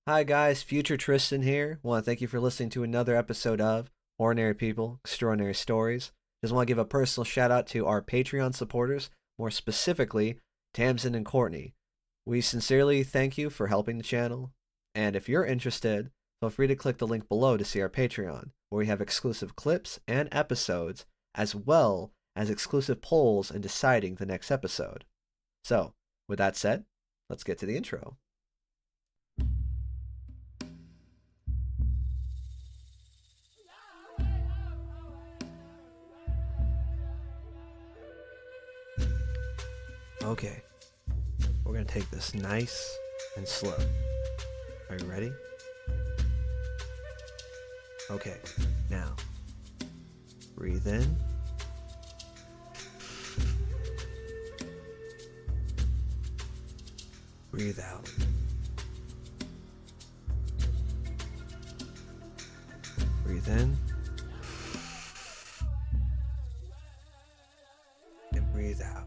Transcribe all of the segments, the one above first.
Hi guys, future Tristan here. Want to thank you for listening to another episode of Ordinary People, Extraordinary Stories. Just want to give a personal shout out to our Patreon supporters, more specifically, Tamsin and Courtney. We sincerely thank you for helping the channel, and if you're interested, feel free to click the link below to see our Patreon, where we have exclusive clips and episodes, as well as exclusive polls in deciding the next episode. So, with that said, let's get to the intro. Okay, we're gonna take this nice and slow. Are you ready? Okay, now breathe in. Breathe out. Breathe in. And breathe out.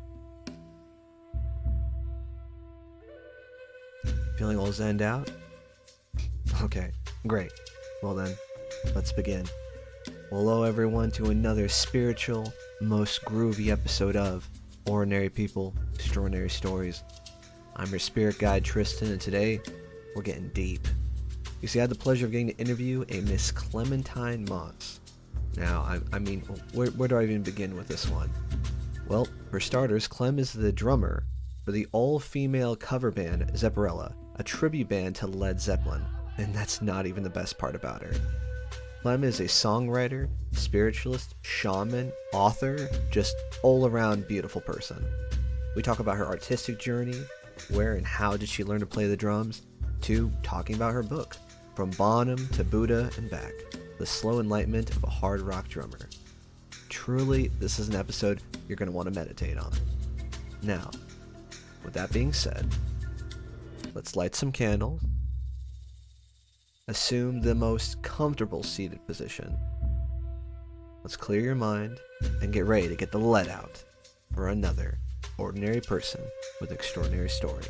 Feeling all zenned out? Okay, great. Well then, let's begin. Hello everyone to another spiritual, most groovy episode of Ordinary People, Extraordinary Stories. I'm your spirit guide Tristan, and today we're getting deep. You see, I had the pleasure of getting to interview a Miss Clementine Moss. Now, I mean, where do I even begin with this one? Well, for starters, Clem is the drummer for the all-female cover band Zepparella, a tribute band to Led Zeppelin, and that's not even the best part about her. Clem is a songwriter, spiritualist, shaman, author, just all-around beautiful person. We talk about her artistic journey, where and how did she learn to play the drums, to talking about her book, From Bonham to Buddha and Back, the slow enlightenment of a hard rock drummer. Truly, this is an episode you're going to want to meditate on. Now, with that being said, let's light some candles. Assume the most comfortable seated position. Let's clear your mind and get ready to get the lead out for another ordinary person with extraordinary story.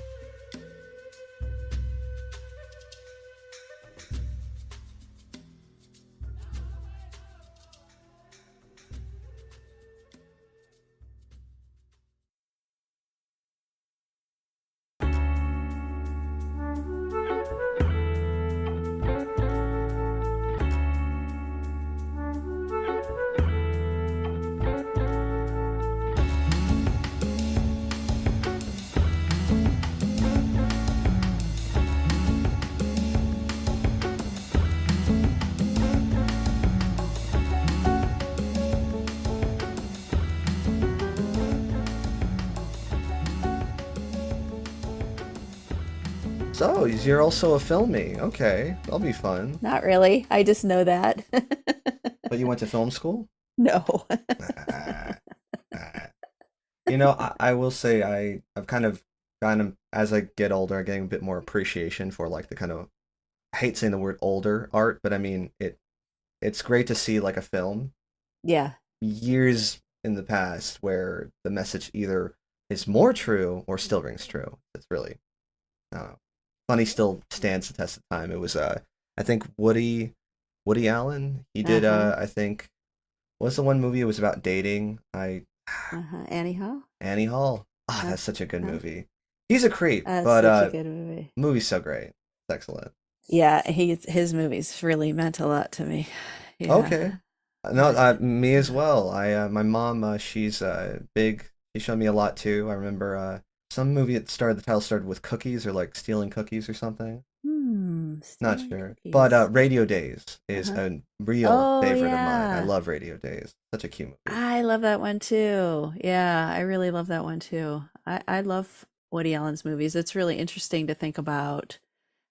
So, you're also a filmie. Okay, that'll be fun. Not really. I just know that. But you went to film school? No. Ah, ah. You know, I will say I've kind of as I get older, I'm getting a bit more appreciation for like the kind of I hate saying the word older art, but I mean it's great to see like a film Yeah. years in the past where the message either is more true or still rings true. It's really I don't know. Funny still stands the test of time. It was I think Woody Allen. He did Uh-huh. I think what's the one movie it was about dating? I Uh-huh. Annie Hall? Annie Hall. Ah, Uh, that's such a good uh, movie. He's a creep, that's but such a good movie. movie's so great. It's excellent. Yeah, his movies really meant a lot to me. Yeah. Okay. No, But me as yeah. well. I my mom, she's big. She showed me a lot too. I remember some movie the title started with cookies or like stealing cookies or something. Not Stealing sure. But cookies. Radio Days is Uh-huh. a real Oh favorite of mine. I yeah. love Radio Days. Such a cute movie. I love that one too. Yeah, I really love that one too. I love Woody Allen's movies. It's really interesting to think about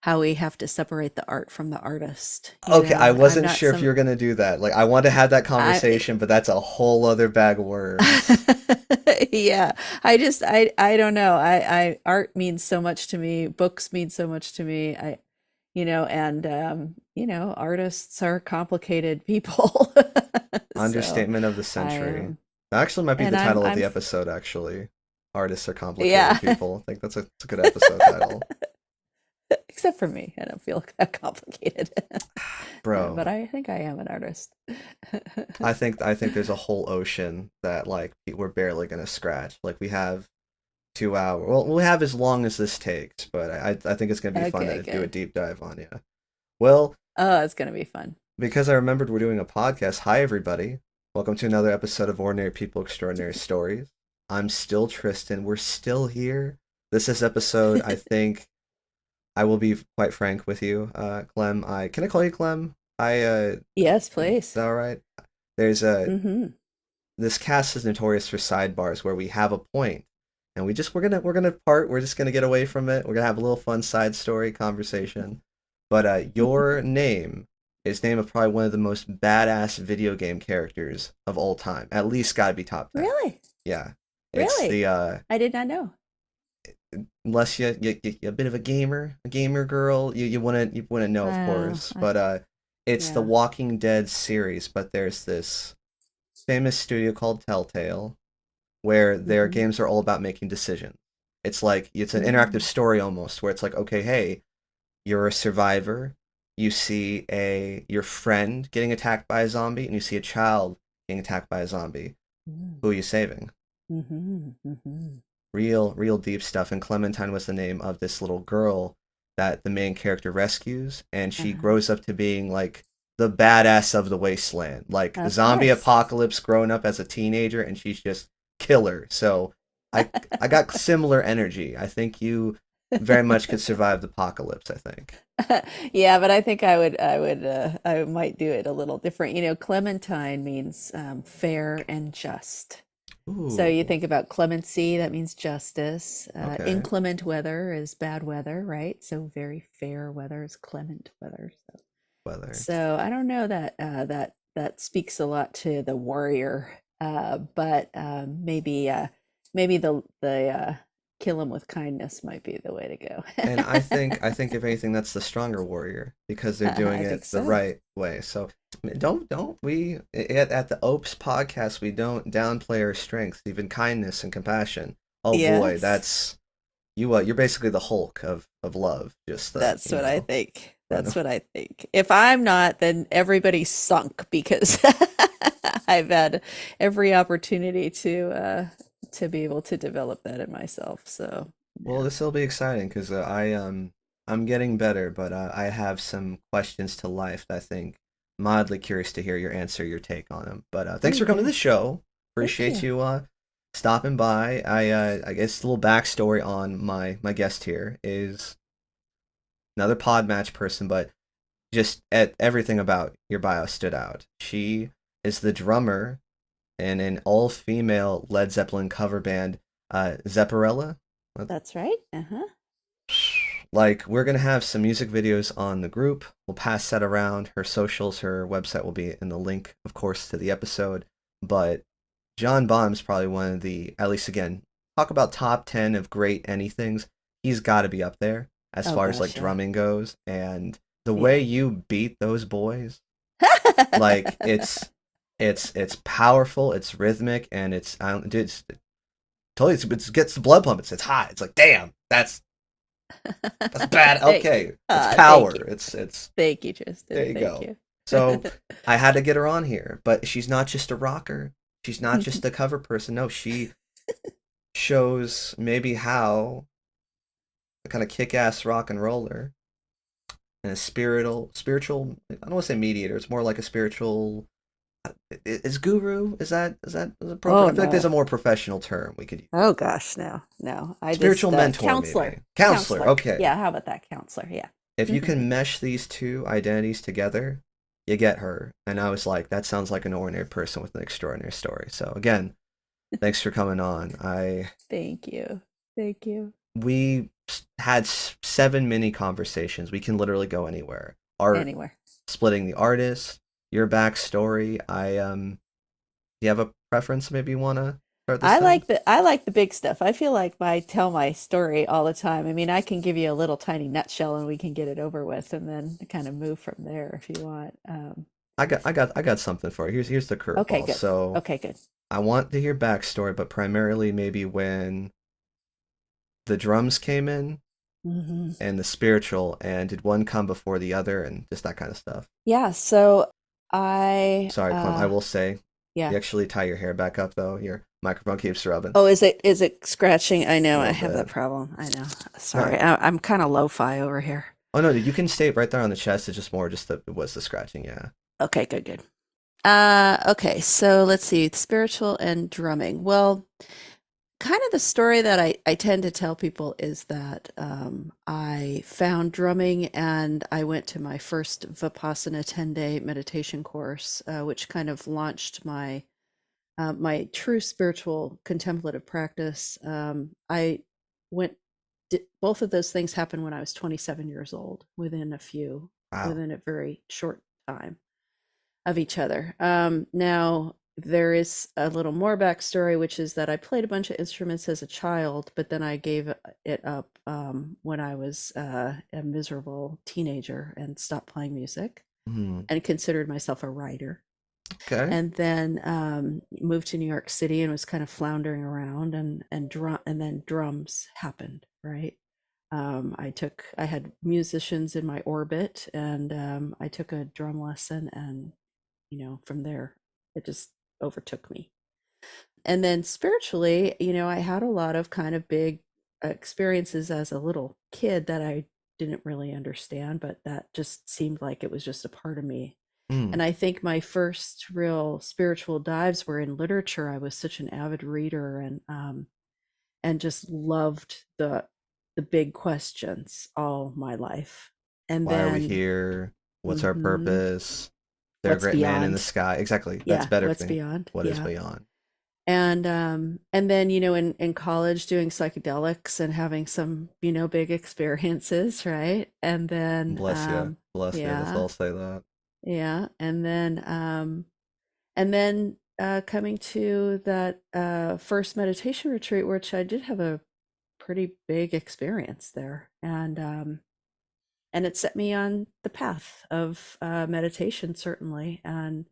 how we have to separate the art from the artist. Okay, I I'm wasn't not sure if you some were gonna do that. Like, I wanted to have that I conversation, but that's a whole other bag of worms. yeah, I don't know. Art means so much to me. Books mean so much to me. And artists are complicated people. So Understatement of the I century. That actually might be the and title of I'm the episode, actually. Artists are complicated yeah. people. I think that's a good episode title. Except for me, I don't feel that complicated. But Bro, I think I am an artist. I think there's a whole ocean that like we're barely gonna scratch. Like we have 2 hours. Well, we'll have as long as this takes, but I think it's gonna be fun Okay, to do a good. deep dive on. Yeah. Well, Oh, it's gonna be fun. because I remembered we're doing a podcast. Hi, everybody. Welcome to another episode of Ordinary People, Extraordinary Stories. I'm still Tristan. We're still here. This is episode, I think, I will be quite frank with you, Clem. Can I call you Clem? Yes, Is please. that all right? There's a Mm-hmm. This cast is notorious for sidebars where we have a point, and we're just gonna get away from it. We're gonna have a little fun side story conversation. But your name is name of probably one of the most badass video game characters of all time. At least gotta be top 10. Really? Yeah. It's Really? the I did not know. unless you're a bit of a gamer girl, you wouldn't know, of Oh, course. But it's the yeah. Walking Dead series, but there's this famous studio called Telltale where their Mm-hmm. games are all about making decisions. It's like it's an interactive Mm. story almost where it's like, okay, hey, you're a survivor. You see a your friend getting attacked by a zombie, and you see a child getting attacked by a zombie. Mm. Who are you saving? Mm-hmm. Mm-hmm. Real deep stuff. And Clementine was the name of this little girl that the main character rescues, and she Uh-huh. grows up to being like the badass of the wasteland, like Of zombie course. apocalypse growing up as a teenager, and she's just killer. So I got similar energy. I think you very much could survive the apocalypse, I think. Yeah, but I think I might do it a little different. Clementine means fair and just. So you Ooh, think about clemency, that means justice. okay. Inclement weather is bad weather, right? So very fair weather is clement weather. Weather. So I don't know that that speaks a lot to the warrior, but maybe the kill him with kindness might be the way to And go. I think if anything, that's the stronger warrior because they're doing I it think the so. right way. So don't we at the OPES podcast we don't downplay our strengths, even kindness and compassion. Oh boy, Yes, that's you. You're basically the Hulk of love. Just that's what I think. running. That's what I think. If I'm not, then everybody's sunk because I've had every opportunity to be able to develop that in myself. So Well, yeah. this will be exciting because I'm getting better, but I have some questions to life that I think mildly curious to hear your answer, your take on them. But thanks Oh, for coming to the good. show. Thank Appreciate you. you stopping by. I guess a little backstory on my guest here is another pod match person, but just at everything about your bio stood out. She is the drummer in an all-female Led Zeppelin cover band, Zepparella. That's right. Uh-huh. Like, we're gonna have some music videos on the group. We'll pass that around. Her socials, her website will be in the link, of course, to the episode. But John Bonham's probably one of the, at least again, talk about top 10 of great anythings. He's got to be up there as Oh far as like gosh, yeah. drumming goes. And the way Yeah. you beat those boys, like it's powerful, it's rhythmic, and it's I don't, dude, it's totally it gets the blood pumping. It's hot. It's like damn, that's bad. Thank you. Okay, it's Thank power. you. It's Thank you, there Tristan. you Thank go. you. So I had to get her on here, but she's not just a rocker. She's not just a cover person. No, she shows maybe how a kind of kick-ass rock and roller and a spiritual. I don't want to say mediator. It's more like a spiritual. Is guru? Is that Oh appropriate? I feel like there's a no. more professional term we could use. Oh gosh, no. No. I Spiritual just mentor, counselor. maybe. Counselor. Counselor. Okay. Yeah, how about that counselor? Yeah. If you can mesh these two identities together, you get her. And I was like, that sounds like an ordinary person with an extraordinary story. So again, thanks for coming on. I Thank you. Thank you. we had 7 mini conversations. We can literally go anywhere. Art, Anywhere. splitting the artist, your backstory. Do you have a preference? Maybe you want to start this thing. I like the big stuff. I feel like I tell my story all the time. I mean, I can give you a little tiny nutshell and we can get it over with and then kind of move from there if you want. I got something for you. Here's the Okay, curveball. good. So Okay, good. I want to hear backstory, but primarily maybe when the drums came in Hmm. and the spiritual, and did one come before the other, and just that kind of stuff. Yeah, so I Sorry, Clem. I will say, yeah. you actually tie your hair back up though. Your microphone keeps rubbing Oh, is it scratching? I a know I little have that bit. problem. I know. No, Sorry. I'm kind of lo-fi over here. oh no, dude, you can stay right there on the chest. It's just more just the it was the scratching. Yeah. Okay, good, good. Okay, so let's see, spiritual and drumming. Well, kind of the story that I tend to tell people is that I found drumming and I went to my first Vipassana 10-day meditation course, which kind of launched my true spiritual contemplative practice. I went, both of those things happened when I was 27 years old, Wow. within a very short time of each other. Now, there is a little more backstory, which is that I played a bunch of instruments as a child, but then I gave it up when I was a miserable teenager and stopped playing music Hmm. and considered myself a writer. Okay. And then moved to New York City and was kind of floundering around, and then drums happened, right? I had musicians in my orbit, and I took a drum lesson, and from there, it just overtook me. And then spiritually, I had a lot of kind of big experiences as a little kid that I didn't really understand, but that just seemed like it was just a part of me. Hmm. And I think my first real spiritual dives were in literature. I was such an avid reader, and just loved the big questions all my life. And Why are we then, here? What's our mhm, purpose? There, a what's great man in the beyond? sky. Exactly. That's Yeah, better what's thing. beyond? What is Yeah. beyond? And then, in college doing psychedelics and having some, big experiences, right? And then Bless you. Bless you. Let's yeah, all say that. yeah. And then coming to that first meditation retreat, which I did have a pretty big experience there. And it set me on the path of meditation, certainly, and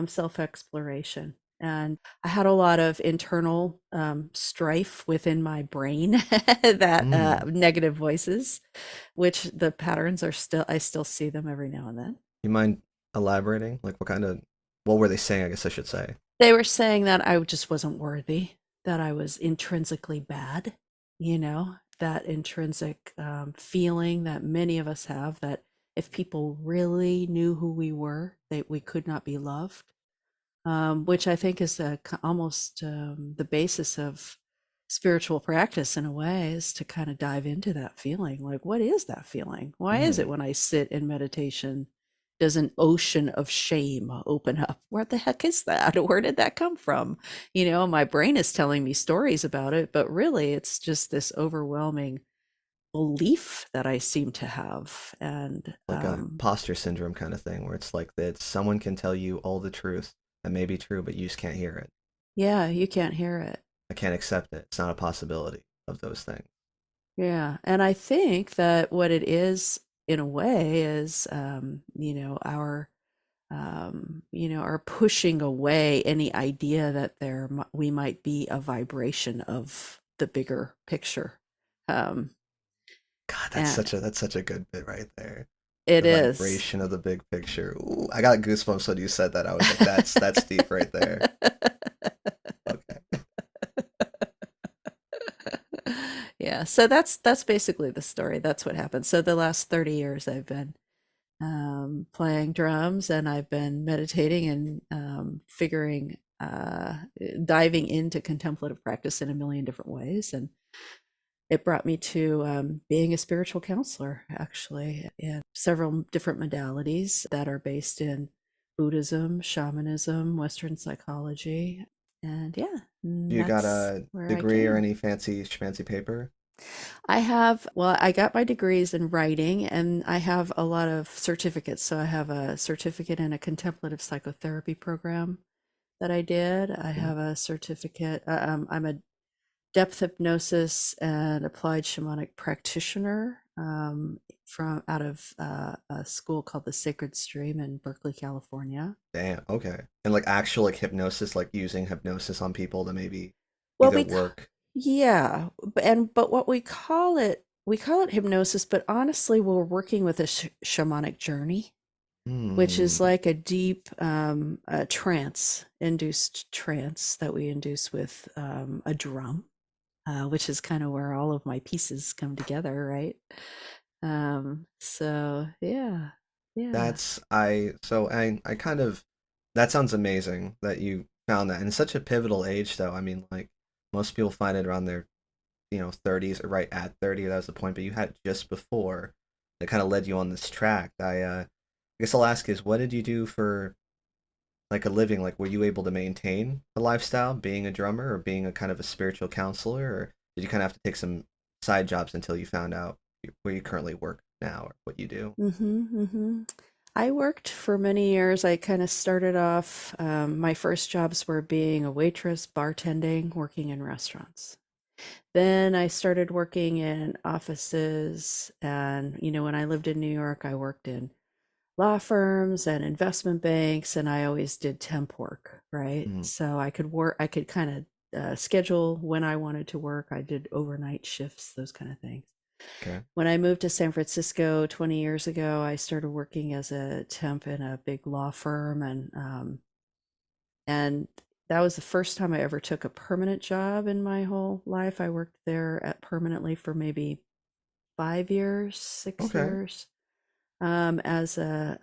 self exploration. And I had a lot of internal strife within my brain, that Hmm. negative voices, which the patterns I still see them every now and then. You mind elaborating? Like, what were they saying? I guess I should say. They were saying that I just wasn't worthy, that I was intrinsically bad, that intrinsic feeling that many of us have, that if people really knew who we were, that we could not be loved, which I think is almost the basis of spiritual practice in a way, is to kind of dive into that feeling. Like, what is that feeling? Why is it Hmm. when I sit in meditation, does an ocean of shame open up? What the heck is that? Where did that come from? My brain is telling me stories about it, but really it's just this overwhelming belief that I seem to have. And Like a imposter syndrome kind of thing, where it's like that someone can tell you all the truth that may be true, but you just can't hear it. yeah, you can't hear it. I can't accept it. It's not a possibility of those things. Yeah, and I think that what it is in a way is, our pushing away any idea that we might be a vibration of the bigger picture. Um, God, and that's such a good bit right there. it The is. vibration of the big picture. Ooh, I got goosebumps when you said that. I was like, that's deep right there. Okay. Yeah, so that's basically the story. That's what happened. So the last 30 years I've been playing drums, and I've been meditating and diving into contemplative practice in a million different ways. And it brought me to being a spiritual counselor, actually, in several different modalities that are based in Buddhism, shamanism, Western psychology. And yeah, You got that's a where I degree or came. any fancy schmancy paper? I got my degrees in writing, and I have a lot of certificates. So I have a certificate in a contemplative psychotherapy program that I did. I Hmm. have a certificate. I'm a depth hypnosis and applied shamanic practitioner, from out of a school called the Sacred Stream in Berkeley, California. Damn. Okay. And like actual like hypnosis, like using hypnosis on people to maybe Well, either work. yeah, but what we call it we call it hypnosis, but honestly, we're working with a shamanic journey, which is Hmm. like a deep trance, induced trance that we induce with a drum, which is kind of where all of my pieces come together, right? So yeah, yeah. I kind of that sounds amazing that you found that. And it's such a pivotal age though. I mean, like most people find it around their, 30s or right at 30, that was the point, but you had it just before that kind of led you on this track. I guess I'll ask is what did you do for like a living? Like were you able to maintain a lifestyle being a drummer or being a kind of a spiritual counselor, or did you kind of have to take some side jobs until you found out where you currently work now or what you do? Mm-hmm. I worked for many years. I kind of started off, my first jobs were being a waitress, bartending, working in restaurants. Then I started working in offices. And, when I lived in New York, I worked in law firms and investment banks, and I always did temp work, right? Mm, So I could kind of schedule when I wanted to work. I did overnight shifts, those kind of things. okay. When I moved to San Francisco 20 years ago, I started working as a temp in a big law firm, and that was the first time I ever took a permanent job in my whole life. I worked there permanently for maybe 5 years, six Okay. years, as a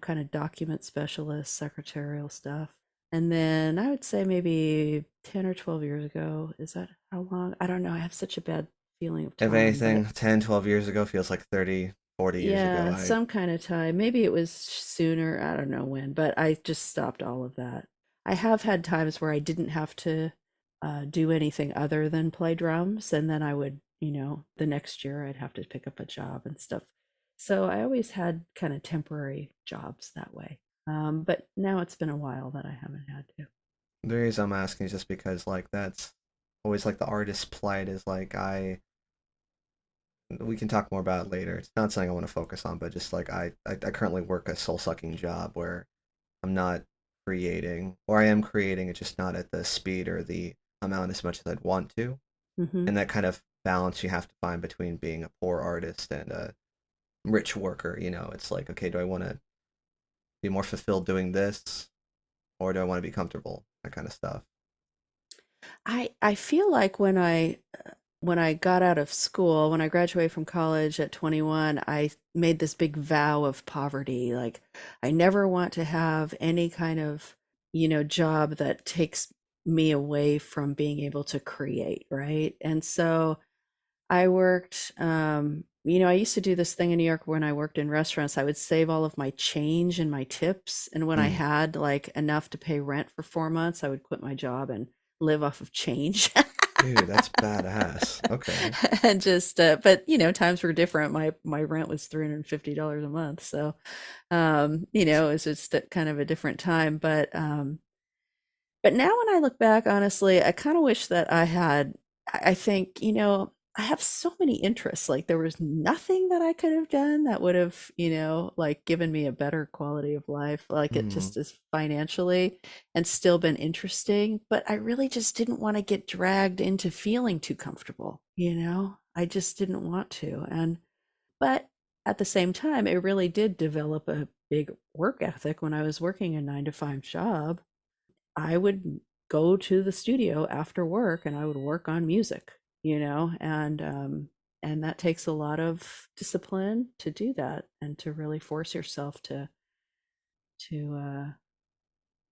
kind of document specialist, secretarial stuff. And then I would say maybe 10 or 12 years ago. Is that how long? I don't know. I have such a bad feeling of If time, anything, but 10, 12 years ago feels like 30, 40 years ago. yeah, I some kind of time. Maybe it was sooner. I don't know when, but I just stopped all of that. I have had times where I didn't have to do anything other than play drums, and then I would, the next year I'd have to pick up a job and stuff. So I always had kind of temporary jobs that way. But now it's been a while that I haven't had to. The reason I'm asking is just because like that's always like the artist's plight is like we can talk more about it later. It's not something I want to focus on, but just like I currently work a soul sucking job where I'm not creating, or I am creating, it's just not at the speed or the amount as much as I'd want to. Hmm. And that kind of balance you have to find between being a poor artist and a rich worker. It's like, okay, do I want to be more fulfilled doing this, or do I want to be comfortable? That kind of stuff. I feel like when I got out of school, when I graduated from college at 21, I made this big vow of poverty. Like, I never want to have any kind of, job that takes me away from being able to create, right? And so I worked, I used to do this thing in New York when I worked in restaurants. I would save all of my change and my tips. And when I Mm. had like enough to pay rent for 4 months, I would quit my job and live off of change. Dude, that's badass. Okay. And just but times were different. My rent was $350 a month, so it was just kind of a different time. But now when I look back, honestly, I kind of wish that I had. I think, I have so many interests. Like there was nothing that I could have done that would have, like given me a better quality of life, like it Mm. just is financially and still been interesting. But I really just didn't want to get dragged into feeling too comfortable, I just didn't want to. But at the same time, it really did develop a big work ethic when I was working a 9 to 5 job. I would go to the studio after work and I would work on music, and that takes a lot of discipline to do that and to really force yourself to uh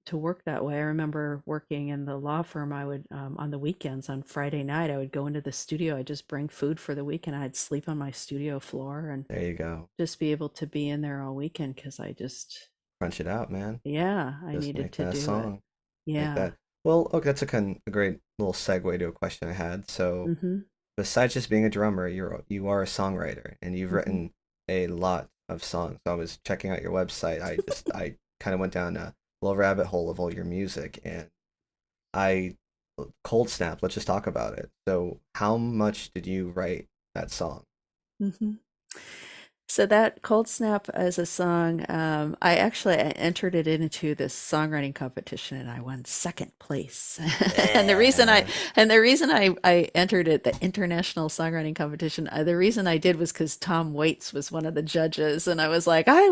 to work that way. I remember working in the law firm. I would on the weekends on Friday night I would go into the studio. I'd just bring food for the week and I'd sleep on my studio floor and There you go. just be able to be in there all weekend because I just, Crunch it out, man. yeah, I Just needed make to that do it. song. Make Yeah. that. Well, okay, that's a great little segue to a question I had. So, Mhm. besides just being a drummer, you are a songwriter and you've Mhm. written a lot of songs. I was checking out your website. I kind of went down a little rabbit hole of all your music and I cold snap. Let's just talk about it. So, how much did you write that song? Mhm. So that Cold Snap as a song, I entered it into this songwriting competition and I won second place. And the reason I Yeah, and the reason I entered it, the international songwriting competition, the reason I did was because Tom Waits was one of the judges, and I was like, I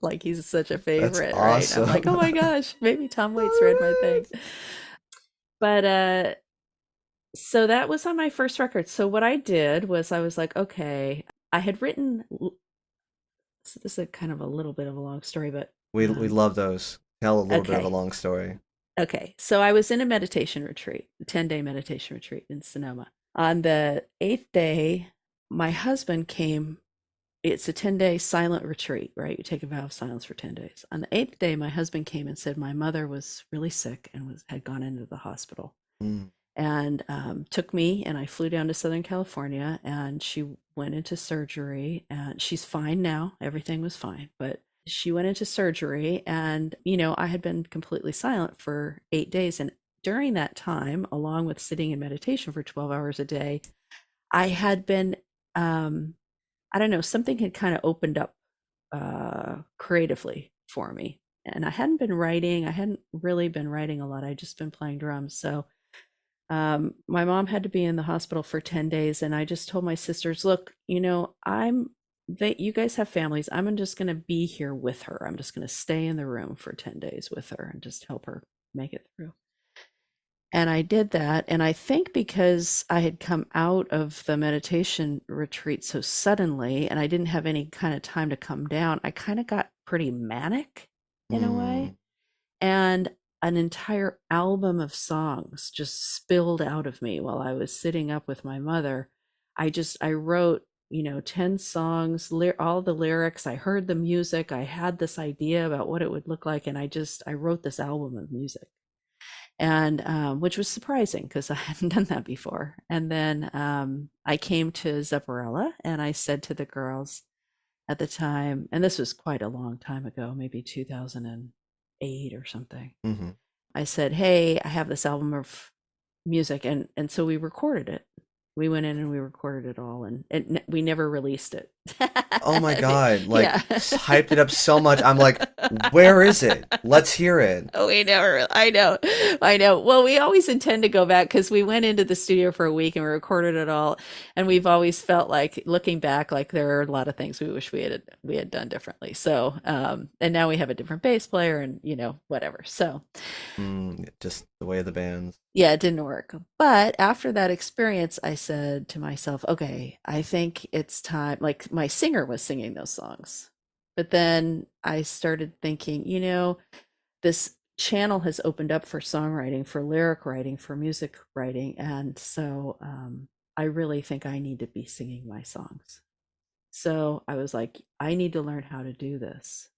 like he's such a that's favorite, right? I'm like, awesome. oh my gosh, maybe Tom Waits All read my right. thing. But so that was on my first record. So what I did was I was like, okay, I had written so this is a kind of a little bit of a long story, but We love those. Tell a little bit of a okay. long story. Okay. So I was in a meditation retreat, a 10-day meditation retreat in Sonoma. On the eighth day, my husband came. It's a 10-day silent retreat, right? You take a vow of silence for 10 days. On the eighth day, my husband came and said my mother was really sick and had gone into the hospital. Mm. And took me, and I flew down to Southern California, and she went into surgery, and she's fine now. Everything was fine, but she went into surgery, and I had been completely silent for 8 days, and during that time, along with sitting in meditation for 12 hours a day, I had been, I don't know, something had kind of opened up creatively for me, and I hadn't been writing. I hadn't really been writing a lot. I'd just been playing drums, so my mom had to be in the hospital for 10 days, and I just told my sisters, look, you guys have families. I'm just going to be here with her. I'm just going to stay in the room for 10 days with her and just help her make it through. And I did that. And I think because I had come out of the meditation retreat so suddenly and I didn't have any kind of time to come down, I kind of got pretty manic in a way. Mm. And an entire album of songs just spilled out of me while I was sitting up with my mother. I wrote, 10 songs, all the lyrics. I heard the music. I had this idea about what it would look like. And I wrote this album of music. And which was surprising because I hadn't done that before. And then I came to Zepparella and I said to the girls at the time, and this was quite a long time ago, maybe 2008 or something. Hmm. I said, "Hey, I have this album of music," and so we recorded it. We went in and we recorded it all, and we never released it. Oh my God, like Yeah. hyped it up so much. I'm like, where is it? Let's hear it. Oh, we never. I know. Well, we always intend to go back because we went into the studio for a week and we recorded it all, and we've always felt like, looking back, like there are a lot of things we wish we had done differently. So, and now we have a different bass player, and whatever. So, Just the way of the bands. yeah, it didn't work. But after that experience, I said to myself, okay, I think it's time. Like my singer was singing those songs. But then I started thinking, this channel has opened up for songwriting, for lyric writing, for music writing. And so I really think I need to be singing my songs. So I was like, I need to learn how to do this.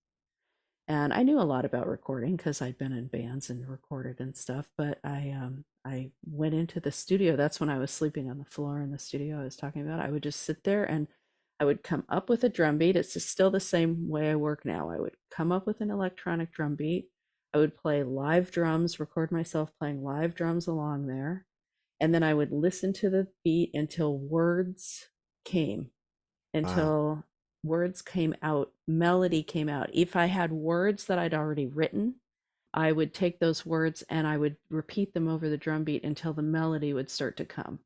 And I knew a lot about recording because I'd been in bands and recorded and stuff. But I went into the studio. That's when I was sleeping on the floor in the studio I was talking about. I would just sit there and I would come up with a drum beat. It's just still the same way I work now. I would come up with an electronic drum beat. I would play live drums, record myself playing live drums along there. And then I would listen to the beat came, Wow. until words came out, melody came out. If I had words that I'd already written, I would take those words and I would repeat them over the drum beat until the melody would start to come.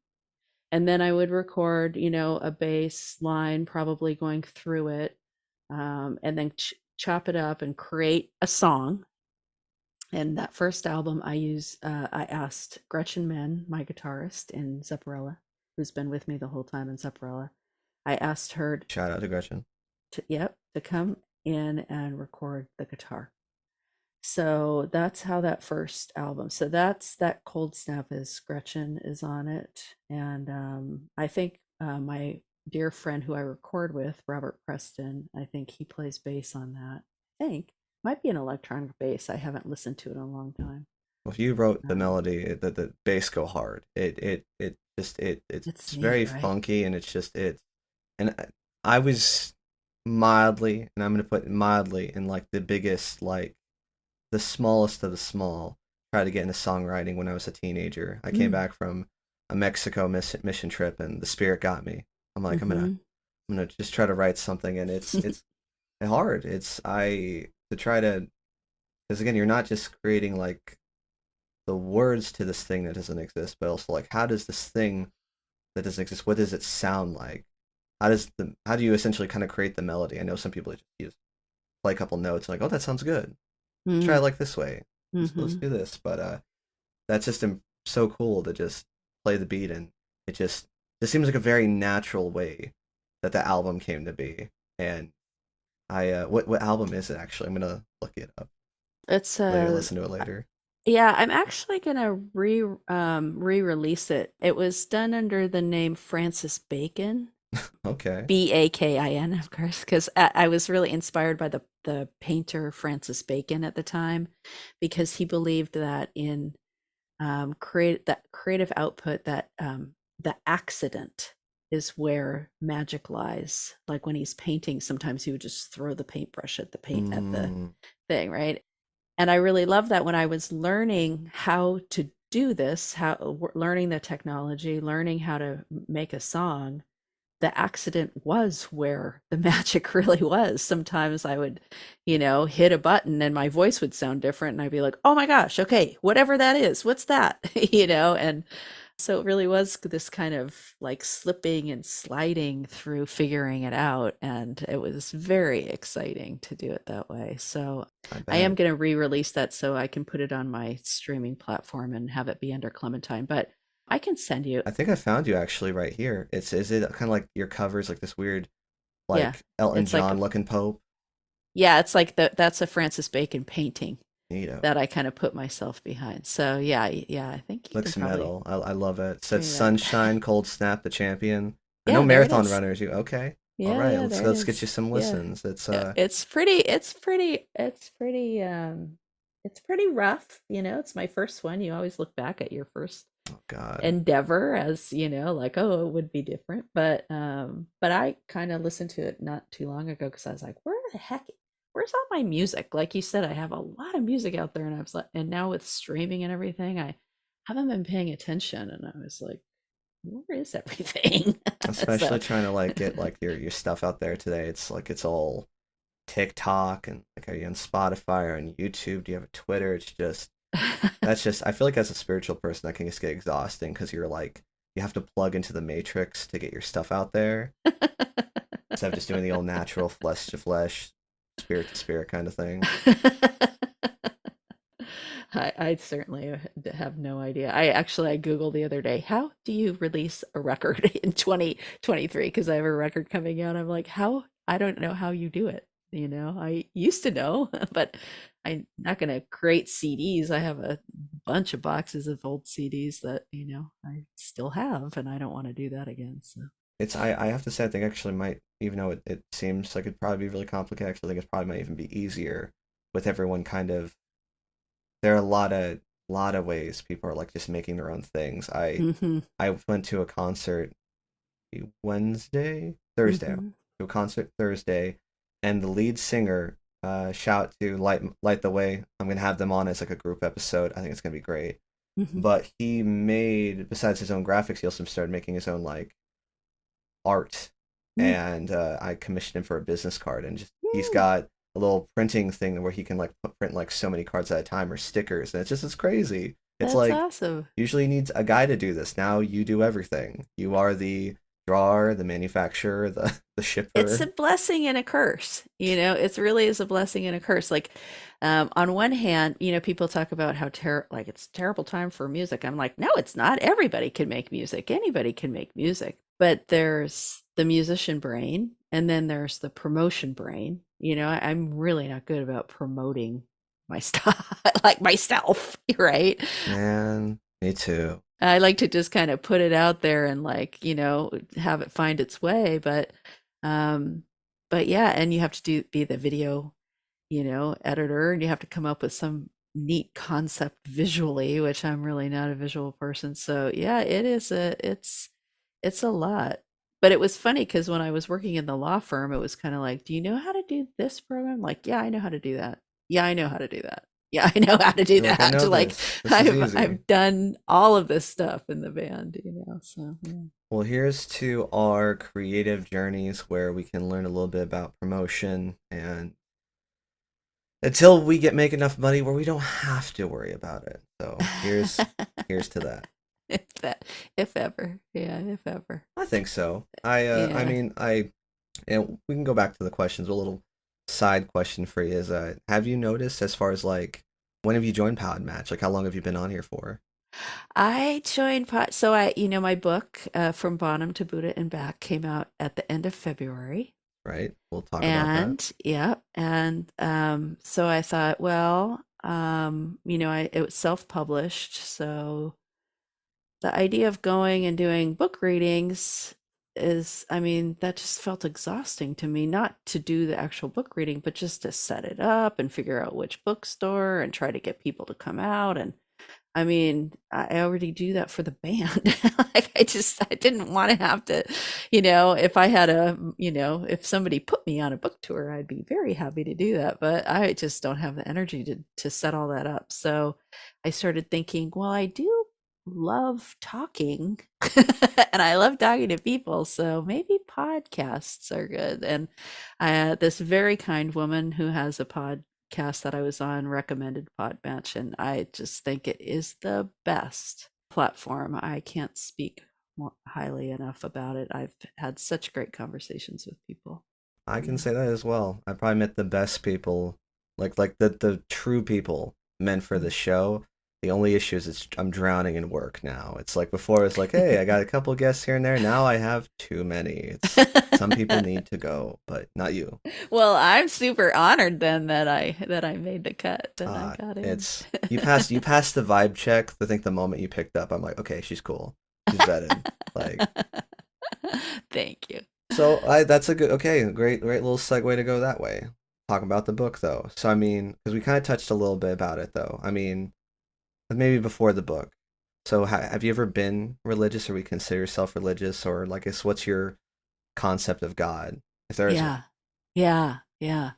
And then I would record, a bass line probably going through it, and then chop it up and create a song. And that first album, I asked Gretchen Menn, my guitarist in Zepparella, who's been with me the whole time in Zepparella. I asked her Shout out to Gretchen. to come in and record the guitar. So that's how that first album. So that's that Cold Snap is Gretchen is on it, and I think my dear friend who I record with, Robert Preston, I think he plays bass on that. I think might be an electronic bass. I haven't listened to it in a long time. Well, if you wrote the Um, melody, the bass go hard. it's It's neat, very right? funky, and and I was mildly, and I'm gonna put mildly in like the biggest, like the smallest of the small, tried to get into songwriting when I was a teenager. I came Mm. back from a Mexico mission trip, and the spirit got me. I'm like, I'm Mm-hmm. I'm gonna just try to write something, and it's hard. It's I to try to because again, you're not just creating like the words to this thing that doesn't exist, but also like how does this thing that doesn't exist, what does it sound like? How do you essentially kind of create the melody? I know some people just use play a couple notes and like, oh, that sounds good. Let's try it Mm, like this way. Let's hmm do this. But that's just so cool to just play the beat, and it seems like a very natural way that the album came to be. And I what album is it actually? I'm gonna look it up It's later, a listen to it later. yeah, I'm actually gonna re-release it. It was done under the name Francis Bacon, Okay. Bakin, of course, because I was really inspired by the painter Francis Bacon at the time, because he believed that in create that creative output, that the accident is where magic lies. Like when he's painting, sometimes he would just throw the paintbrush at the Mm, thing, right? And I really love that when I was learning how to do this, learning the technology, learning how to make a song, the accident was where the magic really was. Sometimes I would, hit a button and my voice would sound different and I'd be like, "Oh my gosh, okay, whatever that is, what's that?" And so it really was this kind of like slipping and sliding through figuring it out, and it was very exciting to do it that way. So I I am bet. going to re-release that so I can put it on my streaming platform and have it be under Clementine, but I can send you. I think I found you actually right here. It's is it kind of like your covers like this weird Yeah. like Elton It's like a John looking Pope? Yeah, it's like that's a Francis Bacon painting Neato. that I kind of put myself behind. So yeah, yeah, I think you can Looks probably metal. I love it. It says stream that. Sunshine, Cold Snap, the champion. I know Yeah, there it marathon is. runners. You okay? All Yeah, right. yeah, there it Let's get you is. some Yeah. listens. It's It's pretty rough, It's my first one. You always look back at your first oh god. endeavor as, like, oh, it would be different. But I kind of listened to it not too long ago because I was like, where's all my music? Like you said, I have a lot of music out there, and I was like, and now with streaming and everything, I haven't been paying attention, and I was like, where is everything? Especially So trying to like get like your stuff out there today. It's like it's all TikTok and like are you on Spotify or on YouTube? Do you have a Twitter? It's just that's just I feel like as a spiritual person that can just get exhausting because you're like you have to plug into the matrix to get your stuff out there instead of just doing the old natural flesh to flesh, spirit to spirit kind of thing. I certainly have no idea. I Googled the other day, how do you release a record in 2023? Because I have a record coming out. I'm like, how? I don't know how you do it. I used to know, but I'm not going to create CDs. I have a bunch of boxes of old CDs that, I still have, and I don't want to do that again. So, It's I have to say I think actually might even though it seems like it'd probably be really complicated, I actually think it probably might even be easier with everyone kind of there are a lot of ways people are like just making their own things. hmm I went to a concert Thursday, hmm to a concert Thursday, and the lead singer, shout to Light the Way. I'm gonna have them on as like a group episode. I think it's gonna be great. hmm But he made besides his own graphics, he also started making his own like art, mm and I commissioned him for a business card, and just he's mm. got a little printing thing where he can like print like so many cards at a time or stickers, and it's crazy. It's That's like awesome. usually needs a guy to do this. Now you do everything. You are the drawer, the manufacturer, the It's a shipper. blessing and a curse. It's really is a blessing and a curse. Like, on one hand, people talk about how like it's a terrible time for music. I'm like, no, it's not. Everybody can make music. Anybody can make music. But there's the musician brain, and then there's the promotion brain. I'm really not good about promoting my stuff, like myself, right? Man, me too. I like to just kind of put it out there and, like, have it find its way. Um, but yeah, and you have to be the video, editor, and you have to come up with some neat concept visually, which I'm really not a visual person. So yeah, it's a lot. But it was funny because when I was working in the law firm, it was kind of like, do you know how to do this program? Like, yeah, I know how to do that. Yeah, I know how to do that. Yeah, I know how to do You're like, I that. know Like this. This is easy. I've done all of this stuff in the band, so yeah. Well, here's to our creative journeys where we can learn a little bit about promotion and until we get make enough money where we don't have to worry about it. So here's to that. If that, if ever. Yeah, if ever. I think so. I Yeah. mean, and we can go back to the questions. A little side question for you is, have you noticed as far as like when have you joined Pod Match? Like, how long have you been on here for? I joined so my book, From Bonham to Buddha and Back, came out at the end of February. Right? We'll talk about that. And yeah, and so I thought, well, it was self-published, so the idea of going and doing book readings is, I mean, that just felt exhausting to me, not to do the actual book reading, but just to set it up and figure out which bookstore and try to get people to come out. And I mean, I already do that for the band. Like I didn't want to have to, if I had if somebody put me on a book tour, I'd be very happy to do that. But I just don't have the energy to set all that up. So I started thinking, well, I do love talking and I love talking to people. So maybe podcasts are good. And this very kind woman who has a podcast that I was on recommended Podmatch, and I just think it is the best platform. I can't speak more highly enough about it. I've had such great conversations with people. I can Yeah. say that as well. I probably met the best people, like the true people meant for the show. The only issue is I'm drowning in work now. It's like before it's like, hey, I got a couple guests here and there. Now I have too many. It's some people need to go, but not you. Well, I'm super honored then that I made the cut, that I got in. It's you passed the vibe check. I think the moment you picked up, I'm like, okay, she's cool. She's vetted. Like Thank you. so I that's a good okay, great little segue to go that way. Talk about the book though. So I mean, because we kind of touched a little bit about it though. I mean, maybe before the book. So have you ever been religious, or we consider yourself religious, or like, what's your concept of God, if there is one? Yeah. Yeah. Yeah.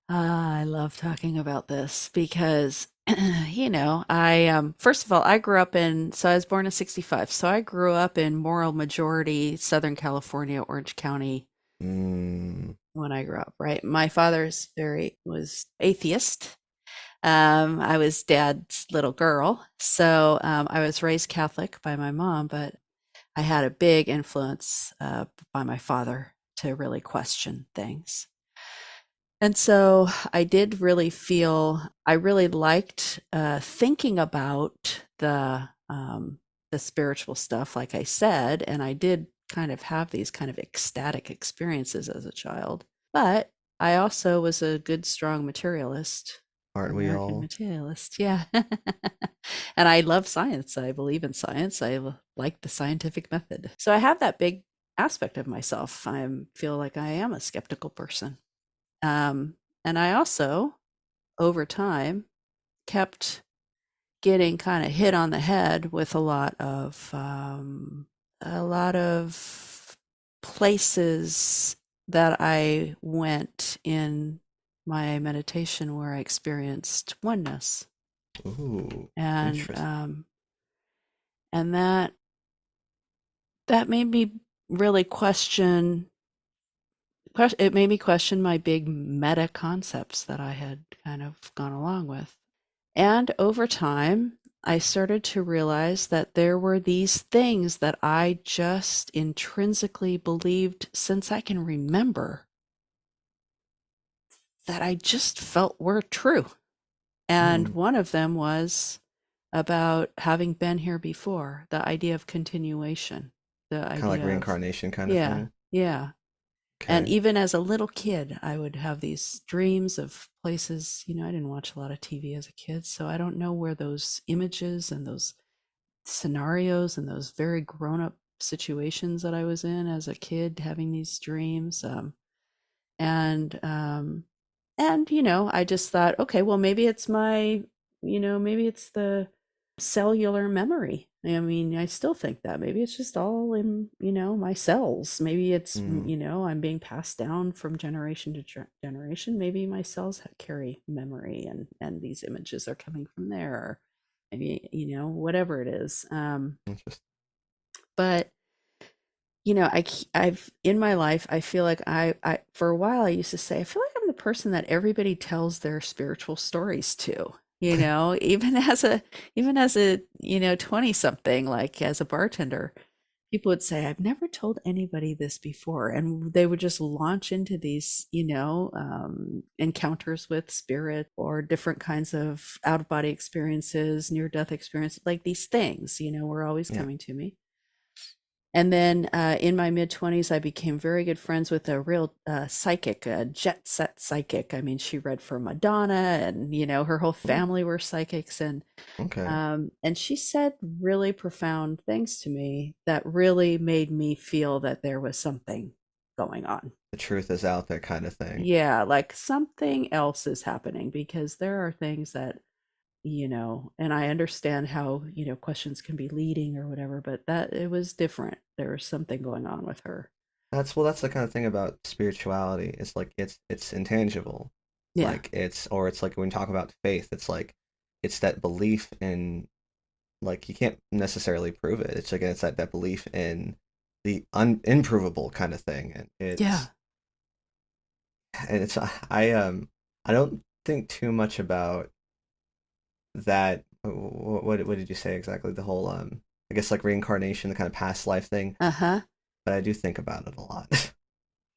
I love talking about this because, I first of all, I grew up I was born in 65. So I grew up in moral majority Southern California, Orange County Mm, when I grew up, right? My father's was atheist. I was dad's little girl. So I was raised Catholic by my mom, but I had a big influence by my father to really question things. And so I did really feel I really liked thinking about the spiritual stuff, like I said, and I did kind of have these kind of ecstatic experiences as a child. But I also was a good, strong materialist, aren't we American all? materialist, yeah. And I love science. I believe in science. Like the scientific method. So I have that big aspect of myself. I feel like I am a skeptical person. And I also, over time, kept getting kind of hit on the head with a lot of places that I went in my meditation where I experienced oneness, Ooh, and interesting. that made me really it made me question my big meta concepts that I had kind of gone along with. And over time, I started to realize that there were these things that I just intrinsically believed since I can remember that I just felt were true. And Hmm. one of them was about having been here before, the idea of continuation, the Kind of like idea of, reincarnation kind of yeah, thing. yeah. And Okay. even as a little kid, I would have these dreams of places. I didn't watch a lot of TV as a kid, so I don't know where those images and those scenarios and those very grown up situations that I was in as a kid having these dreams. And, I just thought, okay, well, maybe it's maybe it's the cellular memory I mean, I still think that maybe it's just all in, my cells. Maybe it's, Mm, I'm being passed down from generation to generation. Maybe my cells carry memory, and these images are coming from there. Or maybe, whatever it is. interesting. But I've in my life, I feel like I for a while I used to say I feel like I'm the person that everybody tells their spiritual stories to. Even as a 20 something, like as a bartender, people would say, I've never told anybody this before. And they would just launch into these, encounters with spirit or different kinds of out of body experiences, near death experiences, like these things, were always Yeah. coming to me. And then in my mid 20s, I became very good friends with a real psychic, a jet set psychic. I mean, she read for Madonna, and her whole Ooh, family were psychics, okay. and she said really profound things to me that really made me feel that there was something going on. The truth is out there, kind of thing. Yeah, like something else is happening, because there are things that and I understand how, questions can be leading or whatever, but that it was different. There was something going on with her. That's the kind of thing about spirituality. It's like it's intangible. Yeah. Like it's like when we talk about faith, it's like it's that belief in, like, you can't necessarily prove it. It's like it's that belief in the improvable kind of thing, and Yeah. it's I don't think too much about that. What did you say exactly? The whole I guess like reincarnation, the kind of past life thing. Uh-huh. But I do think about it a lot.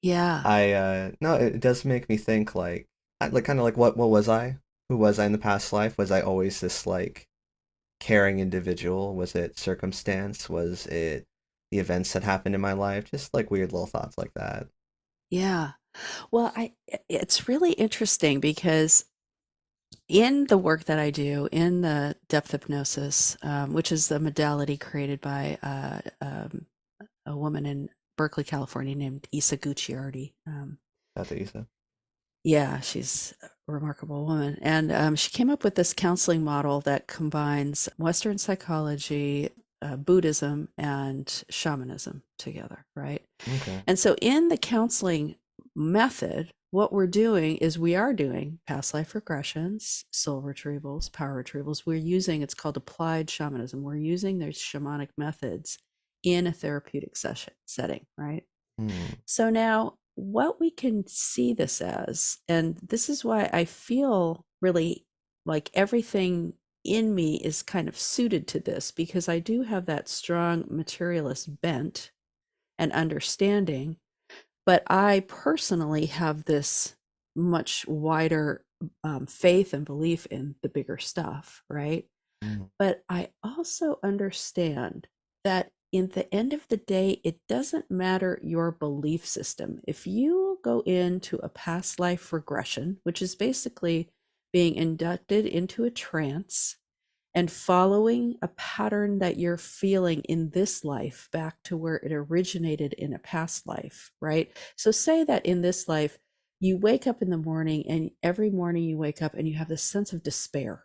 Yeah. I no, it does make me think, like, like kind of like what was I? Who was I in the past life? Was I always this like caring individual? Was it circumstance? Was it the events that happened in my life? Just like weird little thoughts like that. Yeah. Well, it's really interesting because in the work that I do in the depth hypnosis, which is the modality created by a woman in Berkeley, California, named Isa Gucciardi. That you said. Yeah, she's a remarkable woman. And she came up with this counseling model that combines Western psychology, Buddhism, and shamanism together, right? Okay. And so in the counseling method, what we're doing is we are doing past life regressions, soul retrievals, power retrievals. We're using, it's called applied shamanism. We're using those shamanic methods in a therapeutic session setting, right? Hmm. So now what we can see this as, and this is why I feel really like everything in me is kind of suited to this, because I do have that strong materialist bent and understanding, but I personally have this much wider faith and belief in the bigger stuff, right? Hmm. But I also understand that in the end of the day, it doesn't matter your belief system. If you go into a past life regression, which is basically being inducted into a trance and following a pattern that you're feeling in this life back to where it originated in a past life, right? So, say that in this life, you wake up in the morning, and every morning you wake up and you have this sense of despair,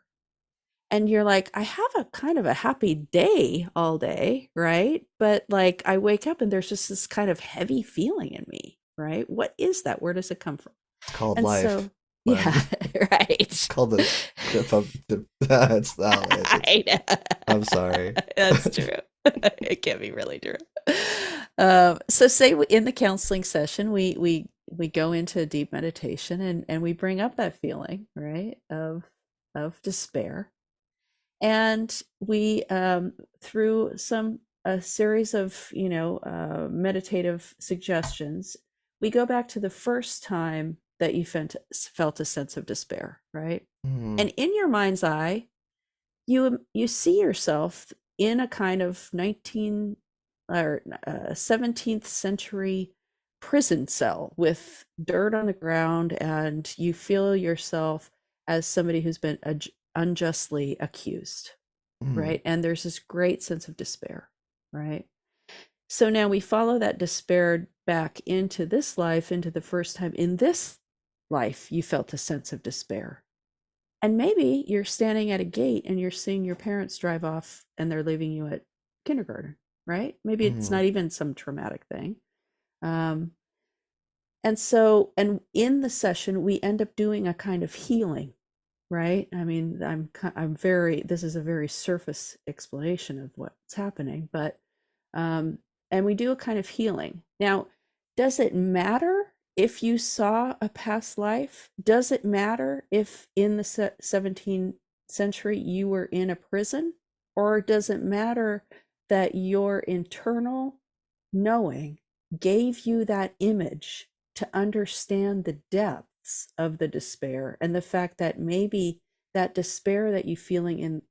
and you're like, I have a kind of a happy day all day, right? But like I wake up and there's just this kind of heavy feeling in me, right? What is that? Where does it come from? It's called And life, so, Clem. yeah, It's right. called it's oh, I know. I'm sorry. That's true. It can be really true. So say in the counseling session, we go into a deep meditation, and we bring up that feeling, right, of despair, and we through some a series of meditative suggestions, we go back to the first time that you felt a sense of despair, right? Hmm. And in your mind's eye, you see yourself in a kind of 19 or 17th century prison cell with dirt on the ground, and you feel yourself as somebody who's been unjustly accused, Hmm. right? And there's this great sense of despair, right? So now we follow that despair back into this life, into the first time in this life you felt a sense of despair. And maybe you're standing at a gate and you're seeing your parents drive off and they're leaving you at kindergarten, right? Maybe it's Mm-hmm. not even some traumatic thing. Um, and so, and in the session, we end up doing a kind of healing, right? I mean, I'm very, this is a very surface explanation of what's happening, but, um, and we do a kind of healing. Now, does it matter if you saw a past life? Does it matter if in the 17th century you were in a prison? Or does it matter that your internal knowing gave you that image to understand the depths of the despair and the fact that maybe that despair that you feel in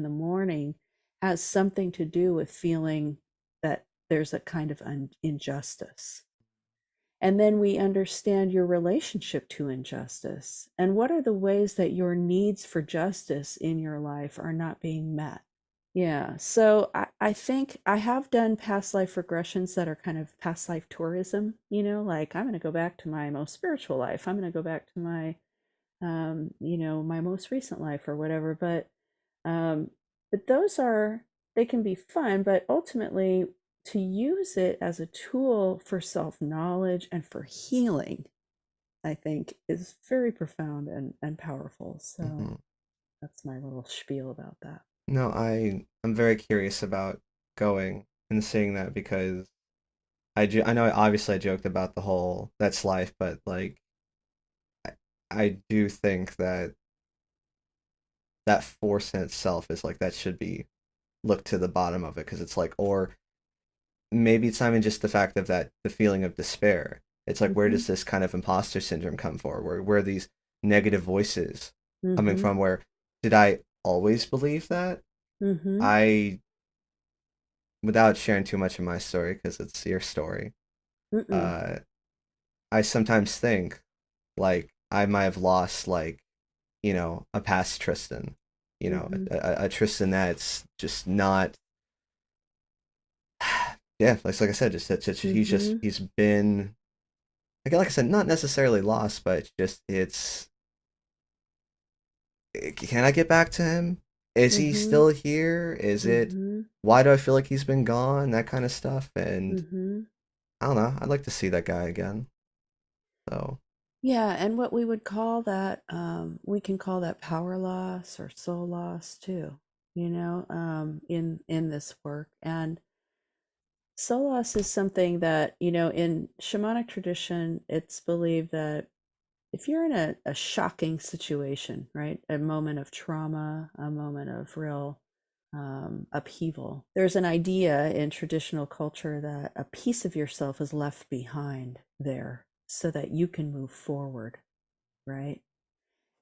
the morning has something to do with feeling that there's a kind of injustice. And then we understand your relationship to injustice and what are the ways that your needs for justice in your life are not being met. Yeah, so I think I have done past life regressions that are kind of past life tourism, like I'm going to go back to my most spiritual life. I'm going to go back to my, my most recent life or whatever. Um, but they can be fun, but ultimately to use it as a tool for self knowledge and for healing, I think is very profound and powerful. So Mm-hmm. that's my little spiel about that. No, I'm very curious about going and seeing that because I know obviously I joked about the whole that's life, but like I, I do think that that force in itself is like that should be looked to the bottom of it because it's like, or maybe it's not even just the fact of that the feeling of despair. It's like where Mm-hmm. does this kind of imposter syndrome come from? Where are these negative voices coming Mm-hmm. from? Where did I always believe that? Mm-hmm. I without sharing too much of my story because it's your story. Mm-mm. Uh, I sometimes think like I might have lost like a past Tristan, Mm-hmm. a Tristan that's just not. Yeah, like I said, Mm-hmm. he's been like I said, not necessarily lost, but can I get back to him? Is he Mm-hmm. still here? Is it Mm-hmm. why do I feel like he's been gone? That kind of stuff, and Mm-hmm. I don't know. I'd like to see that guy again. So. Yeah, and what we would call that, we can call that power loss or soul loss too, in this work. And soul loss is something that, in shamanic tradition, it's believed that if you're in a shocking situation, right, a moment of trauma, a moment of real upheaval, there's an idea in traditional culture that a piece of yourself is left behind there so that you can move forward, right?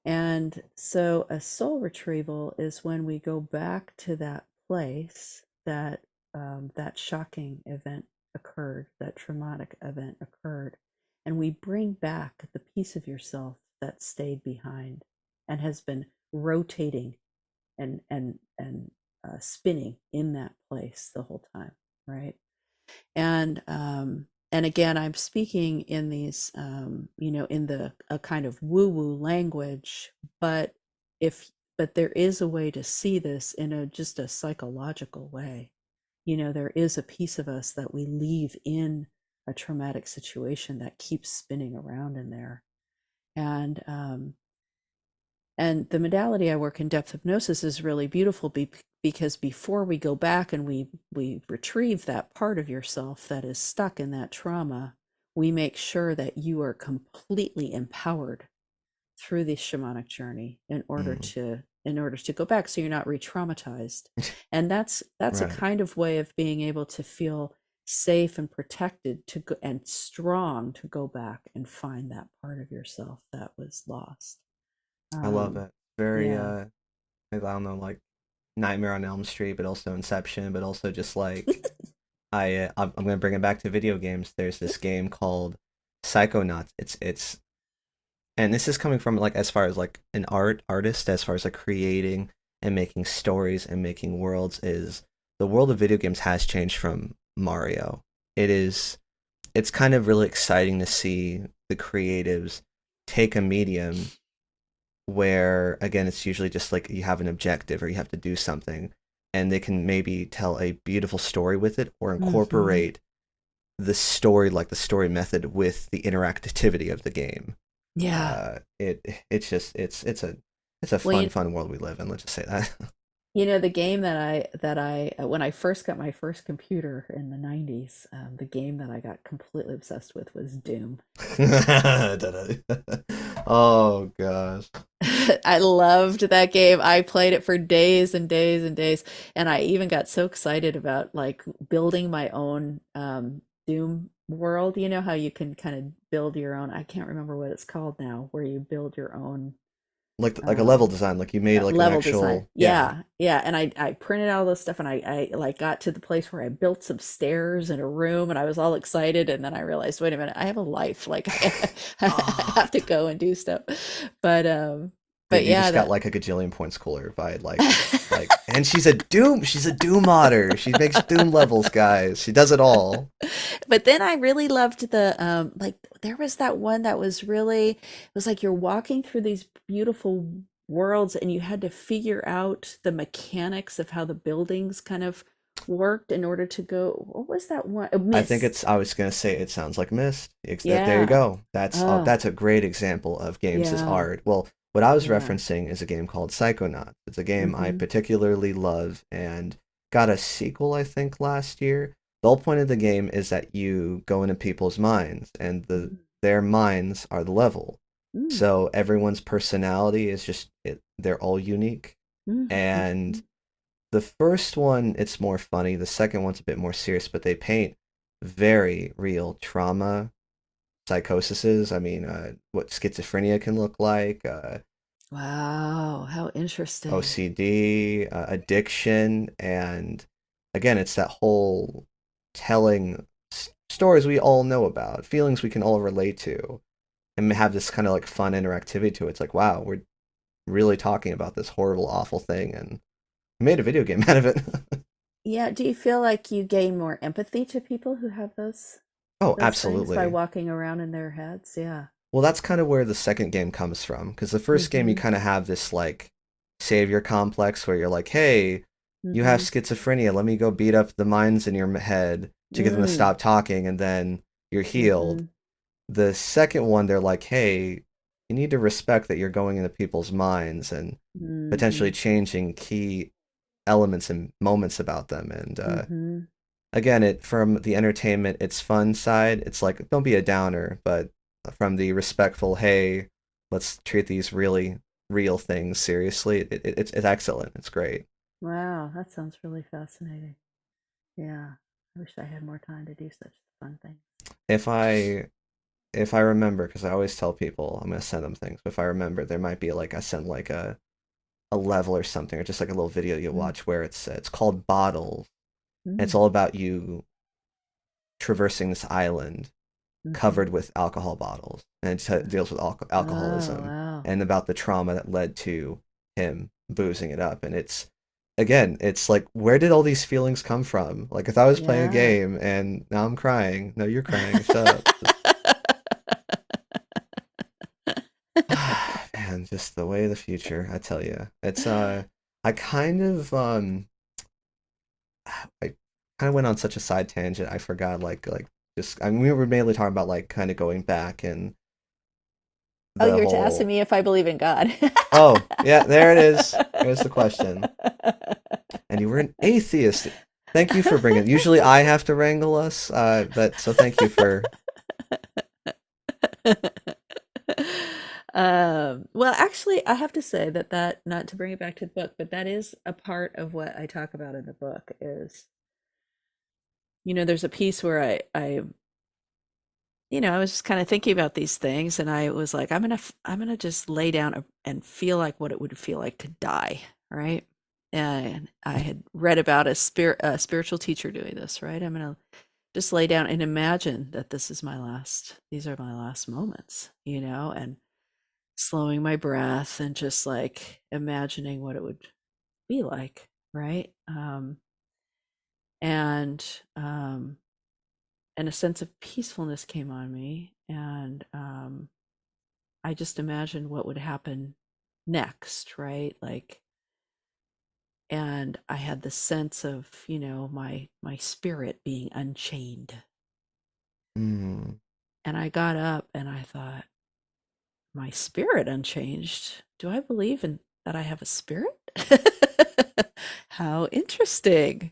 And so a soul retrieval is when we go back to that place that that shocking event occurred, that traumatic event occurred, and we bring back the piece of yourself that stayed behind and has been rotating and spinning in that place the whole time, right? And again, I'm speaking in these in the a kind of woo woo language, but if but there is a way to see this in a just a psychological way. There is a piece of us that we leave in a traumatic situation that keeps spinning around in there. And um, and the modality I work in, depth hypnosis, is really beautiful because before we go back and we retrieve that part of yourself that is stuck in that trauma, we make sure that you are completely empowered through the shamanic journey Mm. in order to go back so you're not re-traumatized. And that's a Right. kind of way of being able to feel safe and protected to go and strong to go back and find that part of yourself that was lost. I love um it. Very yeah. I don't know, like Nightmare on Elm Street, but also Inception, but also just like I'm gonna bring it back to video games. There's this game called Psychonauts. It's and this is coming from like as far as like an artist, as far as like creating and making stories and making worlds is the world of video games has changed from Mario. It is it's kind of really exciting to see the creatives take a medium where again it's usually just like you have an objective or you have to do something, and they can maybe tell a beautiful story with it or Hmm. incorporate the story, like the story method, with the interactivity of the game. Yeah. It's just it's a Well, fun world we live in. Let's just say that. the game that I when I first got my first computer in the 90s, the game that I got completely obsessed with was Doom. Oh gosh. I loved that game. I played it for days and days and days, and I even got so excited about like building my own Doom world. You know how you can kind of build your own, I can't remember what it's called now, where you build your own Like a level um design, like you made like an level design. actual, yeah. Yeah, yeah. And I printed out all this stuff, and I like got to the place where I built some stairs in a room, and I was all excited, and then I realized, wait a minute, I have a life. Like I Ah, have to go and do stuff. But dude, you yeah, just got that like a gajillion points cooler by and she's a Doom modder. She makes Doom levels, guys. She does it all. but then I really loved the like there was that one that was really, it was like you're walking through these beautiful worlds, and you had to figure out the mechanics of how the buildings kind of worked in order to go. What was that one? A I think Mist. it's. I was gonna say it sounds like Mist. There you Yeah. go. Oh, That's a great example of games as yeah. art. Well, what I was Yeah. referencing is a game called Psychonauts. It's a game I Mm-hmm. particularly love and got a sequel I think last year. The whole point of the game is that you go into people's minds, and their minds are the level. Mm-hmm. So everyone's personality is they're all unique. Mm-hmm. And the first one, it's more funny. The second one's a bit more serious, but they paint very real trauma, psychoses. I mean, what schizophrenia can look like, Wow, how interesting. OCD, addiction, and again, it's that whole telling stories we all know about, feelings we can all relate to, and have this kind of like fun interactivity to it. It's like, wow, we're really talking about this horrible, awful thing, and we made a video game out of it. Yeah, do you feel like you gain more empathy to people who have Oh, those things by absolutely. walking around in their heads? Yeah. Well, that's kind of where the second game comes from, because the first game you Mm-hmm. kind of have this like savior complex where you're like, hey, you have Mm-hmm. schizophrenia. Let me go beat up the minds in your head to get them to Mm. stop talking, and then you're healed. Mhm. The second one, they're like, hey, you need to respect that you're going into people's minds and potentially Mhm. changing key elements and moments about them. And Mhm. again, it from the entertainment, it's fun side, it's like don't be a downer, but from the respectful, hey, let's treat these really real things seriously. It's excellent. It's great. Wow, that sounds really fascinating. Yeah. I wish I had more time to do such fun things. If I if I remember, because I always tell people I'm gonna send them things. But if I remember, there might be like I send like a level or something, or just like a little video you Mm. watch where it's called Bottles. And it's Mm. all about you traversing this island Mhm. covered with alcohol bottles, and it deals with Oh, alcoholism wow. and about the trauma that led to him boozing it up. And it's again, it's like, where did all these feelings come from? Like, if I was playing a Yeah. game and now I'm crying, no, you're crying. Shut up. Man, just the way of the future. I tell you, it's I kind of I kind of went on such a side tangent. I forgot just I mean, we were mainly talking about like kind of going back and Oh, the you were to asking whole. me if I believe in God. Oh, yeah, there it is. There's the question. And you were an atheist. Thank you for bringing. Usually I have to wrangle us, but so thank you for. Well, actually, I have to say that not to bring it back to the book, but that is a part of what I talk about in the book is, there's a piece where I was just kind of thinking about these things, and I was like, I'm gonna just lay down and feel like what it would feel like to die, right? And I had read about a spiritual teacher doing this, right? I'm gonna just lay down and imagine that these are my last moments, and slowing my breath and just like imagining what it would be like, right? And and a sense of peacefulness came on me, and I just imagined what would happen next, right? Like, and I had the sense of, my spirit being unchained. Mm. And I got up and I thought, my spirit unchanged? Do I believe in that I have a spirit? How interesting.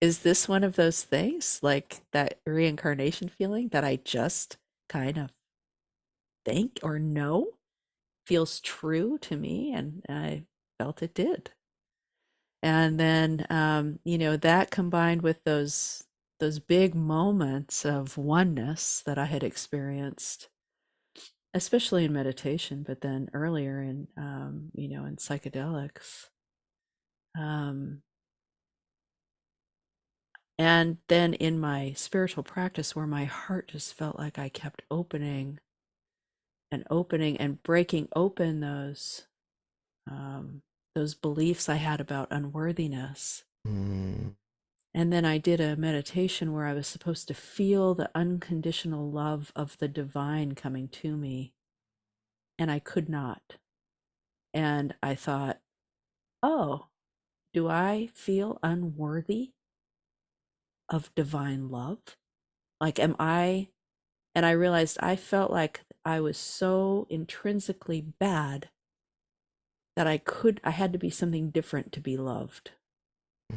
Is this one of those things, like that reincarnation feeling that I just kind of think or know feels true to me? And I felt it did. And then, that combined with those big moments of oneness that I had experienced, especially in meditation, but then earlier in, in psychedelics. Um, and then in my spiritual practice, where my heart just felt like I kept opening and breaking open those beliefs I had about unworthiness. Mm. And then I did a meditation where I was supposed to feel the unconditional love of the divine coming to me, and I could not. And I thought, oh, do I feel unworthy of divine love? Like, am I? And I realized I felt like I was so intrinsically bad that I had to be something different to be loved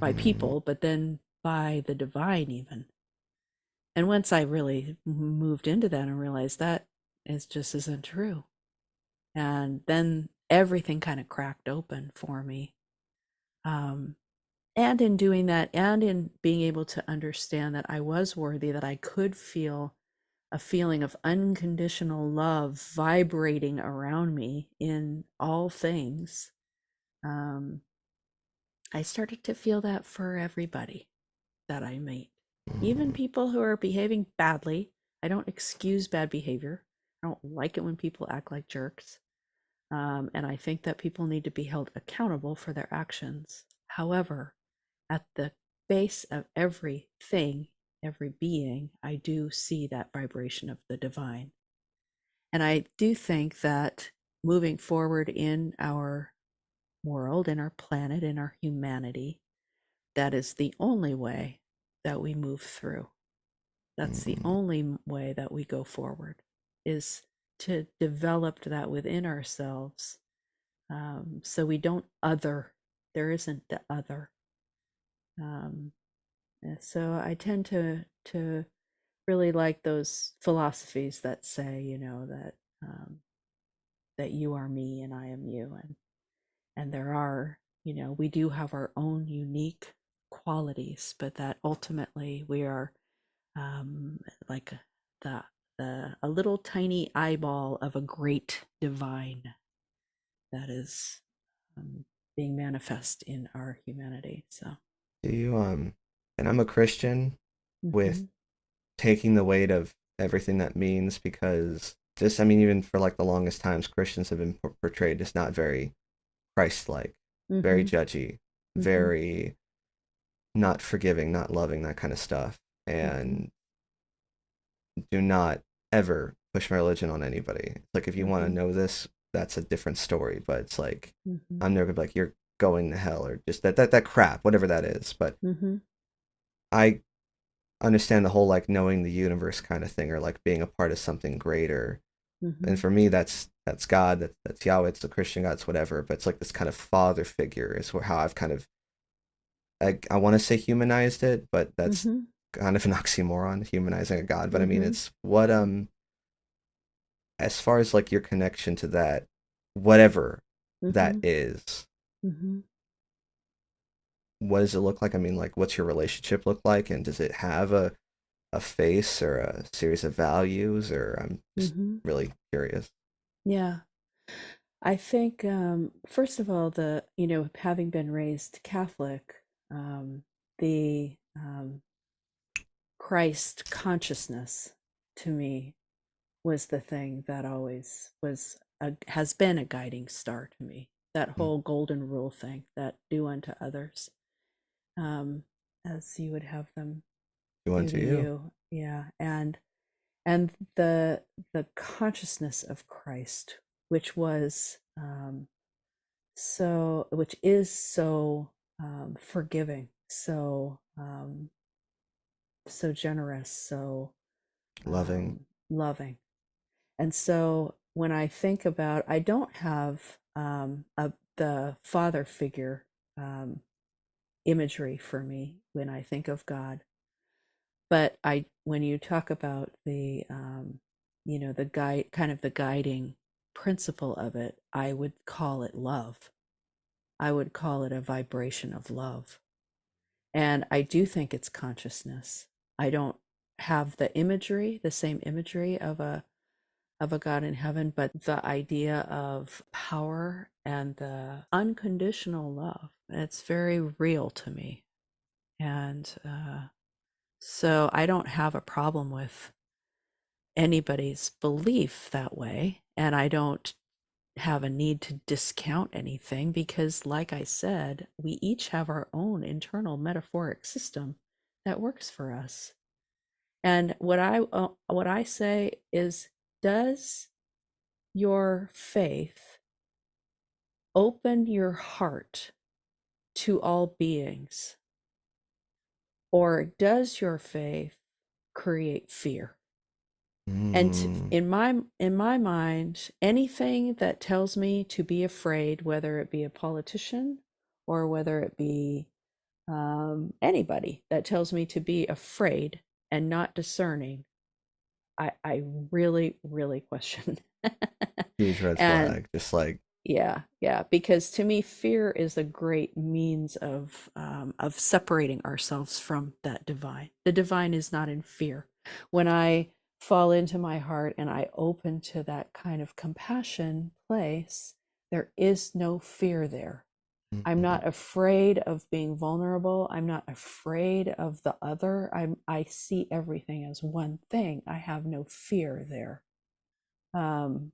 by Mm. people, but then by the divine even. And once I really moved into that and realized that is just isn't true. And then everything kind of cracked open for me. Um, and in doing that, and in being able to understand that I was worthy, that I could feel a feeling of unconditional love vibrating around me in all things, um, I started to feel that for everybody that I meet, even Mm. people who are behaving badly. I don't excuse bad behavior. I don't like it when people act like jerks. And I think that people need to be held accountable for their actions. However, at the base of everything, every being, I do see that vibration of the divine. And I do think that moving forward in our world, in our planet, in our humanity, that is the only way that we move through. That's the Mm. only way that we go forward, is to develop that within ourselves, so we don't other. There isn't the other. Um, and so I tend to really like those philosophies that say, um, that you are me and I am you, and there are, we do have our own unique qualities, but that ultimately we are, um, like the a little tiny eyeball of a great divine that is, um, being manifest in our humanity. So, Do you and I'm a Christian with mm-hmm, taking the weight of everything that means because just I mean even for like the longest times Christians have been portrayed as not very Christ-like, very mm-hmm, judgy, mm-hmm, very not forgiving, not loving, that kind of stuff. mm-hmm, And do not ever push my religion on anybody. Like if you want to mm-hmm, know this, that's a different story. But it's like mm-hmm, I'm never gonna be like you're going to hell or just that crap, whatever that is. But mm-hmm, I understand the whole like knowing the universe kind of thing or like being a part of something greater. mm-hmm, And for me, that's God, that's Yahweh, it's the Christian God, it's whatever. But it's like this kind of father figure is how I've kind of I want to say humanized it, but that's mm-hmm, kind of an oxymoron, humanizing a God. But I mean, mm-hmm, it's what as far as like your connection to that, whatever that mm-hmm, is, mm-hmm. what does it look like? I mean, like, what's your relationship look like, and does it have a face or a series of values? Or I'm just Mm-hmm. really curious. Yeah. I think, first of all, having been raised Catholic, the Christ consciousness to me was the thing that always has been a guiding star to me. That Mm. whole golden rule thing, that do unto others, um, as you would have them You do unto to you. you. Yeah, and the consciousness of Christ, which was, so which is so forgiving, so so generous, so Loving. loving. And so when I think about, I don't have the father figure um, imagery for me when I think of God. But when you talk about the, the guide, kind of the guiding principle of it, I would call it love. I would call it a vibration of love. And I do think it's consciousness. I don't have the imagery, the same imagery of a God in heaven, but the idea of power and the unconditional love, it's very real to me. And so I don't have a problem with anybody's belief that way. And I don't have a need to discount anything because, like I said, we each have our own internal metaphoric system that works for us. And what I say is, does your faith open your heart to all beings, or does your faith create fear? And Mm. in my mind, anything that tells me to be afraid, whether it be a politician or whether it be anybody that tells me to be afraid and not discerning, I really, really question. Huge red And flag. Just like, yeah, yeah, because to me, fear is a great means of separating ourselves from that divine. The divine is not in fear. When I fall into my heart and I open to that kind of compassion place, there is no fear there. I'm mhm. not afraid of being vulnerable. I'm not afraid of the other. I see everything as one thing. I have no fear there. Um,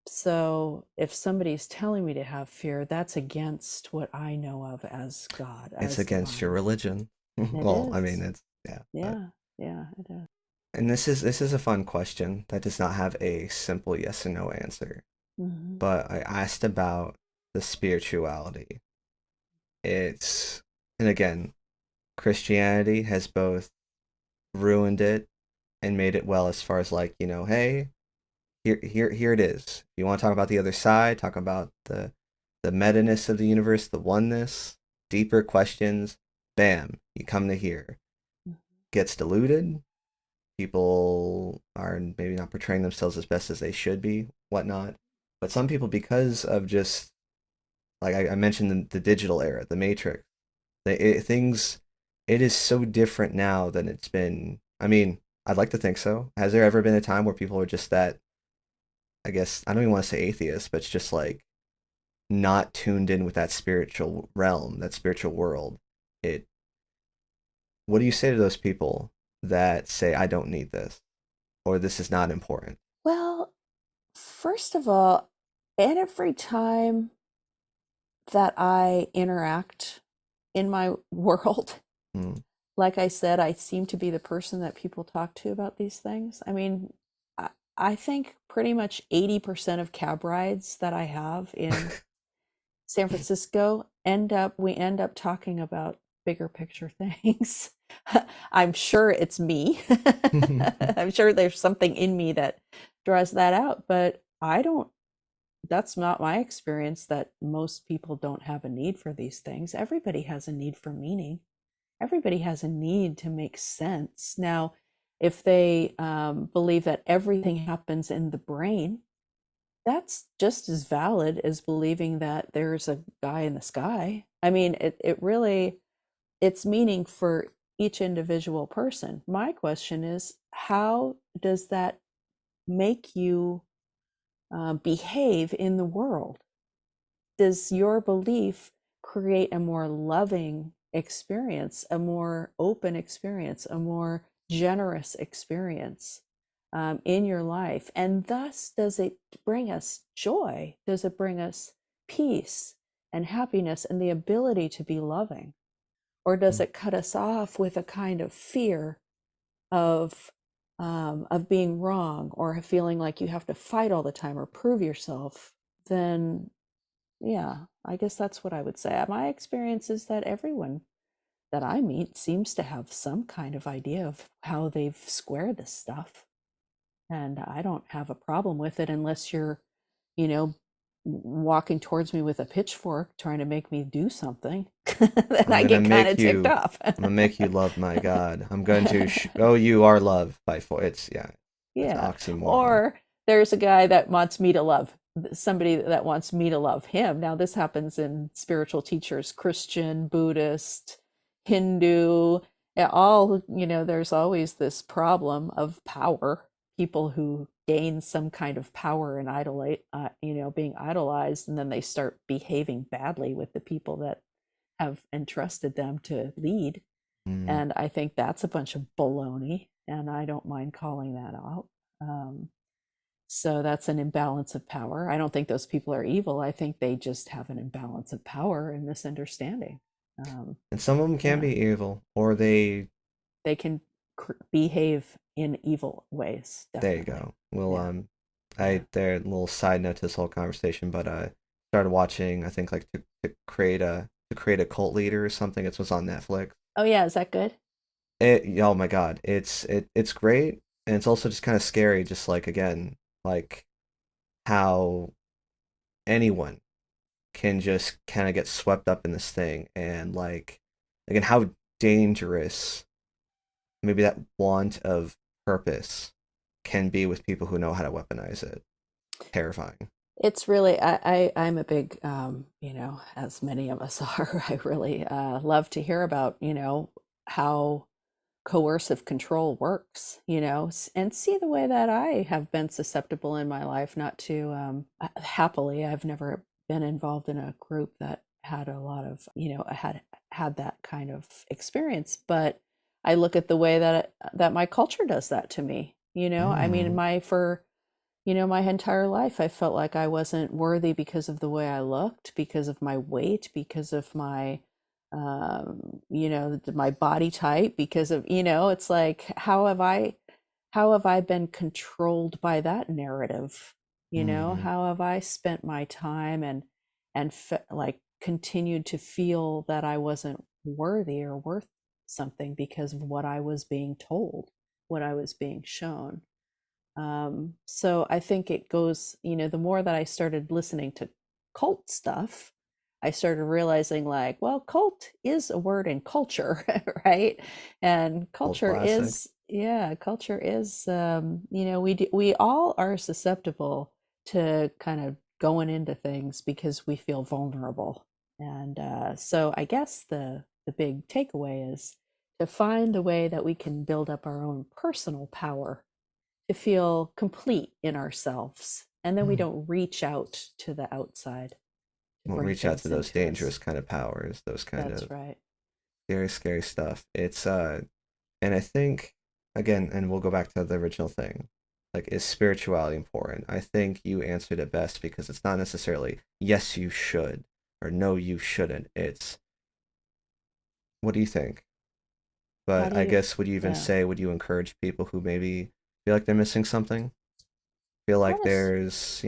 so if somebody's telling me to have fear, that's against what I know of as God, It's as against your divine. religion. It Well, I mean, is. it's yeah, but Yeah, yeah, it is. and this is a fun question that does not have a simple yes or no answer. Mm-hmm. But I asked about the spirituality. It's and again, Christianity has both ruined it and made it well as far as like, hey, here it is. If you want to talk about the other side, talk about the meta-ness of the universe, the oneness, deeper questions, bam, you come to here. Gets diluted. People are maybe not portraying themselves as best as they should be, whatnot. But some people, because of just like I mentioned the digital era, the Matrix, things, it is so different now than it's been. I mean, I'd like to think so. Has there ever been a time where people are just that, I guess, I don't even want to say atheist, but it's just like not tuned in with that spiritual realm, that spiritual world? It, what do you say to those people that say, I don't need this, or this is not important? Well, first of all, every time that I interact in my world, Mm. like I said, I seem to be the person that people talk to about these things. I mean, I, I think pretty much 80% of cab rides that I have in San Francisco we end up talking about bigger picture things. I'm sure it's me. I'm sure there's something in me that draws that out, but I don't, that's not my experience that most people don't have a need for these things. Everybody has a need for meaning. Everybody has a need to make sense. Now, if they believe that everything happens in the brain, that's just as valid as believing that there's a guy in the sky. I mean, it really, it's meaning for each individual person. My question is, how does that make you behave in the world? Does your belief create a more loving experience, a more open experience, a more generous experience in your life? And thus, does it bring us joy? Does it bring us peace and happiness and the ability to be loving? Or does it cut us off with a kind of fear of being wrong or feeling like you have to fight all the time or prove yourself? Then Yeah, I guess that's what I would say. My experience is that everyone that I meet seems to have some kind of idea of how they've squared this stuff. And I don't have a problem with it unless you're, you know, walking towards me with a pitchfork trying to make me do something. Then I'm I gonna get kind of make ticked you. off. I'm gonna make you love my God. I'm going to. Oh, you are love by four. It's yeah. It's an Yeah. oxymoron. Or there's a guy that wants me to love somebody that wants me to love him. Now, this happens in spiritual teachers, Christian, Buddhist, Hindu, all, there's always this problem of power. People who gain some kind of power and being idolized, and then they start behaving badly with the people that have entrusted them to lead. Mm. And I think that's a bunch of baloney, and I don't mind calling that out. Um, so that's an imbalance of power. I don't think those people are evil. I think they just have an imbalance of power and misunderstanding. Um, And some of them can yeah, be evil, or they. they can behave in evil ways, There you definitely. go. Well, Yeah, yeah. I there a little side note to this whole conversation, but started watching. I think like to create a cult leader or something. It was on Netflix. Oh, yeah. Is that good? Oh my God, it's great, and it's also just kind of scary. Just like again, like how anyone can just kind of get swept up in this thing, and like again how dangerous maybe that want of purpose can be with people who know how to weaponize it. Terrifying. It's really, I'm a big, as many of us are, I really love to hear about, how coercive control works, and see the way that I have been susceptible in my life, not to, happily, I've never been involved in a group that had a lot of, had that kind of experience, but I look at the way that my culture does that to me, I mean, Mm. my entire life, I felt like I wasn't worthy because of the way I looked, because of my weight, because of my, my body type, because of, it's like, how have I been controlled by that narrative? Mm. How have I spent my time like continued to feel that I wasn't worthy or worth something because of what I was being told, what I was being shown? So I think it goes, the more that I started listening to cult stuff, I started realizing like, well, cult is a word in culture, right? And Old classic. culture is, we all are susceptible to kind of going into things because we feel vulnerable. And so I guess the big takeaway is to find a way that we can build up our own personal power to feel complete in ourselves. And then we Mm. don't reach out to the outside to Won't bring reach out to things those into us. dangerous kind of powers, those kind That's of right. scary, scary stuff. It's and I think again, and we'll go back to the original thing. Like, is spirituality important? I think you answered it best because it's not necessarily yes you should or no you shouldn't. It's what do you think? How But do I you, guess would you even yeah. say would you encourage people who maybe feel like they're missing something? Feel I like want to, there's,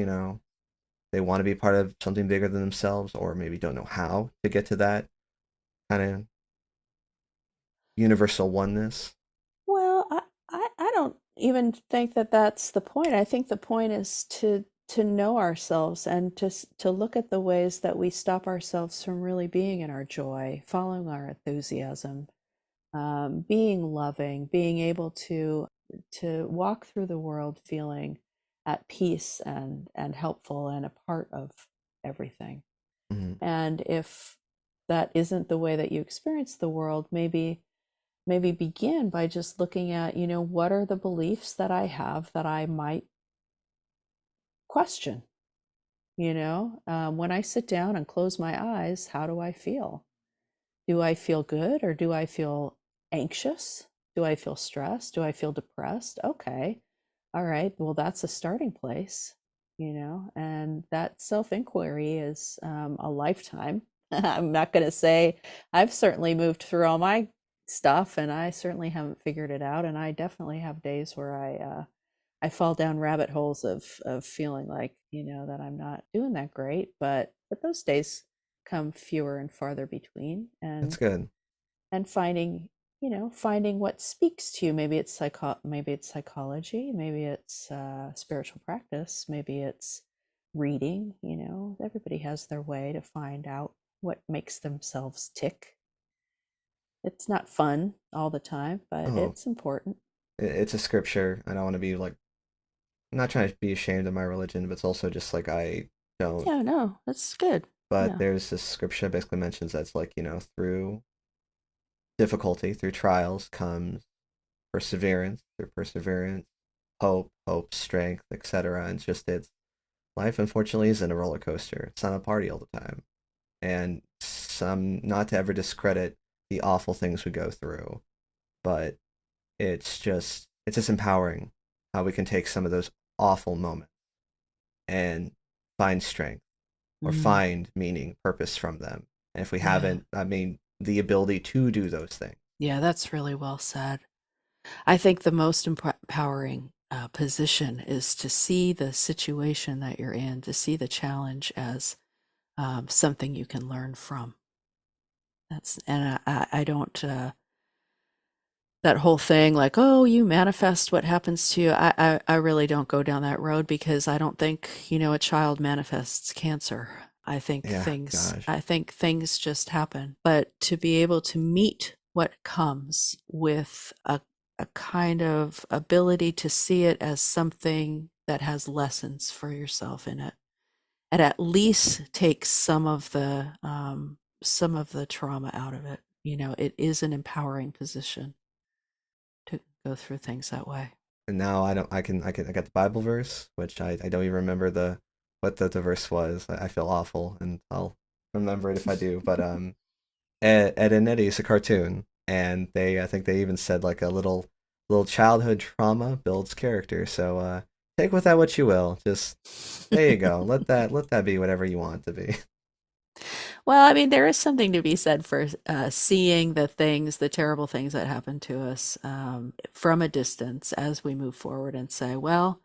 they want to be part of something bigger than themselves or maybe don't know how to get to that kind of universal oneness. well, I don't even think that that's the point. I think the point is to know ourselves and to look at the ways that we stop ourselves from really being in our joy, following our enthusiasm, being loving, being able to walk through the world feeling at peace and helpful and a part of everything. Mm-hmm. And if that isn't the way that you experience the world, maybe begin by just looking at, what are the beliefs that I have that I might question. When I sit down and close my eyes, how do I feel? Do I feel good or do I feel anxious? Do I feel stressed? Do I feel depressed? Okay. All right. Well, that's a starting place, and that self inquiry is a lifetime. I'm not going to say I've certainly moved through all my stuff and I certainly haven't figured it out. And I definitely have days where I fall down rabbit holes of feeling like, that I'm not doing that great, but those days come fewer and farther between, That's and good. finding, finding what speaks to you. Maybe it's psychology, maybe it's spiritual practice, maybe it's reading. Everybody has their way to find out what makes themselves tick. It's not fun all the time, but Oh, it's important. it's a scripture. I don't want to be like, I'm not trying to be ashamed of my religion, but it's also just like I don't. Yeah, no, that's good. But Yeah. there's this scripture that basically mentions that's like, through difficulty, through trials comes perseverance, through perseverance, hope, strength, etc. And it's life unfortunately isn't a roller coaster. It's not a party all the time. And some not to ever discredit the awful things we go through, but it's just empowering how we can take some of those awful moments and find strength or Mm, find meaning, purpose from them. And if we yeah. haven't, I mean, the ability to do those things. Yeah, that's really well said. I think the most empowering position is to see the situation that you're in, to see the challenge as something you can learn from. And I don't, that whole thing like, oh, you manifest what happens to you. I really don't go down that road, because I don't think, a child manifests cancer. Yeah, gosh. I think things just happen. But to be able to meet what comes with a kind of ability to see it as something that has lessons for yourself in it, and at least takes some of the trauma out of it. It is an empowering position to go through things that way. And now I don't. I got the Bible verse, which I don't even remember what the verse was. I feel awful, and I'll remember it if I do. But Ed and Eddie's a cartoon, and I think they even said like a little childhood trauma builds character. So take with that what you will. Just there you go. Let that be whatever you want it to be. Well, I mean, there is something to be said for seeing the terrible things that happen to us from a distance as we move forward, and say, well,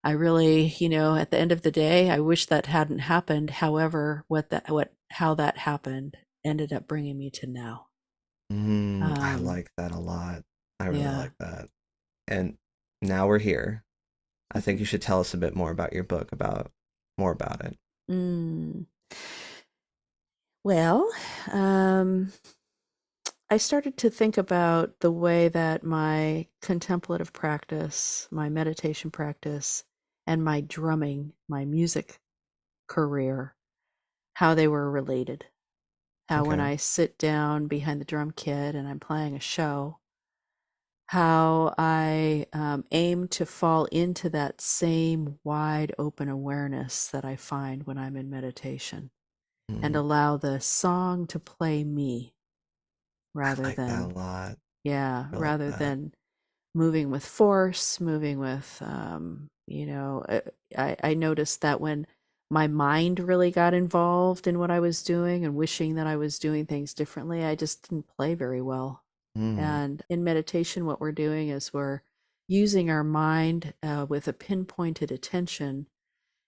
I really, at the end of the day, I wish that hadn't happened. However, how that happened ended up bringing me to now. I Um, like that a lot. I really yeah. like that. And now we're here. I think you should tell us a bit more about your book, about more about it. Mm. Well, um, I started to think about the way that my contemplative practice, my meditation practice, and my drumming, my music career, how they were related. How when Okay. I sit down behind the drum kit and I'm playing a show, how I aim to fall into that same wide open awareness that I find when I'm in meditation, and Mm, allow the song to play me I rather like that a than, lot. yeah, I like rather that. than moving with force, moving with, I noticed that when my mind really got involved in what I was doing and wishing that I was doing things differently, I just didn't play very well. Mm, And in meditation, what we're doing is we're using our mind with a pinpointed attention.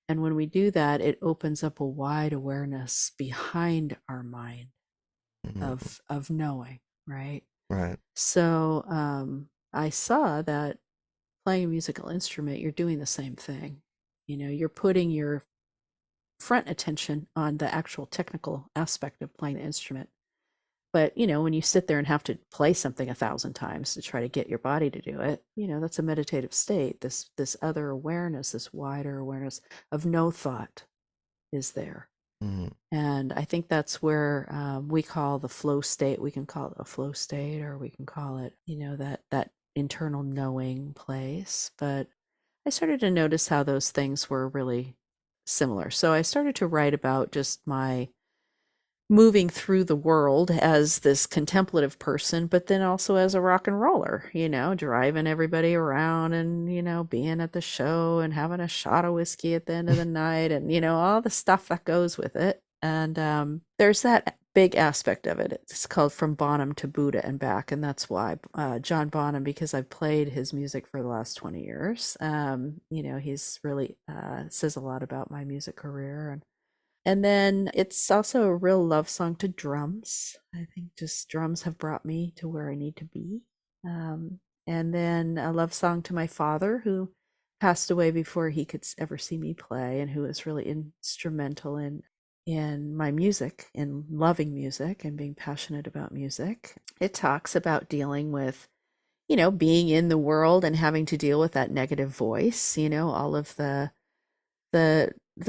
And when we do that, it opens up a wide awareness behind our mind mm, of knowing, right? right. So I saw that playing a musical instrument, you're doing the same thing. You're putting your front attention on the actual technical aspect of playing the instrument. But, when you sit there and have to play something 1,000 times to try to get your body to do it, that's a meditative state. This other awareness, this wider awareness of no thought is there. Mm, And I think that's where we call the flow state. We can call it a flow state, or we can call it, that internal knowing place. But I started to notice how those things were really similar. So I started to write about just my moving through the world as this contemplative person, but then also as a rock and roller, driving everybody around and, being at the show and having a shot of whiskey at the end of the night and, all the stuff that goes with it. And there's that big aspect of it. It's called From Bonham to Buddha and Back, and that's why John Bonham, because I've played his music for the last 20 years. He's really says a lot about my music career, and then it's also a real love song to drums. I think just drums have brought me to where I need to be. Um, and then a love song to my father, who passed away before he could ever see me play, and who was really instrumental in my music, in loving music and being passionate about music. It talks about dealing with, being in the world and having to deal with that negative voice, all of the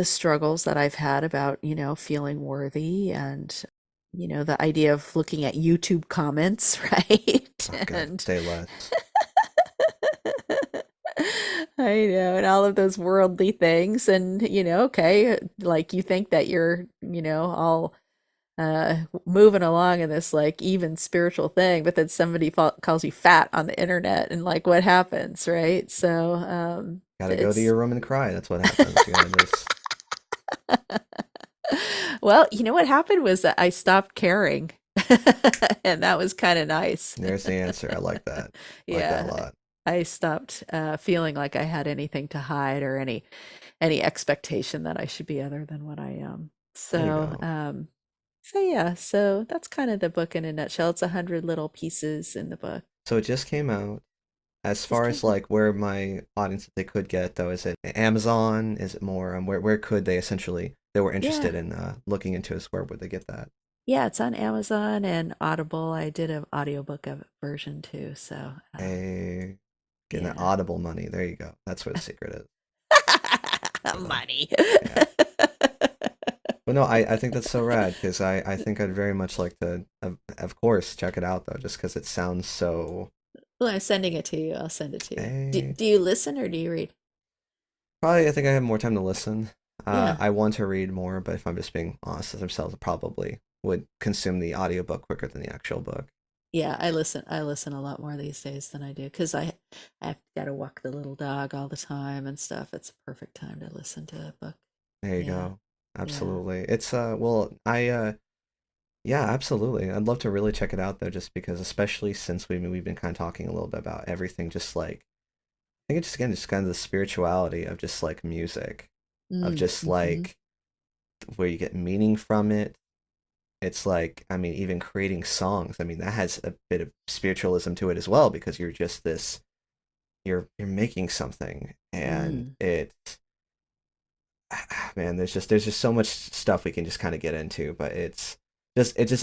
struggles that I've had about, feeling worthy, and the idea of looking at YouTube comments, right? Oh God, And say less. I know, and all of those worldly things, and okay, like you think that you're, all moving along in this like even spiritual thing, but then somebody calls you fat on the internet, and like what happens, right? So Gotta go to it's your room and cry. That's what happens. You gotta just. well, what happened was that I stopped caring. And that was kind of nice. There's the answer. I like that. I like that a Yeah, lot. I stopped feeling like I had anything to hide, or any expectation that I should be other than what I am. There you So, go. yeah, so that's kind of the book in a nutshell. It's 100 little pieces in the book. So it just came out. As Just far came as out. like where my audience they could get though, is it Amazon? Is it more where could they essentially they were interested Yeah. in looking into us, where would they get that? Yeah, it's on Amazon and Audible. I did an audiobook of version too, so A getting that yeah. Audible money. There you go. That's where the secret is. So Money. yeah. But no, I think that's so rad because I think I'd very much like to of course check it out though, just because it sounds so Well, I'm sending it to you. I'll send it to you. Do, eh. do you listen or do you read? Probably I think I have more time to listen. Yeah. I want to read more, but if I'm just being honest with themselves, I probably would consume the audiobook quicker than the actual book. Yeah, I listen a lot more these days than I do, because I've got to walk the little dog all the time and stuff. It's a perfect time to listen to a book. There you Yeah. go. Yeah. Absolutely. It's well, I yeah, absolutely. I'd love to really check it out though, just because especially since we've been kind of talking a little bit about everything, just like I think it's just again just kind of the spirituality of just like music, of Mm, just mhm. like where you get meaning from it. It's like, I mean, even creating songs, I mean, that has a bit of spiritualism to it as well, because you're just this, you're making something, and Mm. it, man, there's just so much stuff we can just kind of get into, but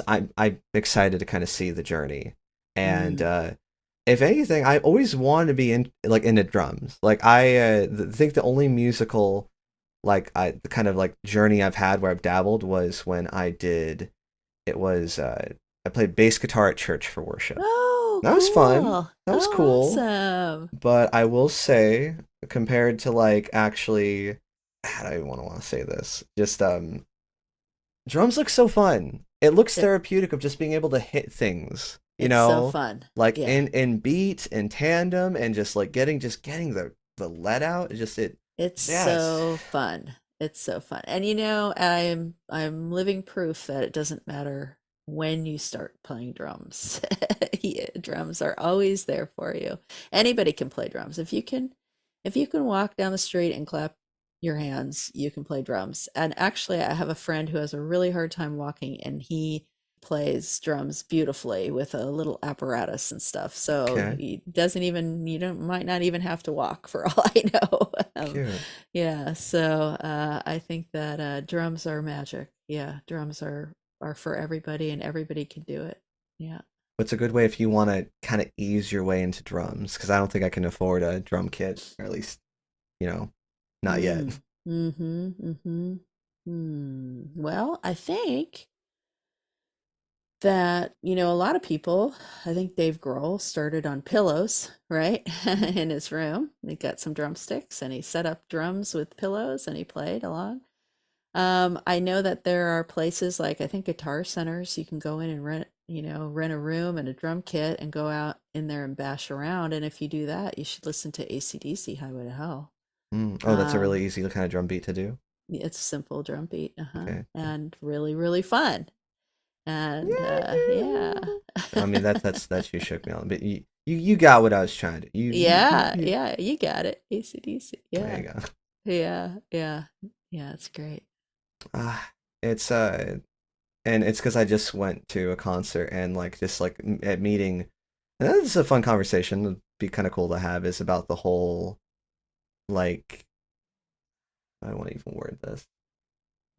I'm excited to kind of see the journey, and Mm. if anything, I always wanted to be in like into drums. Like think the only musical like I the kind of like journey I've had where I've dabbled was when it was I played bass guitar at church for worship. Oh, That was fun. cool. That was Oh, cool. awesome. But I will say, compared to like actually, I don't even want to say this. Just drums look so fun. It looks They're, therapeutic of just being able to hit things, it's so fun. like Yeah. in beat in tandem and just getting the let out. It's Yes. so fun. It's so fun. And I'm living proof that it doesn't matter when you start playing drums. Yeah, drums are always there for you. Anybody can play drums. If you can walk down the street and clap your hands, you can play drums. And actually, I have a friend who has a really hard time walking, and he plays drums beautifully with a little apparatus and stuff. So Okay. he doesn't even, you don't might not even have to walk for all I know. Cute. Yeah, so I think that drums are magic. Yeah, drums are for everybody, and everybody can do it. Yeah. What's a good way if you want to kind of ease your way into drums? Because I don't think I can afford a drum kit, or at least, you know, not yet. Mm. Mm-hmm. Mm-hmm. Well, I think that, a lot of people, I think Dave Grohl started on pillows, right? In his room. He got some drumsticks and he set up drums with pillows and he played along. I know that there are places like, I think, guitar centers you can go in and rent a room and a drum kit and go out in there and bash around. And if you do that, you should listen to AC/DC Highway to Hell. Oh, that's a really Um, easy kind of drum beat to do. it's simple drum beat, Okay. and really, really fun. And yeah. Yeah. I mean, that's you shook me on, but you got what I was trying to. Yeah, yeah, you got it. AC/DC. There you Yeah. go. Yeah, yeah. Yeah, it's great. It's and it's because I just went to a concert and like just like at meeting, and this is a fun conversation. It'd be kind of cool to have is about the whole like I don't want to even word this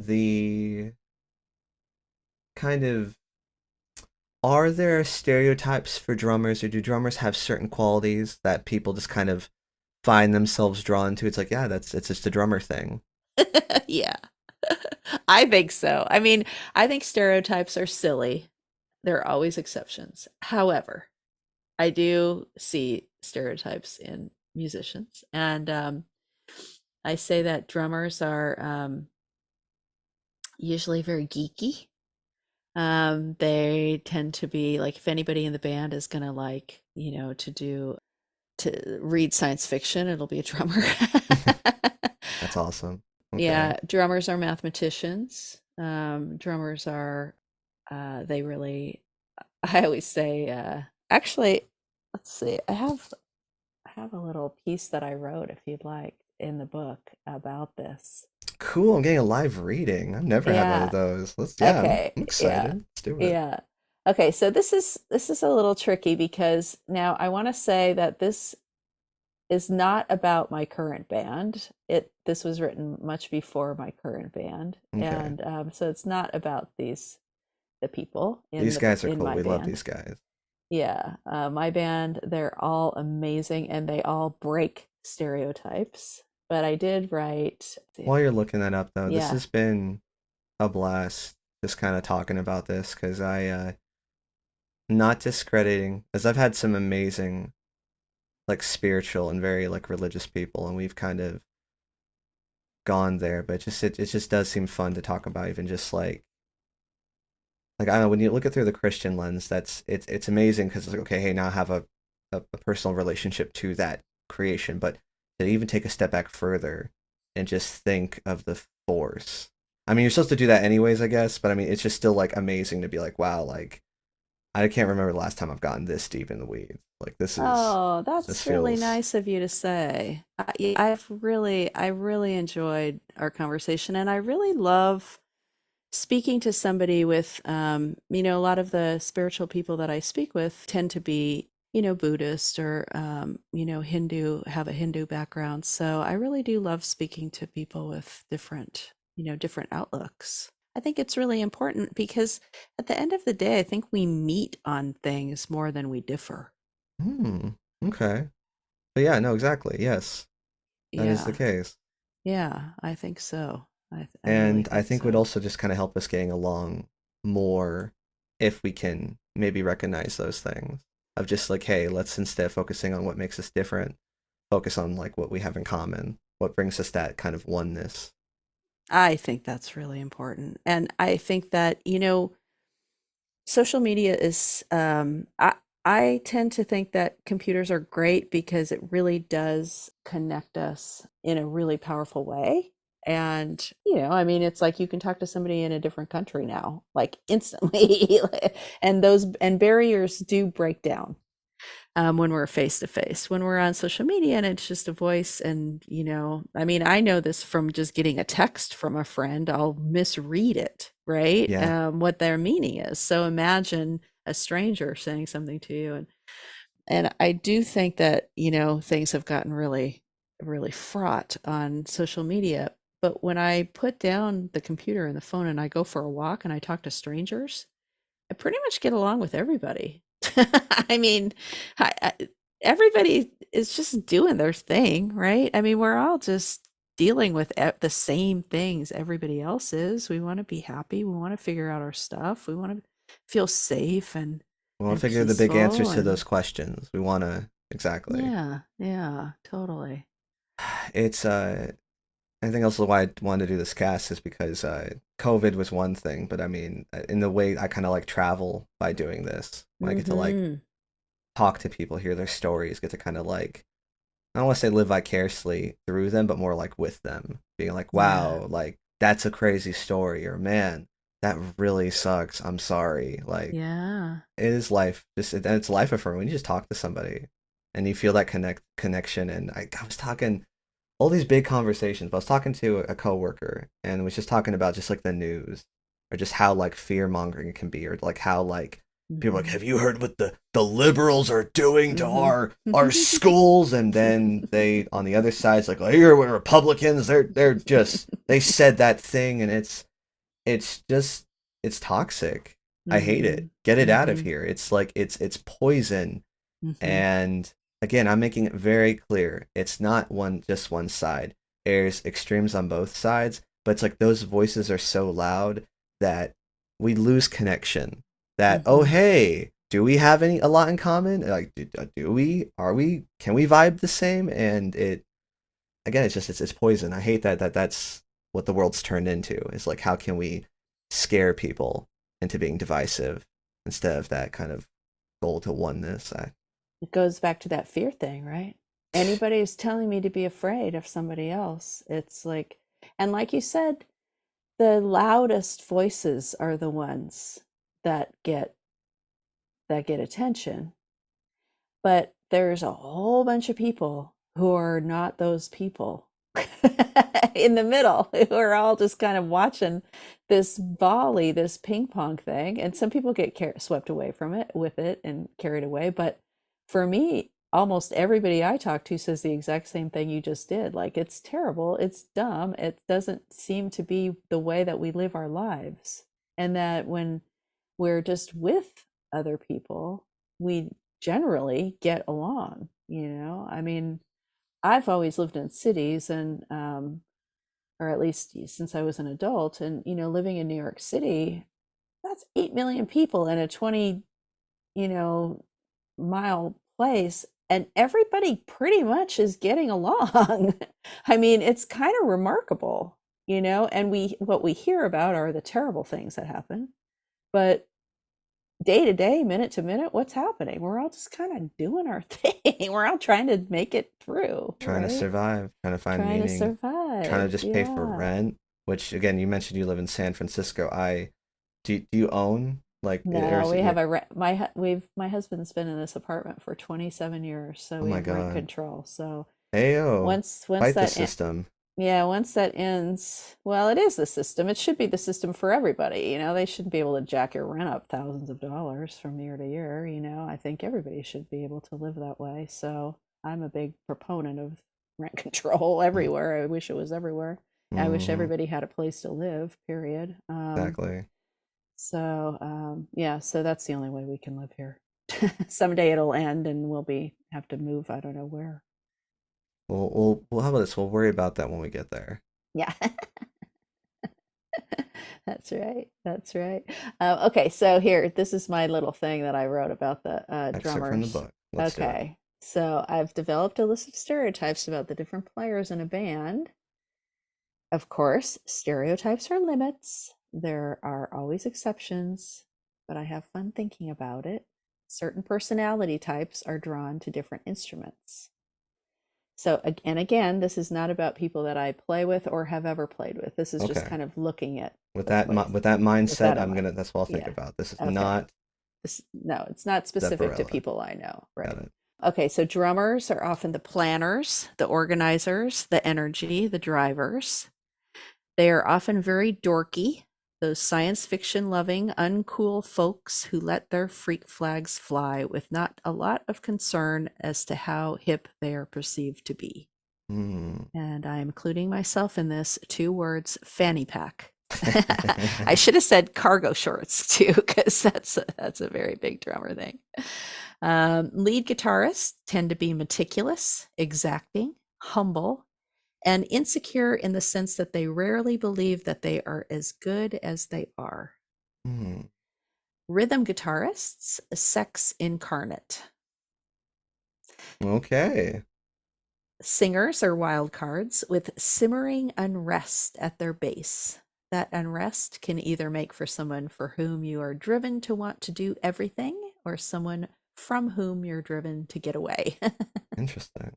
the kind of are there stereotypes for drummers or do drummers have certain qualities that people just kind of find themselves drawn to? It's like yeah, it's just a drummer thing. Yeah. I think so. I mean, I think stereotypes are silly. There are always exceptions. However, I do see stereotypes in musicians, and I say that drummers are usually very geeky. They tend to be like if anybody in the band is gonna like, to read science fiction, it'll be a drummer. That's awesome. Okay. Yeah, drummers are mathematicians. Drummers are they really I always say actually let's see. I have a little piece that I wrote if you'd like in the book about this. Cool. I'm getting a live reading. I've never had one of Yeah. those. Yeah, Okay. I'm Yeah. excited. Let's do it. Yeah. Okay, so this is a little tricky because now I want to say that this is not about my current band. This was written much before my current band, Okay. and so it's not about the people These guys are in cool. my We love band. these guys. Yeah, my band, they're all amazing and they all break stereotypes. But I did write, While you're looking that up, though, this yeah, has been a blast just kind of talking about this because not discrediting, as I've had some amazing, like, spiritual and very, like, religious people, and we've kind of gone there, but it just does seem fun to talk about even just like I don't know when you look at through the Christian lens, it's amazing because it's like okay, hey, now I have a personal relationship to that creation, but to even take a step back further and just think of the force. I mean, you're supposed to do that anyways, I guess, but I mean, it's just still like amazing to be like, wow, like I can't remember the last time I've gotten this deep in the weeds. Like oh, this that's really feels nice of you to say. Yeah, I really enjoyed our conversation, and I really love speaking to somebody with, a lot of the spiritual people that I speak with tend to be, Buddhist or, Hindu, have a Hindu background. So I really do love speaking to people with different outlooks. I think it's really important because at the end of the day, I think we meet on things more than we differ. hmm, okay. But yeah, no, exactly. Yes, that is the Yeah. case. Yeah, I think so. I really And I think think would so. also just kind of help us getting along more if we can maybe recognize those things of just like, hey, let's instead of focusing on what makes us different, focus on like what we have in common, what brings us that kind of oneness. I think that's really important. And I think that, social media is I tend to think that computers are great because it really does connect us in a really powerful way. And, I mean, it's like you can talk to somebody in a different country now, like instantly. And those and barriers do break down when we're face to face. When we're on social media and it's just a voice, and I mean, I know this from just getting a text from a friend. I'll misread it, right? Yeah. What their meaning is. So imagine a stranger saying something to you, and I do think that things have gotten really, really fraught on social media. But when I put down the computer and the phone and I go for a walk and I talk to strangers, I pretty much get along with everybody. I mean, I everybody is just doing their thing, right? I mean, we're all just dealing with the same things everybody else is. We want to be happy. We want to figure out our stuff. We want to feel safe We want to and figure the big peaceful answers to those and questions. We want to exactly. yeah, yeah, totally. It's I think also why I wanted to do this cast is because COVID was one thing, but I mean, in the way I kind of like travel by doing this, when I get to like Mhm. talk to people, hear their stories, get to kind of like I don't want to say live vicariously through them, but more like with them, being like, Yeah. wow, like that's a crazy story, or man, that really sucks. I'm sorry. Like, Yeah. it is life. And it's life affirming when you just talk to somebody and you feel that connection. And I was talking all these big conversations. But I was talking to a coworker and was just talking about just like the news or just how like fear mongering it can be, or like how like people are like, Hmm. have you heard what the liberals are doing to Hmm. our schools? And then they on the other side it's like, oh, here we're Republicans. They're just they said that thing, and it's just it's toxic. I hate it. Hmm. Get it out of Hmm. here. It's like it's poison. Hmm. And again, I'm making it very clear. It's not just one side. There's extremes on both sides, but it's like those voices are so loud that we lose connection. That, oh Hmm. hey, do we have a lot in common? Like do we? Are we? Can we vibe the same? And it again, it's poison. I hate that's what the world's turned into. Is like how can we scare people into being divisive instead of that kind of goal to oneness. It goes back to that fear thing, right? Anybody who's telling me to be afraid of somebody else, it's like, and like you said, the loudest voices are the ones that get attention. But there's a whole bunch of people who are not those people in the middle, who are all just kind of watching this volley, this ping pong thing. And some people get swept away from it with it and carried away. But for me, almost everybody I talk to says the exact same thing you just did. Like, it's terrible, it's dumb, it doesn't seem to be the way that we live our lives. And that when we're just with other people, we generally get along, you know? I mean, I've always lived in cities and or at least since I was an adult, and living in New York City, that's 8 million people in a 20, you know, mile place, and everybody pretty much is getting along. I mean, it's kind of remarkable, and what we hear about are the terrible things that happen, but day to day, minute to minute, what's happening? We're all just kind of doing our thing. We're all trying to make it through, Trying to right? survive, trying to find Trying to meaning, trying survive. to just pay for Yeah. rent. Which again, you mentioned you live in San Francisco. Do you own like or No, is we it have your? a rent. My husband's been in this apartment for 27 years, so Oh we my have rent God. control. So Heyo, once fight the that system. yeah, once that ends, well, it is the system. It should be the system for everybody. They shouldn't be able to jack your rent up thousands of dollars from year to year. I think everybody should be able to live that way. So I'm a big proponent of rent control everywhere. I wish it was everywhere. I wish Mm-hmm. everybody had a place to live, period. Exactly. Yeah, so that's the only way we can live here. Someday it'll end and we'll have to move, I don't know where. Well, how about this? We'll worry about that when we get there. Yeah. That's right. That's right. Okay, so here, this is my little thing that I wrote about the Excerpt from the drummers. book. Let's do it. Okay, so I've developed a list of stereotypes about the different players in a band. Of course, stereotypes are limits. There are always exceptions, but I have fun thinking about it. Certain personality types are drawn to different instruments. So, and again, this is not about people that I play with or have ever played with. This is just Okay. kind of looking at With the place with that with that mindset, in mind. that's what I'll think Yeah. about. This is Okay. not No, it's not specific to Zepparella. people I know. Got Right. it. Okay. So drummers are often the planners, the organizers, the energy, the drivers. They are often very dorky, those science fiction loving, uncool folks who let their freak flags fly with not a lot of concern as to how hip they are perceived to be. Hmm. And I'm including myself in this 2 words, fanny pack. I should have said cargo shorts too, because that's a very big drummer thing. Lead guitarists tend to be meticulous, exacting, humble, and insecure in the sense that they rarely believe that they are as good as they are. Hmm. Rhythm guitarists, sex incarnate. Okay. Singers are wild cards with simmering unrest at their base. That unrest can either make for someone for whom you are driven to want to do everything or someone from whom you're driven to get away. Interesting.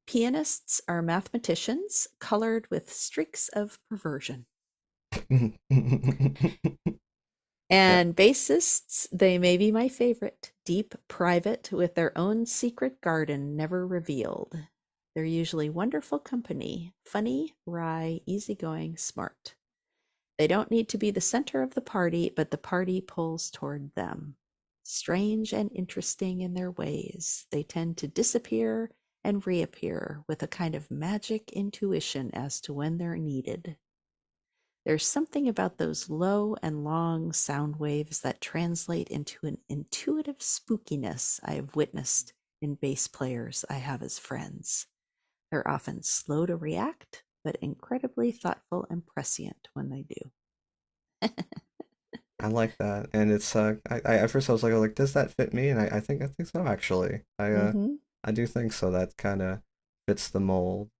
Pianists are mathematicians colored with streaks of perversion. Yeah, And bassists, they may be my favorite. Deep, private, with their own secret garden never revealed. They're usually wonderful company, funny, wry, easygoing, smart. They don't need to be the center of the party, but the party pulls toward them. Strange and interesting in their ways, they tend to disappear and reappear with a kind of magic intuition as to when they're needed. There's something about those low and long sound waves that translate into an intuitive spookiness I have witnessed in bass players I have as friends. They're often slow to react, but incredibly thoughtful and prescient when they do. I like that, and it's I at first I was like, does that fit me? And I think so actually. Mm-hmm. I do think so. That kind of fits the mold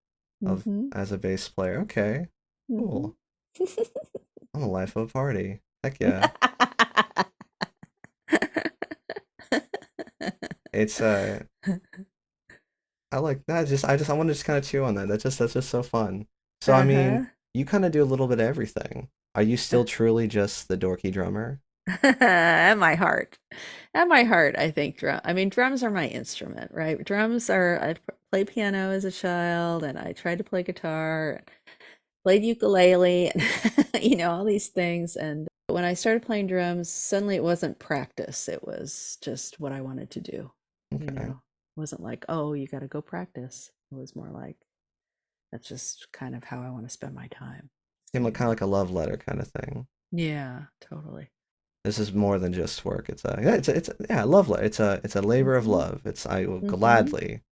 of Mm-hmm. as a bass player. Okay, Mm-hmm. cool. I'm the life of a party. Heck yeah. It's I like that. I want to just kind of chew on that. That's just so fun. So I mean, Uh-huh. you kind of do a little bit of everything. Are you still truly just the dorky drummer? At my heart. At my heart, I think I mean, drums are my instrument, right? Drums are, I played piano as a child and I tried to play guitar, played ukulele, and all these things. And when I started playing drums, suddenly it wasn't practice. It was just what I wanted to do. Okay. It wasn't like, oh, you got to go practice. It was more like, that's just kind of how I want to spend my time. Seemed like You kind know? of like a love letter kind of thing. Yeah, totally. This is more than just work. It's a yeah, it's yeah, love letter. It's a labor of Mm-hmm. love. It's I will Mm-hmm. gladly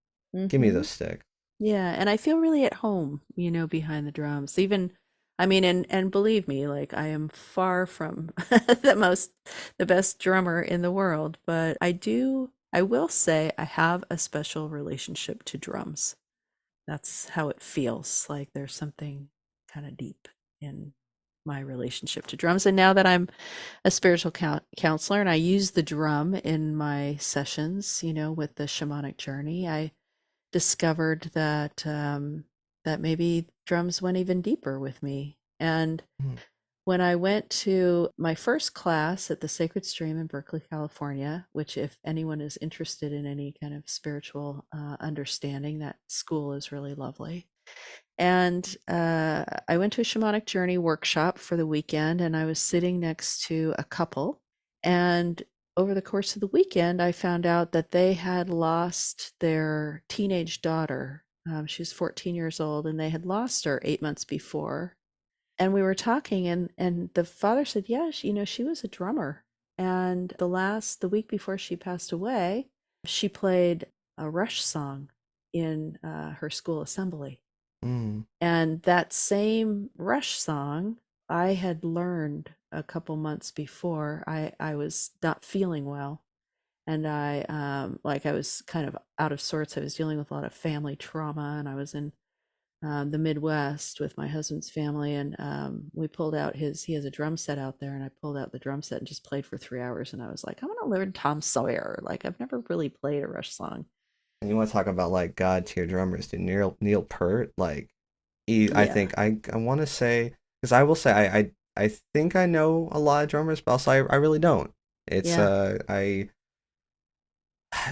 give me Mm-hmm. those sticks. Yeah, and I feel really at home, behind the drums. Even, I mean, and believe me, like I am far from the best drummer in the world, but I will say I have a special relationship to drums. That's how it feels. Like there's something kind of deep in my relationship to drums. And now that I'm a spiritual counselor and I use the drum in my sessions, with the shamanic journey, I discovered that maybe drums went even deeper with me. And Mm, when I went to my first class at the Sacred Stream in Berkeley, California, which, if anyone is interested in any kind of spiritual understanding, that school is really lovely. And I went to a shamanic journey workshop for the weekend, and I was sitting next to a couple. And over the course of the weekend, I found out that they had lost their teenage daughter. She was 14 years old, and they had lost her 8 months before. And we were talking, and the father said, "Yeah, she was a drummer. And the week before she passed away, she played a Rush song in her school assembly." mm, And that same Rush song I had learned a couple months before. I was not feeling well, and I was kind of out of sorts. I was dealing with a lot of family trauma, and I was in the Midwest with my husband's family, and we pulled out he has a drum set out there, and I pulled out the drum set and just played for 3 hours. And I was like, I want to learn Tom Sawyer. Like, I've never really played a Rush song. and you want to talk about like God tier drummers, dude? Neil Peart, like I Yeah, think I want to say because I will say I think I know a lot of drummers, but also I really don't. It's yeah, I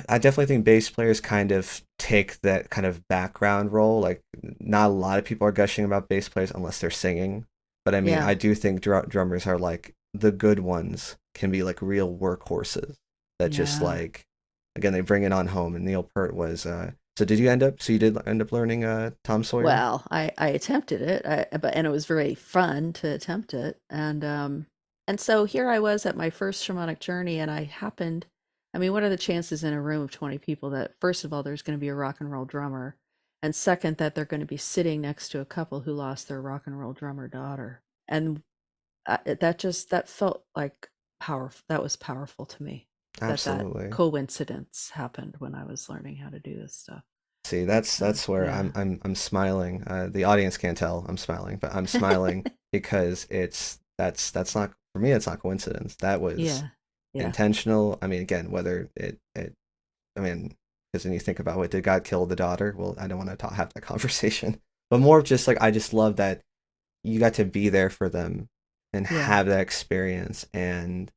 definitely think bass players kind of take that kind of background role. Like, not a lot of people are gushing about bass players unless they're singing. But I mean, yeah, I do think drummers are like the good ones can be like real workhorses that just yeah. like, again, they bring it on home. And Neil Peart was, so did you end up, so you did end up learning Tom Sawyer? Well, I attempted it, and it was very fun to attempt it, and so here I was at my first shamanic journey, and I mean, what are the chances in a room of 20 people that, first of all, there's going to be a rock and roll drummer, and second, that they're going to be sitting next to a couple who lost their rock and roll drummer daughter, and that felt like powerful. That was powerful to me, that Absolutely. coincidence happened when I was learning how to do this stuff. See, So that's where yeah, I'm smiling. The audience can't tell I'm smiling, but I'm smiling because that's not for me. It's not coincidence. That was yeah, yeah. intentional. I mean, again, whether it I mean, because when you think about what did God kill the daughter? Well, I don't want to have that conversation, but more of just like I just love that you got to be there for them and Yeah. have that experience. And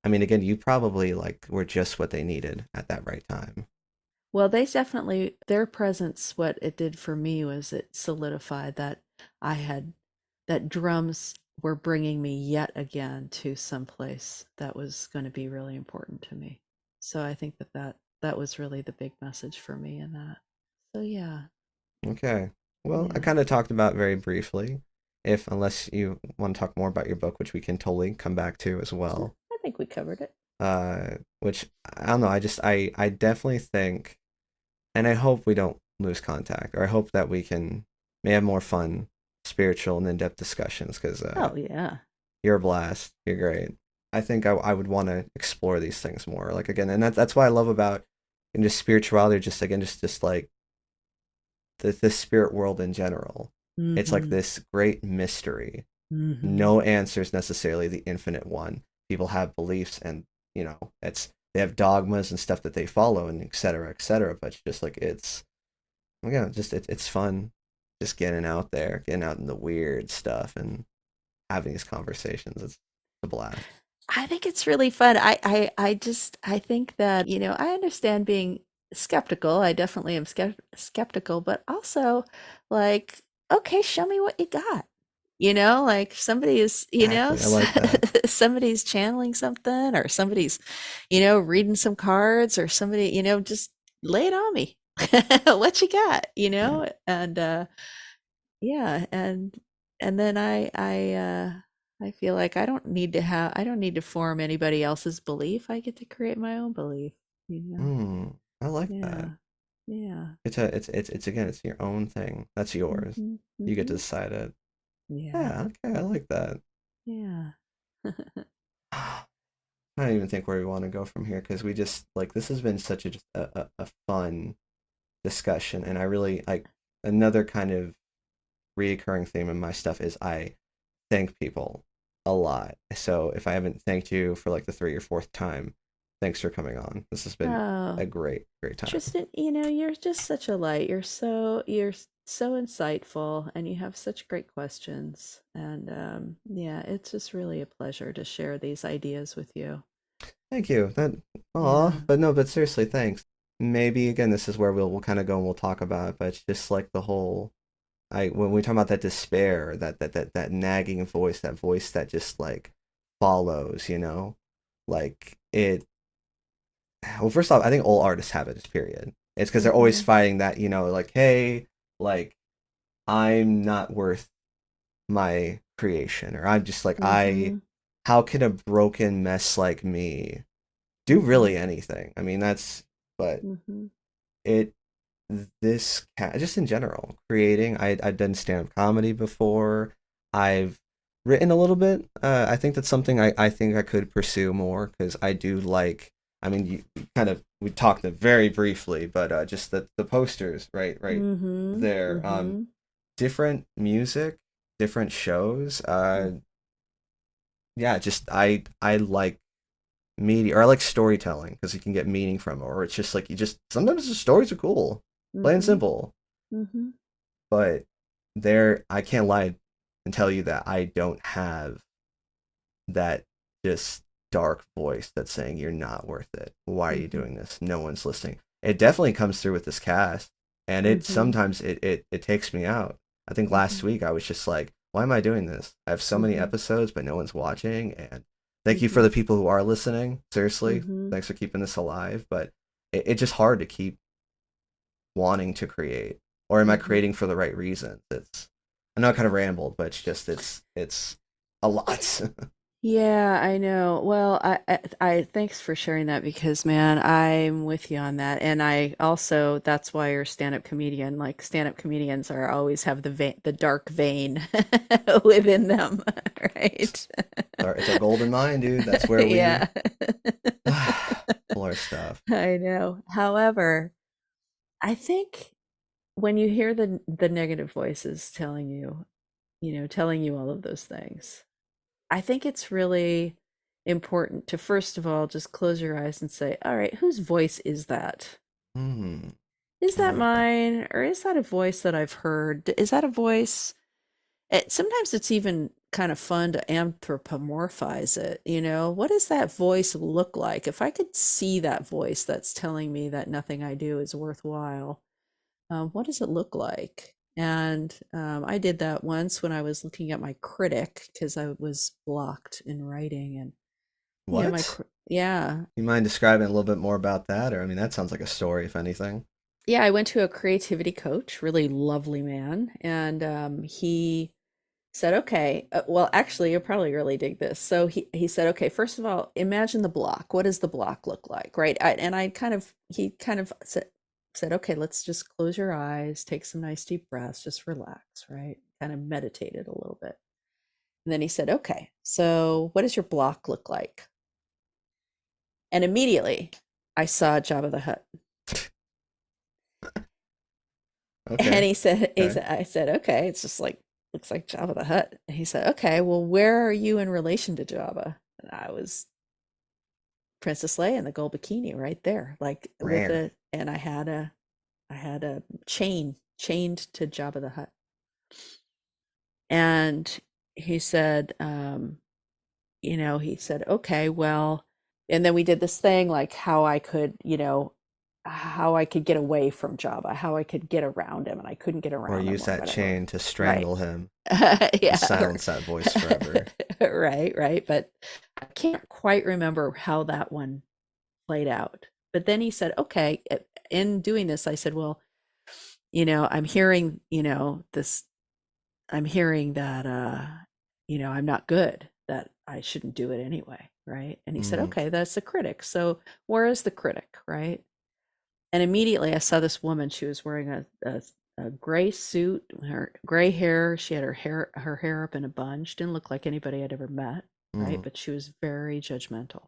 I mean, again, you probably like were just what they needed at that right time. Well, they definitely, their presence, what it did for me was it solidified that I had, that drums were bringing me yet again to some place that was going to be really important to me. So I think that was really the big message for me in that. So yeah, Okay. Well, I yeah. kind of talked about very briefly. If unless you want to talk more about your book, which we can totally come back to as well. I think we covered it. Which I don't know. I definitely think, and I hope we don't lose contact, or I hope that we can may have more fun, spiritual, and in-depth discussions. Because Oh yeah. you're a blast. You're great. I think I would want to explore these things more. Like again, and that's why I love about and just spirituality. Just again, just like the spirit world in general. It's like Mm-hmm. this great mystery. Mm-hmm. No answer is necessarily the infinite one. People have beliefs, and it's they have dogmas and stuff that they follow, and et cetera. But it's just like it's again, just it's fun, just getting out there, getting out in the weird stuff, and having these conversations. It's a blast. I think it's really fun. I just, I think that, I understand being skeptical. I definitely am skeptical, but also like, okay, show me what you got. Like somebody is, Exactly. I like that. somebody's channeling something or somebody's, reading some cards or somebody, just lay it on me. What you got, Yeah. And yeah, and then I feel like I don't need to form anybody else's belief. I get to create my own belief, you know. I like that. Yeah. Yeah. It's again, it's your own thing. That's yours. Mhm. You get to Mhm. decide it. Yeah. Yeah, okay, I like that. Yeah. I don't even think where we want to go from here because we just like this has been such a just a fun discussion, and I really like another kind of reoccurring theme in my stuff is I thank people a lot. So if I haven't thanked you for like the third or fourth time, thanks for coming on. This has been Oh, a great time. Tristan, you're just such a light. You're so insightful and you have such great questions. And yeah, it's just really a pleasure to share these ideas with you. Thank you. That Yeah. aw, but no, but seriously, thanks. Maybe again, this is where we'll kind of go and we'll talk about it, but it's just like the whole I when we talk about that despair, that nagging voice, that voice that just like follows, like it. Well, first off, I think all artists have it. Just period. It's because they're always Mhm. fighting that, like, hey, like I'm not worth my creation, or I'm just like Mhm. how can a broken mess like me do Mhm. really anything? I mean, but Mhm. it this cat just in general creating I've done stand-up comedy before. I've written a little bit. I think that's something I think I could pursue more because I do like I mean you kind of we talked very briefly but just the posters right Mhm. there Mhm. different music, different shows, yeah, just I like media or I like storytelling because you can get meaning from it, or it's just like you just sometimes the stories are cool, plain and Mhm. simple. Mhm. But there I can't lie and tell you that I don't have that just dark voice that's saying you're not worth it. Why are you Mhm. doing this? No one's listening. It definitely comes through with this cast, and it Mhm. sometimes it takes me out. I think last Mhm. week I was just like, why am I doing this? I have so many Mhm. episodes, but no one's watching. And thank you for Mhm. the people who are listening. Seriously, Mhm. thanks for keeping this alive. But it's just hard to keep wanting to create, or am I Mhm. creating for the right reasons? It's I know I kind of rambled, but it's just it's a lot. Yeah, I know. Well, thanks for sharing that because man, I'm with you on that. And I also that's why you're a stand-up comedian. Like stand-up comedians are always have the dark vein within them, right? It's our golden mine, dude. That's where we Yeah. pull our stuff. I know. However, I think when you hear the negative voices telling you, telling you all of those things, I think it's really important to first of all just close your eyes and say, all right, whose voice is that? Hmm. Is I that like that. mine or is that a voice that I've heard? Is that a voice? Sometimes it's even kind of fun to anthropomorphize it. What does that voice look like? If I could see that voice that's telling me that nothing I do is worthwhile, what does it look like? And I did that once when I was looking at my critic because I was blocked in writing, and What? yeah, You mind describing a little bit more about that? Or, I mean, that sounds like a story, if anything. yeah, I went to a creativity coach, really lovely man, and he said, "Okay, well, actually, you'll probably really dig this." So he said, "Okay, first of all, imagine the block. What does the block look like, right?" He kind of said, "Okay, let's just close your eyes, take some nice deep breaths, just relax, right?" Kind of meditated a little bit, and then he said, "Okay, so what does your block look like?" And immediately, I saw Jabba the Hutt. And Okay. he Okay. said, I said, okay, it's just like, looks like Jabba the Hutt. And he said, okay, well, where are you in relation to Jabba? And I was Princess Leia in the gold bikini right there, like with Rare. a, and I had a chained to Jabba the Hutt. And he said, he said, okay, well, and then we did this thing like how I could get away from Jabba, how I could get around him, and I couldn't get Or around him use or that whatever. chain to Right. strangle him, to Yeah. silence that voice forever. Right, right. But I can't quite remember how that one played out. But then he said, okay, in doing this, I said, well, I'm hearing, I'm hearing that, I'm not good, that I shouldn't do it anyway. Right. And he said, Mm. okay, that's the critic. So where is the critic? Right. And immediately I saw this woman. She was wearing a gray suit, her gray hair. She had her hair up in a bun. She didn't look like anybody I'd ever met, right? Mm. But she was very judgmental.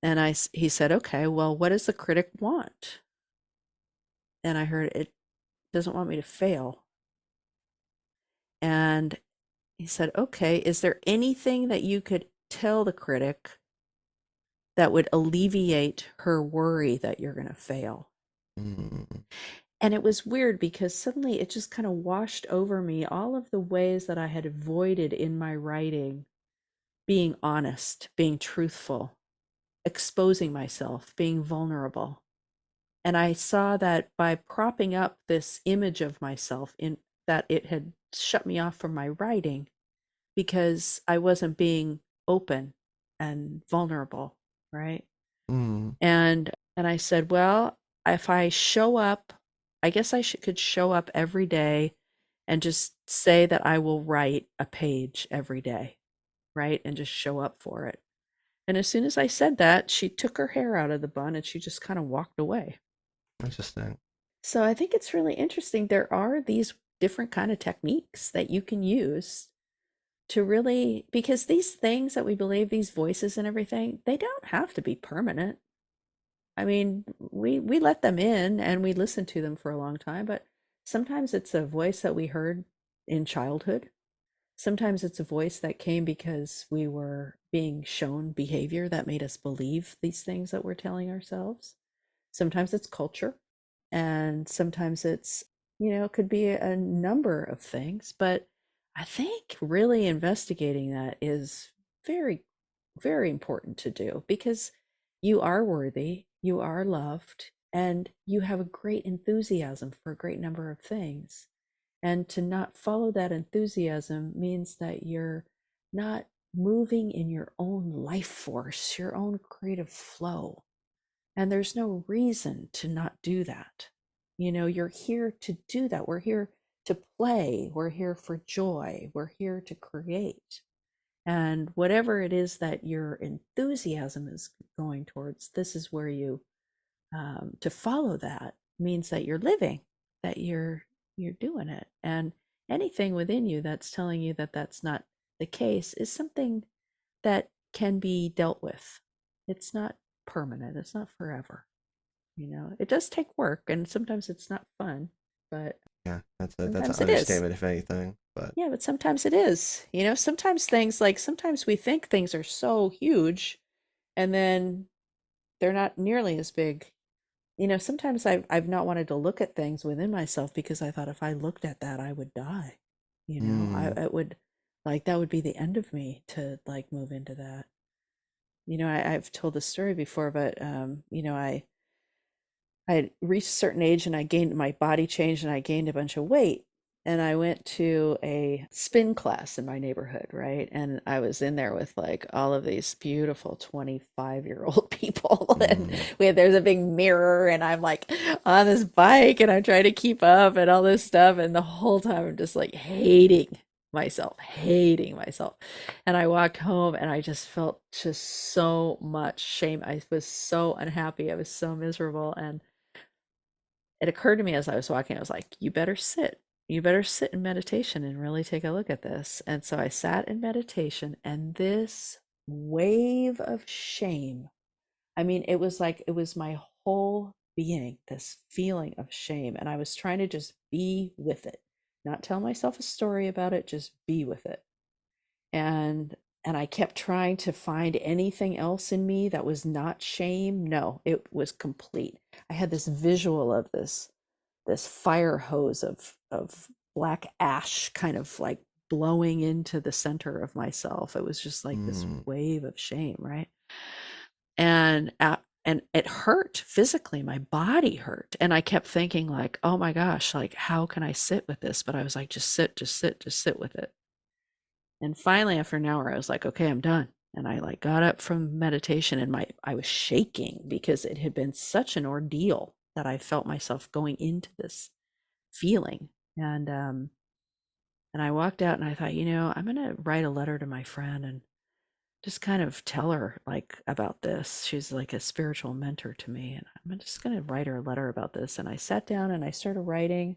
And he said, okay, well, what does the critic want? And I heard it doesn't want me to fail. And he said, okay, is there anything that you could tell the critic that would alleviate her worry that you're going to fail? Mm. And it was weird because suddenly it just kind of washed over me all of the ways that I had avoided in my writing being honest, being truthful, exposing myself, being vulnerable. And I saw that by propping up this image of myself in that it had shut me off from my writing because I wasn't being open and vulnerable, right? Mm. And I said, well, if I show up, I guess could show up every day and just say that I will write a page every day, right? And just show up for it. And as soon as I said that, she took her hair out of the bun and she just kind of walked away. Interesting. So I think it's really interesting. There are these different kind of techniques that you can use to really, because these things that we believe, these voices and everything, they don't have to be permanent. I mean, we let them in and we listen to them for a long time, but sometimes it's a voice that we heard in childhood. Sometimes it's a voice that came because we were being shown behavior that made us believe these things that we're telling ourselves. Sometimes it's culture, and sometimes it could be a number of things, but I think really investigating that is very, very important to do because you are worthy, you are loved, and you have a great enthusiasm for a great number of things. And to not follow that enthusiasm means that you're not moving in your own life force, your own creative flow. And there's no reason to not do that. You're here to do that. We're here to play. We're here for joy. We're here to create. And whatever it is that your enthusiasm is going towards, this is where to follow that means that you're living, that you're doing it. And anything within you that's telling you that that's not the case is something that can be dealt with. It's not permanent. It's not forever. It does take work and sometimes it's not fun, but Yeah, that's an sometimes it is. understatement, if anything. But Yeah, but sometimes it is. Sometimes we think things are so huge and then they're not nearly as big. Sometimes I've not wanted to look at things within myself because I thought if I looked at that, I would die. I mm. it would Like that would be the end of me to like move into that. I've told this story before, but I had reached a certain age and I gained my body changed and I gained a bunch of weight. And I went to a spin class in my neighborhood, right? And I was in there with like all of these beautiful 25-year-old people. And Mm, there's a big mirror, and I'm like on this bike and I'm trying to keep up and all this stuff. And the whole time I'm just like hating myself. And I walked home and I just felt just so much shame. I was so unhappy. I was so miserable. And it occurred to me as I was walking, I was like, you better sit. You better sit in meditation and really take a look at this. And so I sat in meditation, and this wave of shame, I mean, it was like it was my whole being, this feeling of shame. And I was trying to just be with it, not tell myself a story about it, just be with it. And I kept trying to find anything else in me that was not shame. No, it was complete. I had this visual of this fire hose of black ash kind of like blowing into the center of myself. It was just like this mm. wave of shame, right? And it hurt physically. My body hurt, and I kept thinking like, oh my gosh, like how can I sit with this? But I was like, just sit, just sit, just sit with it. And finally, after an hour, I was like, okay, I'm done. And I like got up from meditation, and I was shaking because it had been such an ordeal that I felt myself going into this feeling. And I walked out and I thought, I'm gonna write a letter to my friend and just kind of tell her like about this. She's like a spiritual mentor to me, and I'm just gonna write her a letter about this. And I sat down and I started writing,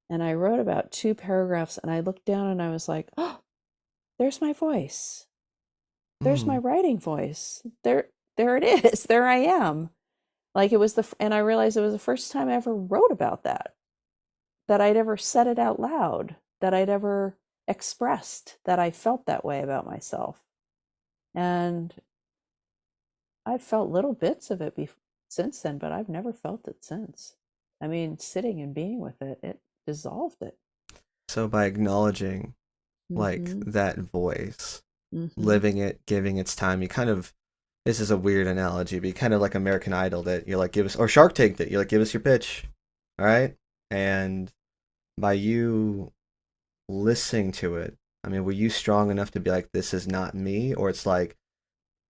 and I wrote about 2 paragraphs, and I looked down and I was like, oh, there's my voice. There's my Mm. writing voice. There it is. There I am. Like it was and I realized it was the first time I ever wrote about that I'd ever said it out loud, that I'd ever expressed that I felt that way about myself. And I've felt little bits of it since then, but I've never felt it since. I mean, sitting and being with it, it dissolved it. So by acknowledging like Mm-hmm. that voice, Mm-hmm. living it, giving its time, you kind of, this is a weird analogy, but you kind of like American Idol that you're like, give us, or Shark Tank that you're like, give us your pitch. All right. And by you listening to it, I mean, were you strong enough to be like, this is not me? Or it's like,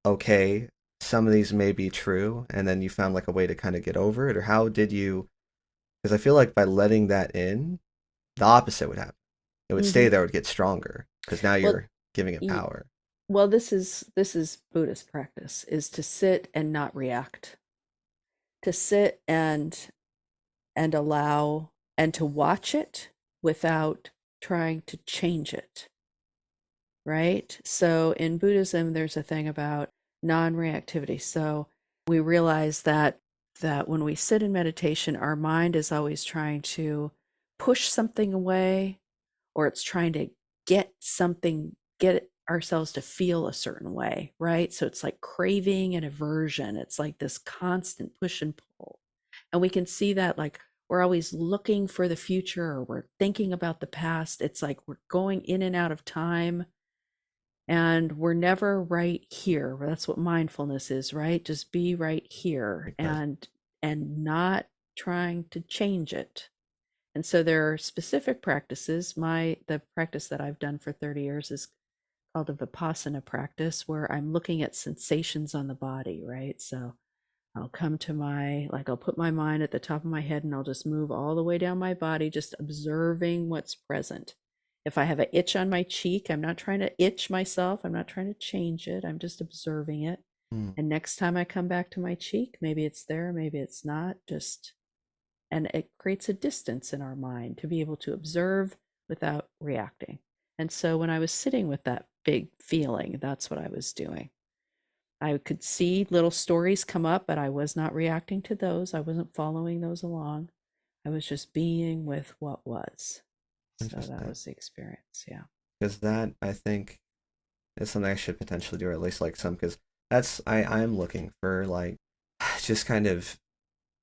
okay, some of these may be true. And then you found like a way to kind of get over it? Or how did you? Because I feel like by letting that in, the opposite would happen. It would stay Mm-hmm. there, it would get stronger because now Well, you're giving it y- power. well, this is Buddhist practice, is to sit and not react, to sit and allow and to watch it without trying to change it, right? So in Buddhism, there's a thing about non-reactivity. So we realize that when we sit in meditation, our mind is always trying to push something away, or it's trying to get ourselves to feel a certain way, right? So it's like craving and aversion. It's like this constant push and pull. And we can see that like we're always looking for the future, or we're thinking about the past. It's like we're going in and out of time, and we're never right here. That's what mindfulness is, right? Just be right here, Like that. and not trying to change it. And so there are specific practices. The practice that I've done for 30 years is called a Vipassana practice, where I'm looking at sensations on the body, right? So I'll come to I'll put my mind at the top of my head, and I'll just move all the way down my body, just observing what's present. If I have an itch on my cheek, I'm not trying to itch myself. I'm not trying to change it. I'm just observing it. Mm, And next time I come back to my cheek, maybe it's there, maybe it's not. And it creates a distance in our mind to be able to observe without reacting. And so when I was sitting with that big feeling, that's what I was doing. I could see little stories come up, but I was not reacting to those. I wasn't following those along. I was just being with what was. So that interesting. was the experience. Yeah. Because that, I think, is something I should potentially do, or at least like some, because I'm looking for like just kind of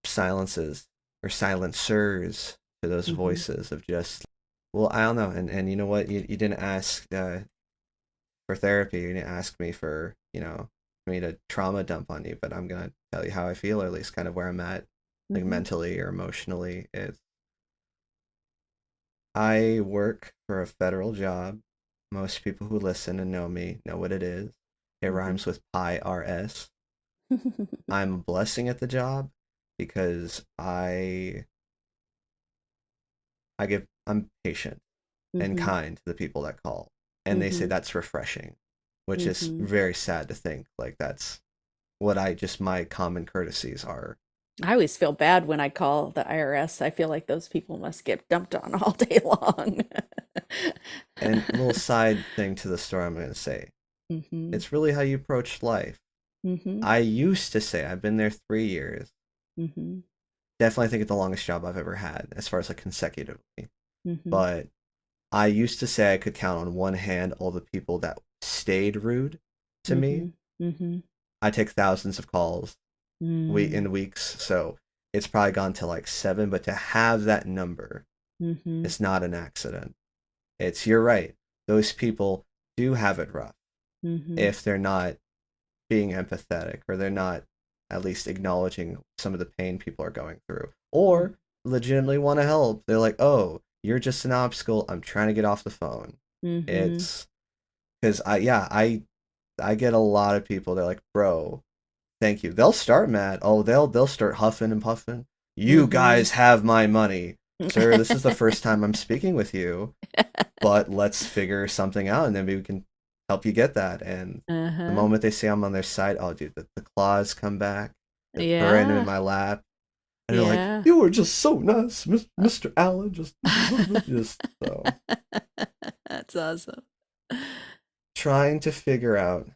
silences or silencers to those Mm-hmm. voices of just Well, I don't know, and you know what? You didn't ask for therapy. You didn't ask me for me to trauma dump on you, but I'm gonna tell you how I feel, or at least kind of where I'm at, like Mm-hmm. mentally or emotionally. It's I work for a federal job. Most people who listen and know me know what it is. It Mm-hmm. rhymes with IRS. I'm a blessing at the job because I'm patient and Mm-hmm. kind to the people that call. And they say Mm-hmm. that's refreshing, which is Mm-hmm. very sad to think. Like that's what I just my common courtesies are. I always feel bad when I call the IRS. I feel like those people must get dumped on all day long. And a little side thing to the story I'm going to say. Mm-hmm. It's really how you approach life. Mm-hmm. I used to say I've been there 3 years. Mm-hmm. Definitely think it's the longest job I've ever had as far as like consecutively. Mm-hmm. But I used to say I could count on one hand all the people that stayed rude to me. Mm-hmm. Mm-hmm. I take thousands of calls Mm. in weeks, so it's probably gone to like seven. But to have that number, Mm-hmm. it's not an accident. You're right. Those people do have it rough Mm-hmm. if they're not being empathetic or they're not at least acknowledging some of the pain people are going through or legitimately want to help. They're like, oh, you're just an obstacle. I'm trying to get off the phone. Mm-hmm. It's because I get a lot of people. They're like, bro, thank you. They'll start mad. Oh, they'll start huffing and puffing. You Mm-hmm. guys have my money, sir. This is the first time I'm speaking with you, but let's figure something out, and then maybe we can help you get that. And the Uh-huh. moment they say I'm on their side, oh, dude, the claws come back. They're purring in Yeah. my lap, and they're like, Yeah. "You were just so nice, Mr. Allen." Just so That's awesome. trying to figure out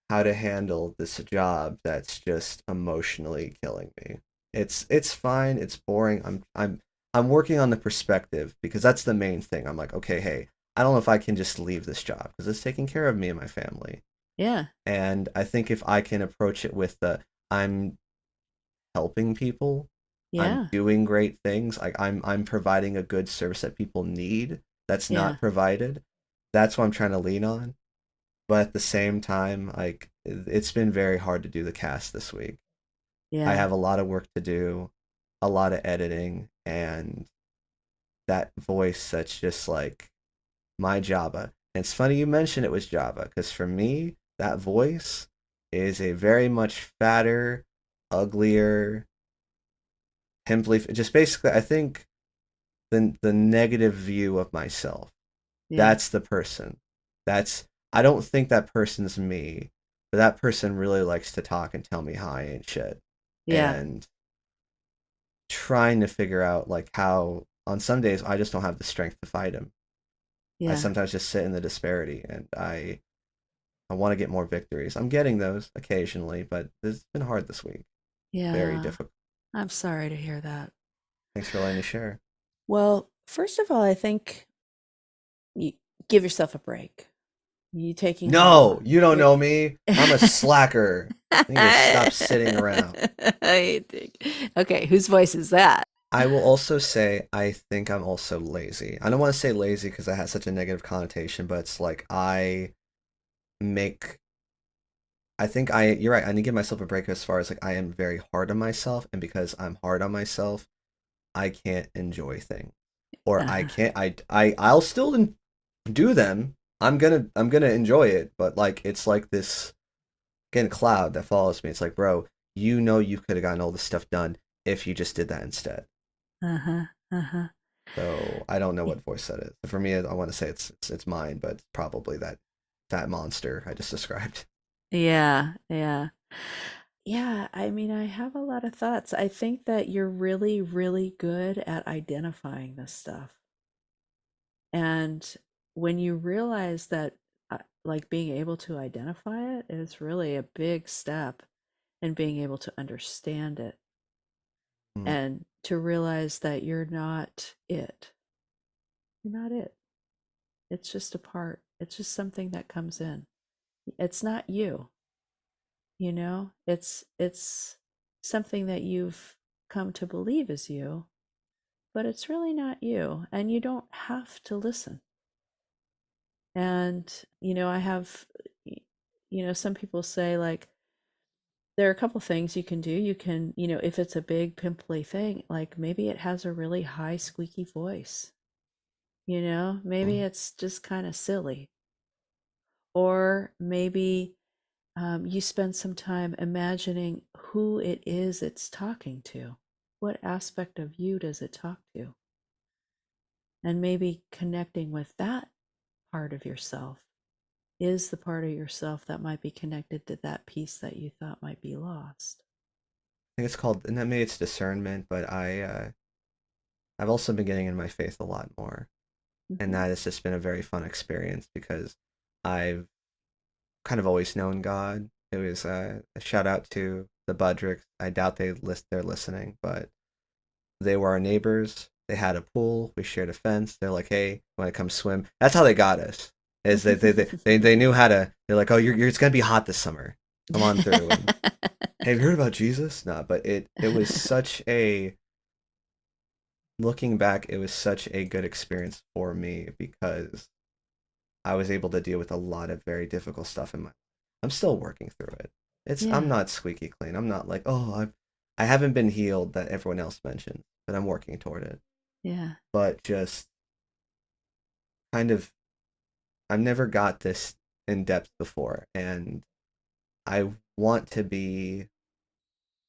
how to handle this job that's just emotionally killing me. It's fine, it's boring. I'm working on the perspective because that's the main thing. I'm like, okay, hey, I don't know if I can just leave this job because it's taking care of me and my family. Yeah. And I think if I can approach it with the I'm helping people, I'm Yeah. doing great things, like I'm providing a good service that people need that's Yeah. not provided. That's what I'm trying to lean on. But at the same time, like it's been very hard to do the cast this week. I Yeah. have a lot of work to do, a lot of editing, and that voice that's just like my Java. And it's funny you mentioned it was Java, because for me, that voice is a very much fatter, uglier, pimply, just basically, I think the negative view of myself. Yeah. That's the person. That's I don't think that person's me, but that person really likes to talk and tell me how I ain't shit. Yeah. And trying to figure out like how on some days I just don't have the strength to fight him. I Yeah. sometimes just sit in the disparity and I want to get more victories. I'm getting those occasionally, but it's been hard this week. Very Yeah. difficult. I'm sorry to hear that. Thanks for letting me share. Well, first of all, I think you give yourself a break. You taking No, a you don't you're know me. I'm a slacker. I need to stop sitting around. I think. Okay, whose voice is that? I will also say I think I'm also lazy. I don't want to say lazy because that has such a negative connotation, but it's like make I think you're right. I need to give myself a break as far as like I am very hard on myself, and because I'm hard on myself, I can't enjoy things. Or I Uh, can't I'll still do them. I'm gonna enjoy it, but like it's like this again cloud that follows me. It's like, bro, you know you could have gotten all this stuff done if you just did that instead. uh-huh. Uh-huh. So I don't know what voice that is. For me, I want to say it's mine, but it's probably that fat monster I just described. Yeah, yeah. Yeah, I mean, I have a lot of thoughts. I think that you're really, really good at identifying this stuff. And when you realize that, like being able to identify it is really a big step in being able to understand it Mm, and to realize that you're not it. You're not it. It's just a part. It's just something that comes in. It's not you, you know? It's something that you've come to believe is you, but it's really not you, and you don't have to listen. And, I have, some people say, like, there are a couple things you can do. You can, if it's a big pimply thing, like maybe it has a really high squeaky voice, maybe Mm. it's just kind of silly. Or maybe you spend some time imagining who it is it's talking to. What aspect of you does it talk to? And maybe connecting with that part of yourself is the part of yourself that might be connected to that piece that you thought might be lost. I think it's called, and maybe it's discernment, but I've also been getting in my faith a lot more, and Mm-hmm. that has just been a very fun experience because I've kind of always known God. It was a shout out to the Budricks. I doubt they're listening, but they were our neighbors. They had a pool. We shared a fence. They're like, "Hey, want to come swim?" That's how they got us. Is they knew how to. They're like, "Oh, it's gonna be hot this summer. Come on through." And have you heard about Jesus? No, but it was such a looking back, it was such a good experience for me because I was able to deal with a lot of very difficult stuff in my. I'm still working through it. I'm Yeah, not squeaky clean. I'm not like, oh, I haven't been healed that everyone else mentioned, but I'm working toward it. yeah, But just kind of, I've never got this in depth before, and I want to be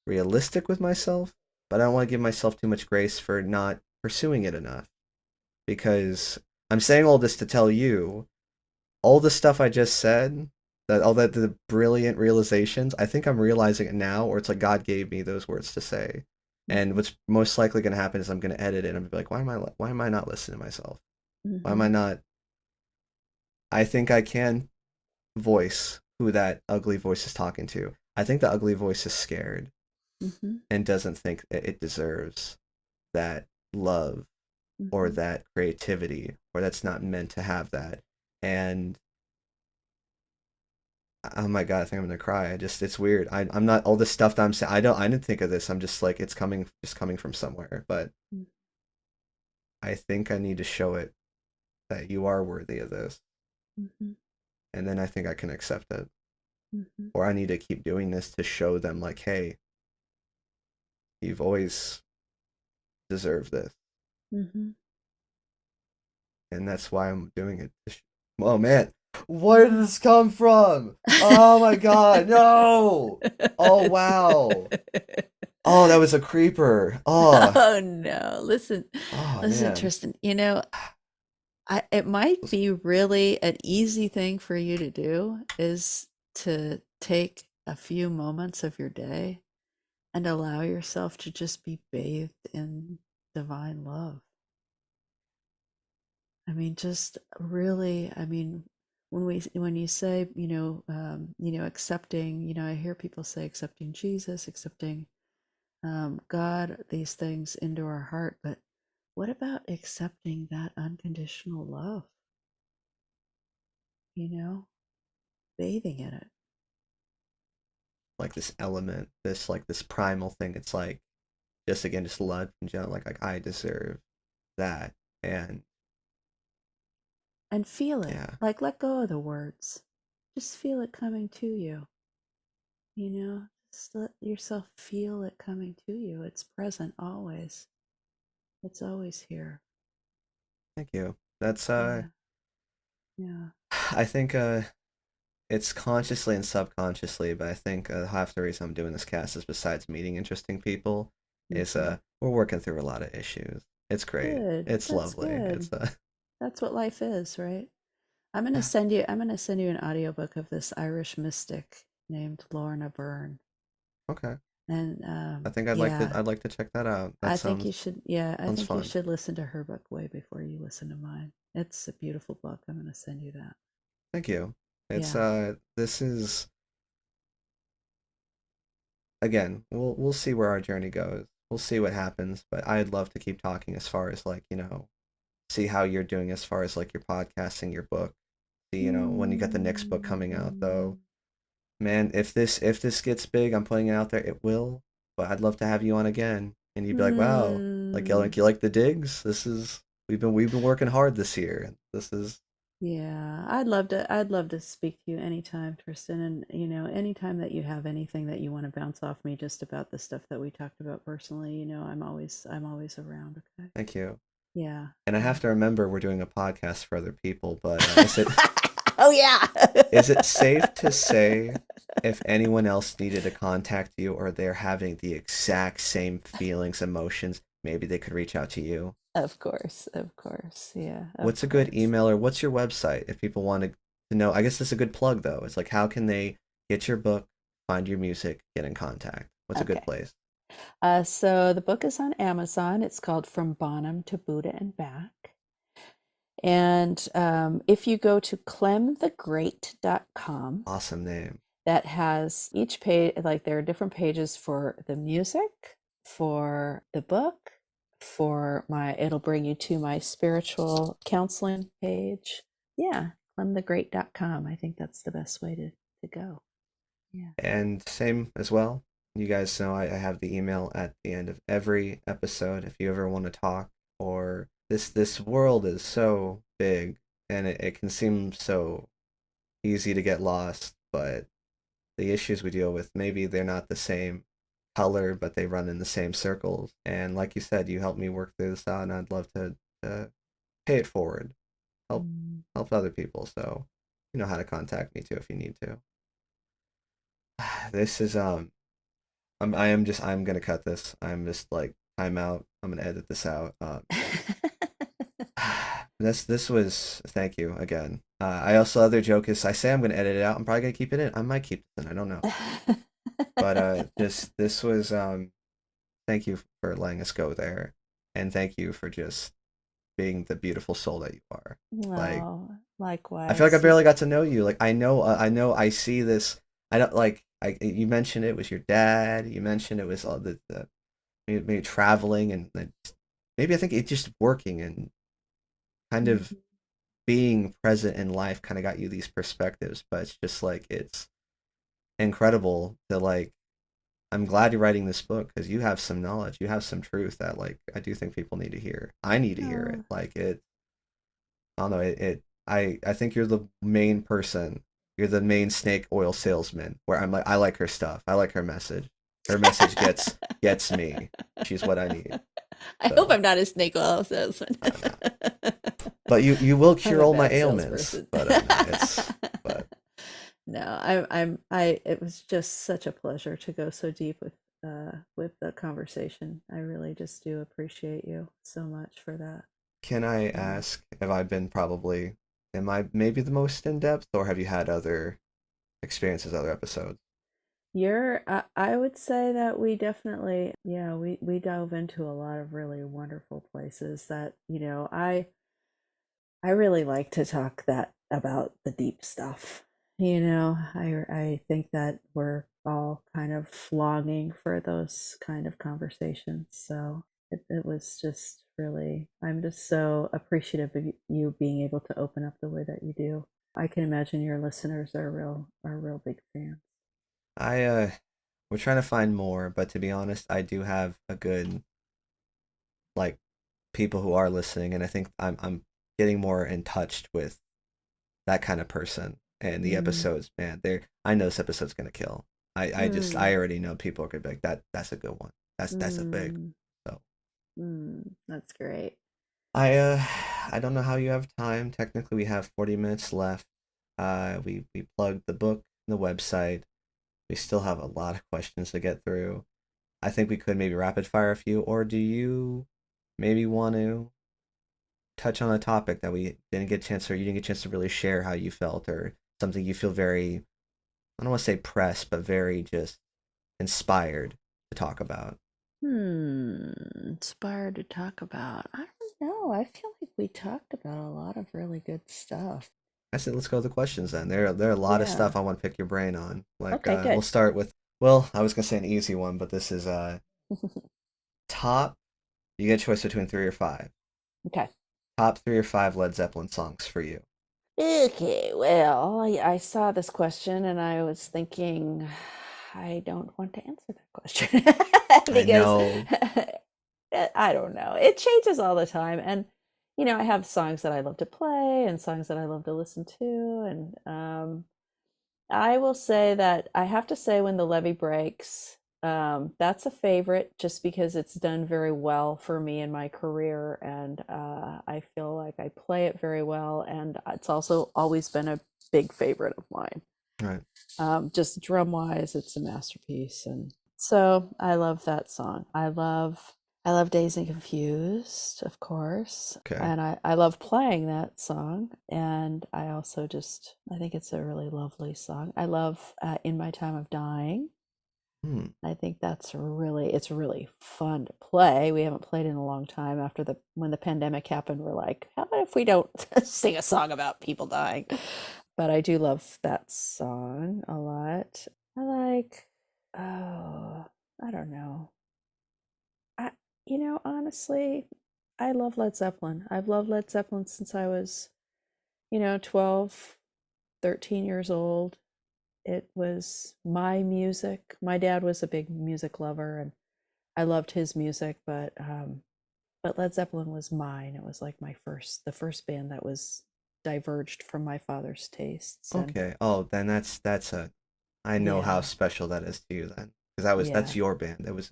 realistic with myself, but I don't want to give myself too much grace for not pursuing it enough because I'm saying all this to tell you all the stuff I just said, that all that the brilliant realizations, I think I'm realizing it now, or it's like God gave me those words to say. And mm-hmm. what's most likely going to happen is I'm going to edit it and I'm gonna be like, why am I not listening to myself? Why am Mm-hmm. I not? I think I can voice who that ugly voice is talking to. I think the ugly voice is scared Mm-hmm. and doesn't think that it deserves that love or Mm-hmm. that creativity or that's not meant to have that. And oh my god, I think I'm gonna cry. It's weird. I'm not all this stuff that I'm saying. I didn't think of this. I'm just like it's coming from somewhere. But I think I need to show it that you are worthy of this, Mm-hmm. and then I think I can accept it. Mm-hmm. Or I need to keep doing this to show them like, hey, you've always deserved this, Mm-hmm. and that's why I'm doing it. Oh man, where did this come from? Oh my god, no! Oh wow. Oh, that was a creeper. Oh, Oh no. Listen, oh listen, man. Tristan, it might be really an easy thing for you to do is to take a few moments of your day and allow yourself to just be bathed in divine love. I mean, just really, I mean, when you say, accepting, I hear people say accepting Jesus, accepting God, these things into our heart, but what about accepting that unconditional love? You know, bathing in it. Like this element, this like this primal thing. It's like just again, just love in general. Like I deserve that, and And feel it. yeah, Like, let go of the words. Just feel it coming to you. Just let yourself feel it coming to you. It's present always. It's always here. thank you. That's Yeah. Yeah. I think it's consciously and subconsciously, but I think half the reason I'm doing this cast is besides meeting interesting people, is Hmm. we're working through a lot of issues. It's great. Good. It's That's lovely. good. It's That's what life is, right? I'm gonna send you an audiobook of this Irish mystic named Lorna Byrne. okay. And I think yeah, I'd like to check that out. That I think you should, yeah, I sounds think you fun. should listen to her book way before you listen to mine. It's a beautiful book. I'm gonna send you that. Thank you. It's Yeah. this is again, we'll see where our journey goes. We'll see what happens, but I'd love to keep talking as far as like, see how you're doing as far as like your podcasting, your book. See, when you got the next book coming out though. Mm. Man, if this gets big, I'm putting it out there, it will. But I'd love to have you on again and you'd be like, "Wow, Like you like the digs? This is we've been working hard this year. This is Yeah, I'd love to speak to you anytime, Tristan, and anytime that you have anything that you want to bounce off me just about the stuff that we talked about personally, I'm always around, okay? thank you. Yeah, And I yeah. have to remember we're doing a podcast for other people, but Oh yeah. is it safe to say if anyone else needed to contact you or they're having the exact same feelings, emotions, maybe they could reach out to you? Of course, of course. Yeah, of What's a good course. email or what's your website if people want to know? I guess this is a good plug though. It's like how can they get your book, find your music, get in contact? What's a good Okay. place? So the book is on Amazon. It's called From Bonham to Buddha and Back. And if you go to clemthegreat.com, Awesome name. that has each page, like there are different pages for the music, for the book, it'll bring you to my spiritual counseling page. Yeah, clemthegreat.com. I think that's the best way to go. Yeah. And same as well. You guys know I have the email at the end of every episode if you ever want to talk or this world is so big and it can seem so easy to get lost, but the issues we deal with, maybe they're not the same color, but they run in the same circles. And like you said, you helped me work through this out, and I'd love to pay it forward, help Mm. help other people. So you know how to contact me too if you need to. This is I'm gonna cut this. I'm just like time out. I'm gonna edit this out. This was thank you again. I also other joke is I say I'm gonna edit it out. I'm probably gonna keep it in. I might keep it in. I don't know. But this was thank you for letting us go there, and thank you for just being the beautiful soul that you are. Like Oh, I feel like I likewise. barely got to know you. Like I know I see this. I don't like I you mentioned it was your dad. You mentioned it was all the maybe traveling and maybe I think it just working and kind of Mhm. being present in life kind of got you these perspectives. But it's just like it's incredible to like I'm glad you're writing this book because you have some knowledge, you have some truth that like I do think people need to hear. I need to hear it. Oh. Like it, I don't know. I think you're the main person. You're the main snake oil salesman. Where I'm like, I like her stuff. I like her message. Her message gets me. She's what I need. I hope So, I'm not a snake oil salesman. no. But you will I'm cure a all my bad ailments. salesperson. But no, it's but No, it was just such a pleasure to go so deep with the conversation. I really just do appreciate you so much for that. can I Yeah. ask have I been probably am I maybe the most in depth or have you had other experiences, other episodes? I would say that we definitely, yeah, we dove into a lot of really wonderful places that, I really like to talk that about the deep stuff. I think that we're all kind of longing for those kind of conversations. So it was just really, I'm just so appreciative of you being able to open up the way that you do. I can imagine your listeners are real big fans. I we're trying to find more, but to be honest, I do have a good like people who are listening, and I think I'm getting more in touch with that kind of person. And the Mm, episodes, man, they're I know this episode's gonna kill. I mm, already know people are gonna be like that's a good one. That's a big. mm, So that's great. I I don't know how you have time. Technically, we have 40 minutes left. We plugged the book, and the website. We still have a lot of questions to get through. I think we could maybe rapid fire a few, or do you maybe want to touch on a topic that we didn't get a chance or you didn't get a chance to really share how you felt or something you feel very, I don't want to say pressed, but very just inspired to talk about? Inspired to talk about. I don't know. I feel like we talked about a lot of really good stuff. I said, let's go with the questions then. There are a lot of Yeah. stuff I want to pick your brain on. Like, Okay, we'll good. start with, well, I was gonna say an easy one, but this is top. You get a choice between three or five. Okay. Top three or five Led Zeppelin songs for you. Okay, well, I saw this question and I was thinking, I don't want to answer that question I because know I don't know. It changes all the time. And, I have songs that I love to play and songs that I love to listen to. And I will say that I have to say when the levee breaks, that's a favorite just because it's done very well for me in my career. And I feel like I play it very well. And it's also always been a big favorite of mine. Right. Just drum wise, it's a masterpiece. And so I love that song. I love Dazed and Confused, of course. Okay. And I love playing that song. And I also I think it's a really lovely song. I love In My Time of Dying. Hmm. I think it's really fun to play. We haven't played in a long time after when the pandemic happened. We're like, how about if we don't sing a song about people dying? But I do love that song a lot. I like, oh, I don't know. I, honestly, I love Led Zeppelin. I've loved Led Zeppelin since I was, 12, 13 years old. It was my music. My dad was a big music lover and I loved his music, but Led Zeppelin was mine. It was like the first band that was diverged from my father's tastes. And Okay. Oh, then that's a. I know how yeah, special that is to you then, because that's yeah, your band. It was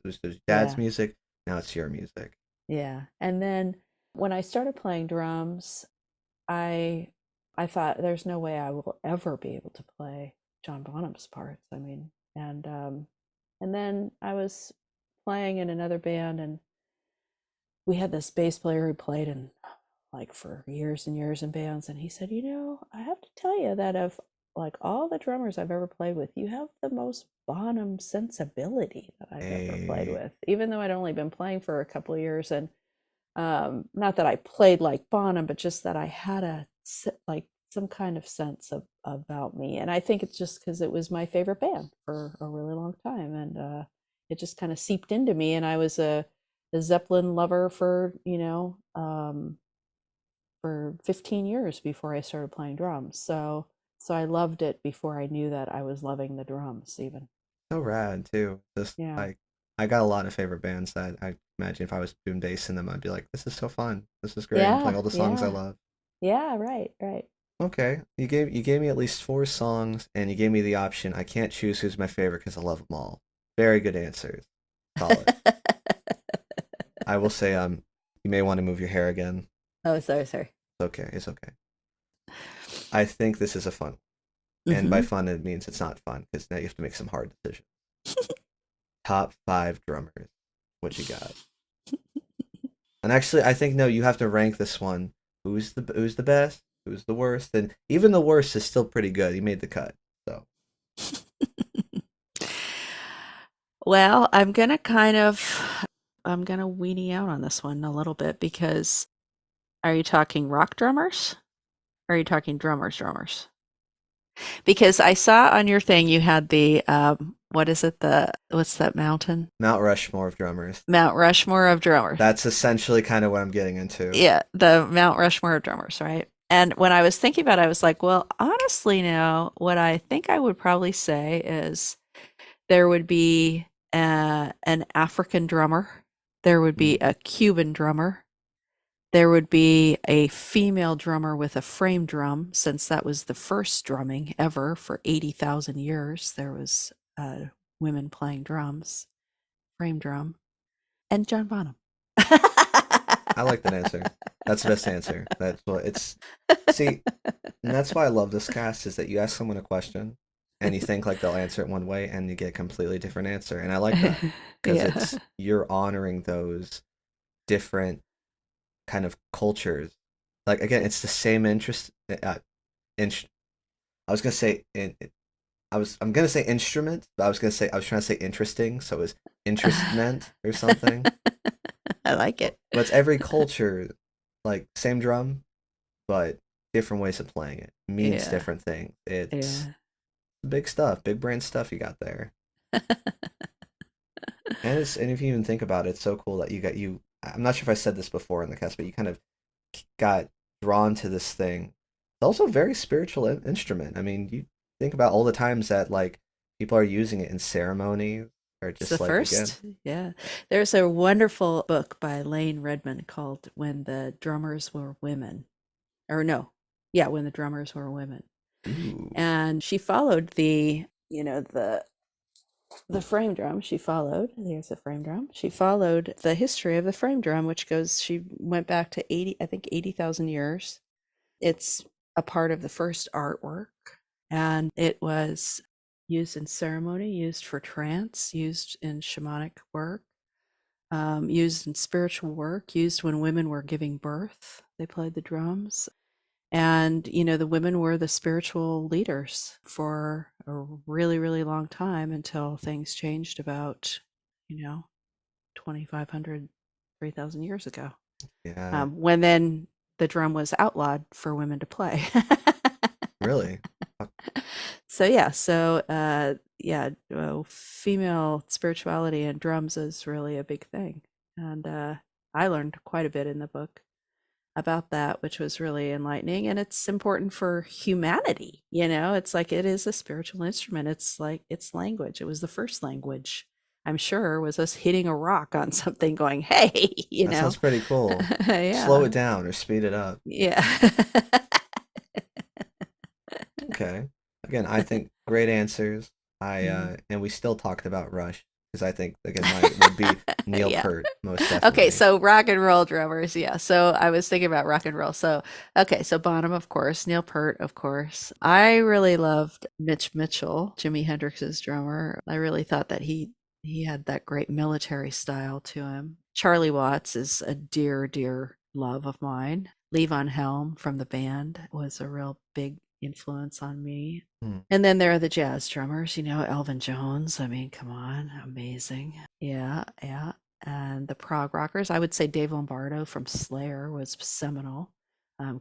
dad's yeah, music. Now it's your music. yeah. And then when I started playing drums, I I thought there's no way I will ever be able to play John Bonham's parts. I mean, and then I was playing in another band, and we had this bass player who played in like for years and years in bands, and he said, I have to tell you that of like all the drummers I've ever played with, you have the most Bonham sensibility that I've ever played A with, even though I'd only been playing for a couple of years. And not that I played like Bonham, but just that I had like some kind of sense of about me. And I think it's just because it was my favorite band for a really long time, and it just kind of seeped into me. And I was a Zeppelin lover for 15 years before I started playing drums. So I loved it before I knew that I was loving the drums even. so rad too. Just Yeah. like I got a lot of favorite bands that I imagine if I was doing bass in them, I'd be like, this is so fun. This is great. I'm playing Yeah. all the songs I Yeah. love. Yeah. Right. Right. Okay, you gave me at least four songs, and you gave me the option. I can't choose who's my favorite because I love them all. Very good answers. Solid. I will say, you may want to move your hair again. Oh, sorry, sorry. It's okay. It's okay. I think this is a fun, and by Hmm. fun it means it's not fun because now you have to make some hard decisions. Top five drummers. What you got? And actually, I think no, you have to rank this one. Who's the best? Who's the worst? And even the worst is still pretty good. He made the cut. So Well, I'm gonna weenie out on this one a little bit because are you talking rock drummers? Or are you talking drummers? Because I saw on your thing you had the what is it, what's that mountain? Mount Rushmore of drummers. Mount Rushmore of drummers. That's essentially kind of what I'm getting into. Yeah, the Mount Rushmore of drummers, right? And when I was thinking about it, I was like, well, honestly, now, what I think I would probably say is there would be an African drummer, there would be Mm. a Cuban drummer, there would be a female drummer with a frame drum, since that was the first drumming ever for 80,000 years. There was women playing drums, frame drum, and John Bonham. I like that answer. That's the best answer. That's what it's. See, and that's why I love this cast is that you ask someone a question and you think like they'll answer it one way and you get a completely different answer. And I like that because Yeah. you're honoring those different kind of cultures. Like again, it's the same interest. In, I was gonna say I'm gonna say instrument, but I was trying to say interesting, so it was interestment or something. I like But it. it's every culture, like same drum, but different ways of playing it. Means Yeah. different things. It's Yeah. big stuff, big brain stuff you got there. And if you even think about it, it's so cool that you. I'm not sure if I said this before in the cast, but you kind of got drawn to this thing. It's also a very spiritual instrument. I mean, you think about all the times that like people are using it in ceremonies or It's the just like again. first. Yeah. There's a wonderful book by Lane Redmond called When the Drummers Were Women. Or no. Yeah, When the Drummers Were Women. Ooh, And she followed the frame drum. There's the frame drum. She followed the history of the frame drum, she went back to 80, I think 80,000 years. It's a part of the first artwork, and it was used in ceremony, used for trance, used in shamanic work, used in spiritual work, used when women were giving birth. They played the drums. And, the women were the spiritual leaders for a really, really long time until things changed about, 2,500, 3,000 years ago. yeah, When then the drum was outlawed for women to play. really. Fuck, Female spirituality and drums is really a big thing. And I learned quite a bit in the book about that, which was really enlightening. And it's important for humanity. It's like it is a spiritual instrument. It's like it's language. It was the first language, I'm sure, was us hitting a rock on something going, hey, that sounds pretty cool. Slow it yeah. down or speed it up. Yeah. Okay. Again, I think great answers. Mm. And we still talked about Rush because I think again mine would be Neil Yeah. Peart most Okay, definitely. so rock and roll drummers. Yeah. So I was thinking about rock and roll. So, okay, so Bonham, of course, Neil Peart, of course. I really loved Mitch Mitchell, Jimi Hendrix's drummer. I really thought that he had that great military style to him. Charlie Watts is a dear, dear love of mine. Levon Helm from the band was a real big influence on me. Hmm. And then there are the jazz drummers, Elvin Jones. I mean, come on, amazing. Yeah, yeah. And the prog rockers, I would say Dave Lombardo from Slayer was seminal.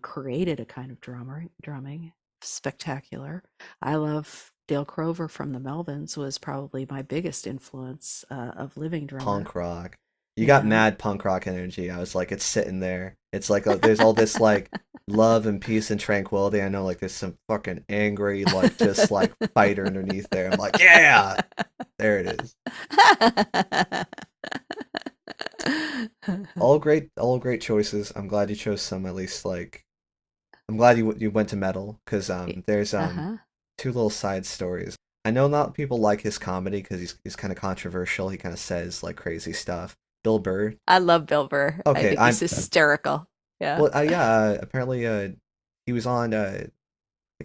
Created a kind of drumming, spectacular. I love Dale Crover from the Melvins, was probably my biggest influence of living drummer. Punk rock. You got Yeah. mad punk rock energy. I was like, it's sitting there. It's like there's all this like love and peace and tranquility. I know like there's some fucking angry like just like fighter underneath there. I'm like, yeah, there it is. All great choices. I'm glad you chose some at least like. I'm glad you went to metal because there's Uh-huh. two little side stories. I know not people like his comedy because he's kind of controversial. He kind of says like crazy stuff. Bill Burr. I love Bill Burr. I Okay, think he's hysterical. Yeah. well, yeah. Apparently, he was on like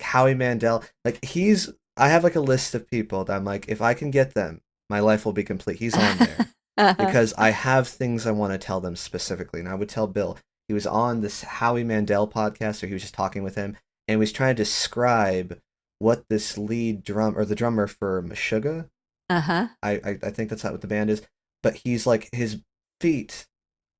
Howie Mandel. Like he's. I have like a list of people that I'm like, if I can get them, my life will be complete. He's on there Uh-huh. because I have things I want to tell them specifically. And I would tell Bill. He was on this Howie Mandel podcast, or he was just talking with him, and was trying to describe what this lead drum or the drummer for Meshuggah. Uh-huh. I think that's what the band is. But he's like his feet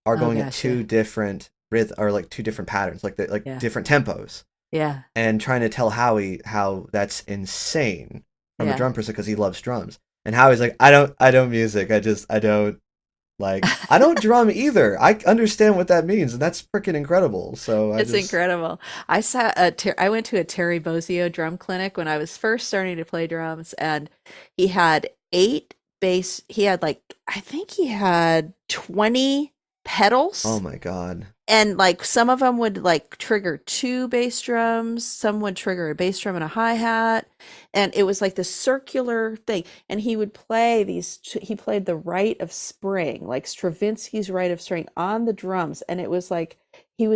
are Oh going at gosh, yeah. two different or like two different patterns, like Yeah. different tempos, Yeah. and trying to tell Howie how that's insane from a Yeah. drum person because he loves drums. And Howie's like, I don't music. I don't like I don't drum either. I understand what that means, and that's freaking incredible. So I It's just incredible. I went to a Terry Bozzio drum clinic when I was first starting to play drums, and he had he had like, I think he had 20 oh pedals, my god. and like some of them would like trigger two bass drums, some would trigger a bass drum and a hi-hat, and it was like this circular thing. And he would play he played the Rite of Spring, like Stravinsky's Rite of Spring on the drums, and it was like it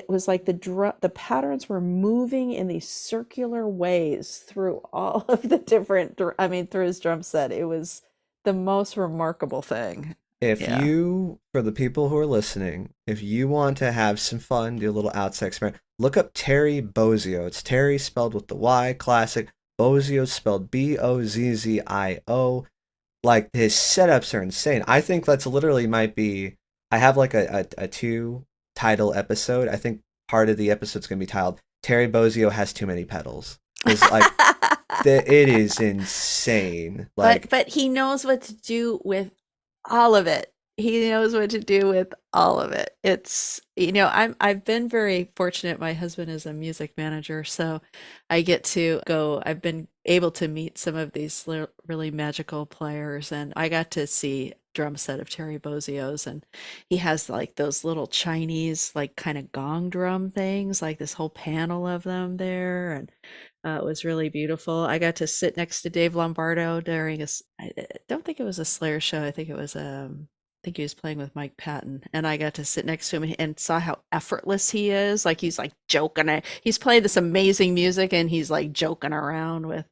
was like the patterns were moving in these circular ways through all of the different through his drum set. It was the most remarkable thing. If Yeah. you, for the people who are listening, if you want to have some fun, do a little outside experiment, look up Terry Bozzio. It's Terry spelled with the Y, classic. Bozzio spelled Bozzio. Like his setups are insane. I think that's literally might be. I have like a two title episode. I think part of the episode's gonna be titled Terry Bozzio has too many pedals because like it is insane. Like But he knows what to do with all of it. he knows what to do with all of it. It's, I've been very fortunate. My husband is a music manager, so I get to go. I've been able to meet some of these really magical players, and I got to see drum set of Terry Bozzio's, and he has like those little Chinese like kind of gong drum things, like this whole panel of them there, and it was really beautiful. I got to sit next to Dave Lombardo during I don't think it was a Slayer show. I think it was I think he was playing with Mike Patton, and I got to sit next to him and saw how effortless he is. Like he's like joking. He's playing this amazing music, and he's like joking around with.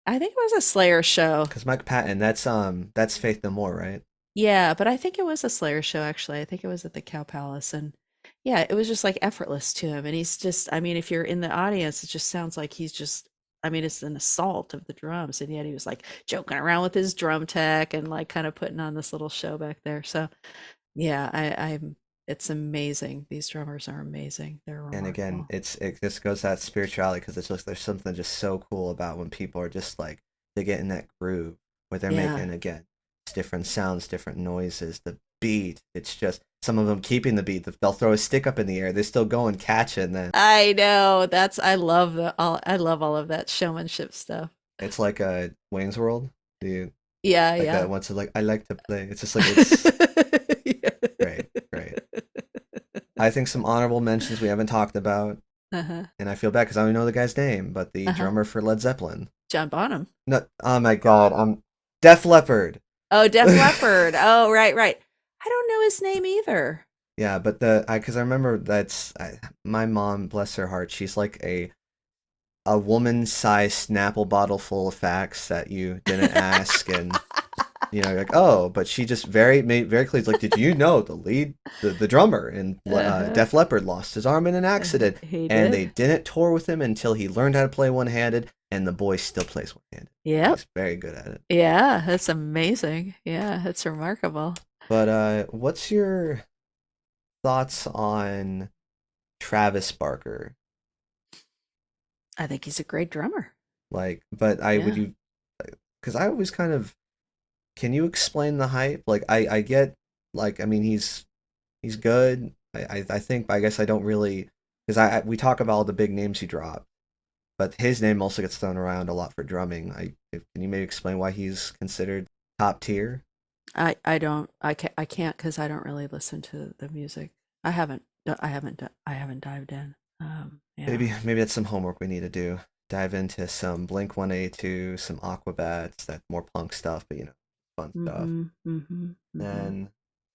I think it was a Slayer show. Because Mike Patton, that's Faith No More, right? Yeah, but I think it was a Slayer show actually. I think it was at the Cow Palace, and yeah, it was just like effortless to him. And he's just, I mean, if you're in the audience, it just sounds like he's just, I mean, it's an assault of the drums, and yet he was like joking around with his drum tech and like kind of putting on this little show back there. So yeah, it's amazing. These drummers are amazing. They're And again, remarkable. it just goes to that spirituality because it's just there's something just so cool about when people are just like they get in that groove where they're Yeah. making again different sounds, different noises, the beat. It's just some of them keeping the beat. They'll throw a stick up in the air, they're still going, catch it, and then I know. I love I love all of that showmanship stuff. it's like a Wayne's World. Do you Yeah, like yeah. that? Once it's like I like to play. It's just like it's great, Yeah. great. I think some honorable mentions we haven't talked about, Uh-huh. and I feel bad because I don't know the guy's name, but the Uh-huh. drummer for Led Zeppelin. John Bonham. No, oh my God, I'm Def Leppard. Oh, Def Leppard. Oh, right, right. I don't know his name either. Yeah, but because I remember my mom, bless her heart, she's like a woman-sized Snapple bottle full of facts that you didn't ask, and you're like, oh, but she just made very clear. It's like, did you know the drummer in Uh-huh. Def Leppard lost his arm in an accident, He and they did. didn't tour with him until he learned how to play one-handed, and the boy still plays one-handed. Yep. He's very good at it. Yeah, that's amazing. Yeah, that's remarkable. But what's your thoughts on Travis Barker? I think he's a great drummer. Like, but I would Yeah. you because I always kind of can you explain the hype? Like, I get like I mean he's good. I think I guess I don't really because we talk about all the big names he dropped, but his name also gets thrown around a lot for drumming. Can you maybe explain why he's considered top tier? I don't I can't because I don't really listen to the music. I haven't dived in. Yeah. Maybe that's some homework we need to do. Dive into some Blink 182, some Aquabats, that more punk stuff, but fun stuff. Mm-hmm. Mm-hmm. Mm-hmm. And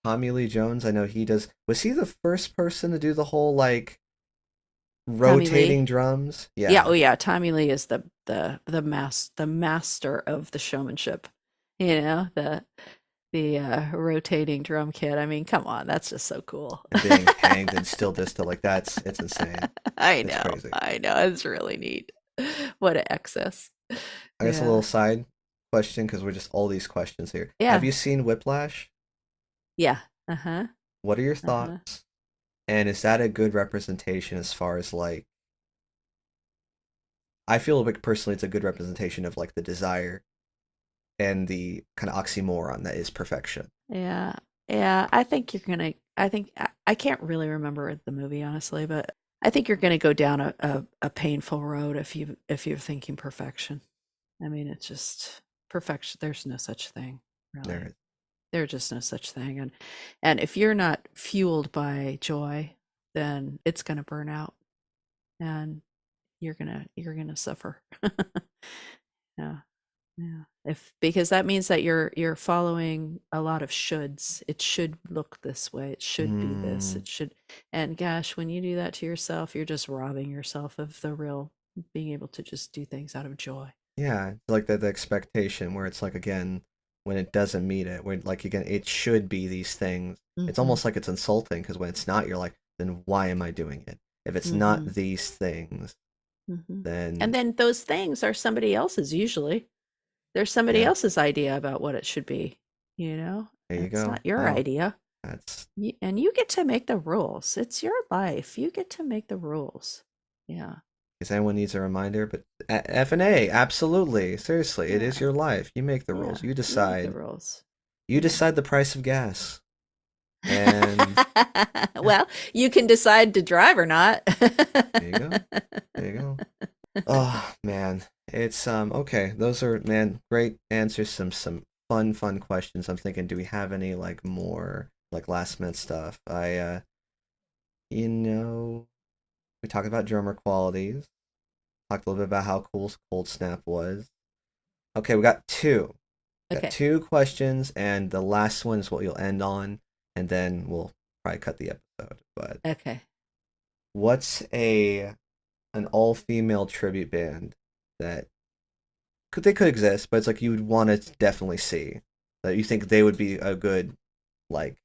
Tommy Lee Jones, I know he does. Was he the first person to do the whole like Tommy Lee. rotating drums? Yeah, oh Yeah. yeah, Tommy Lee is the master of the showmanship. The rotating drum kit. I mean, come on, that's just so cool. And being hanged and still distal, like it's insane. I It's know, crazy. I know. It's really neat. What an excess. I guess a little Yeah. side question because we're just all these questions here. Have Yeah. you seen Whiplash? Yeah. Uh-huh. What are your Uh-huh. thoughts? And is that a good representation as far as like I feel like personally it's a good representation of like the desire and the kind of oxymoron that is perfection. Yeah. Yeah. I think you're gonna I think I can't really remember the movie honestly, but I think you're gonna go down a painful road if you're thinking perfection. I mean, it's just perfection. There's no such thing, really. There, There's just no such thing. And if you're not fueled by joy, then it's gonna burn out and you're gonna suffer. Yeah. Yeah. If because that means that you're following a lot of shoulds. It should look this way. It should be this. mm, It should and gosh, when you do that to yourself, you're just robbing yourself of the real being able to just do things out of joy. yeah, like the expectation where it's like again when it doesn't meet it, when like again it should be these things. It's Mhm. almost like it's insulting because when it's not, you're like, then why am I doing it? If it's not Mhm. these things, Mhm. And then then those things are somebody else's usually. There's somebody yeah, else's idea about what it should be, you know? there you It's go. not your Wow, idea. that's And you get to make the rules. It's your life. You get to make the rules. Yeah. if anyone needs a reminder, but F and A, absolutely, seriously, it is Yeah. your life. You make the rules. Yeah. You You make the decide. rules. You Yeah. decide the price of gas. And Well, you can decide to drive or not. there you go. There you go. Oh man, it's okay. Those are man great answers. Some fun questions. I'm thinking, do we have any like more like last minute stuff? You know, we talked about drummer qualities. Talked a little bit about how cool Cold Snap was. Okay, we got two. Got Okay. two questions, and the last one is what you'll end on, and then we'll probably cut the episode. But Okay. what's a an all female tribute band that could exist, but it's like you would want to definitely see that you think they would be a good like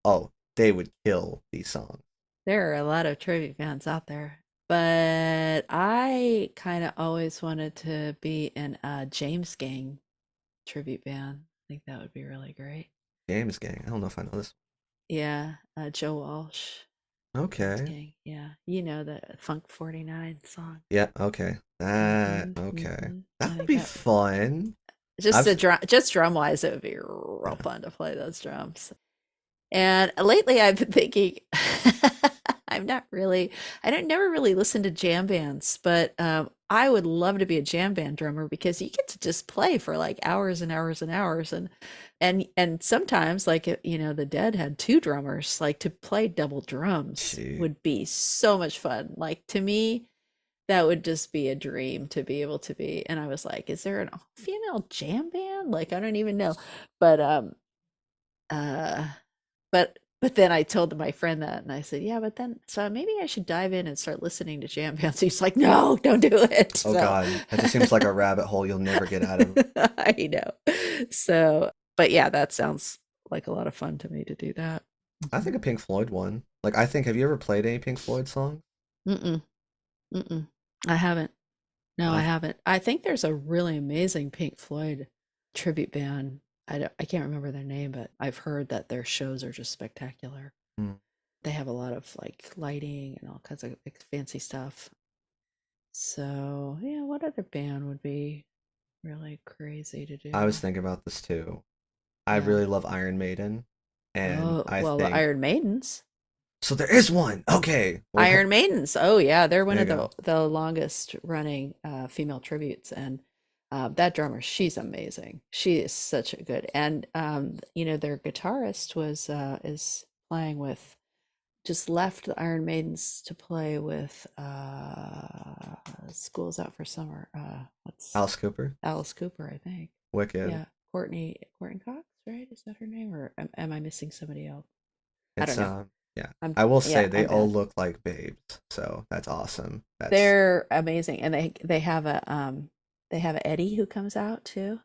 oh they would kill these songs. There are a lot of tribute bands out there, but I kind of always wanted to be in a James Gang tribute band. I think that would be really great. James Gang. I don't know if I know this. Yeah, Joe Walsh, James Okay. Gang. Yeah, you know the Funk 49 song. Yeah. Okay. That Hmm. okay. Hmm. That I would think be that fun. just I've the drum wise, it would be real yeah. fun to play those drums. And lately I've been thinking I'm not really I don't never really listen to jam bands, but I would love to be a jam band drummer because you get to just play for like hours and hours and hours and sometimes like you know the Dead had two drummers like to play double drums Shoot. would be so much fun. Like to me that would just be a dream to be able to be. And I was like, is there an all female jam band? Like I don't even know. But uh but then I told my friend that, and I said, "Yeah, but then so maybe I should dive in and start listening to jam bands." He's like, "No, don't do it." Oh So God, that just seems like a rabbit hole you'll never get out of. I know. So, but yeah, that sounds like a lot of fun to me to do that. I Mhm. think a Pink Floyd one. Like I think, have you ever played any Pink Floyd song? Mm-mm, mm-mm. I haven't. No, I I haven't. I think there's a really amazing Pink Floyd tribute band. I can't remember their name, but I've heard that their shows are just spectacular. hmm. They have a lot of like lighting and all kinds of like, fancy stuff. So, yeah, what other band would be really crazy to I was do? thinking about this too. I Yeah. really love Iron Maiden, and Oh, I well, the think Iron Maidens. so. There is one. Okay, well, Iron Maidens. Oh, yeah, they're one there you of go. the longest running female tributes, and that drummer, she's amazing. She is such a good, and you know, their guitarist was is playing with just left the Iron Maidens to play with School's Out for Summer. What's Alice Cooper, Alice Cooper, I think. Wicked. Yeah, Courtney Cox, right? Is that her name, or am I missing somebody else? I It's don't know. yeah. I'm I will say Yeah, they I'm all bad. look like babes, so that's awesome. That's They're amazing, and they have Eddie who comes out too.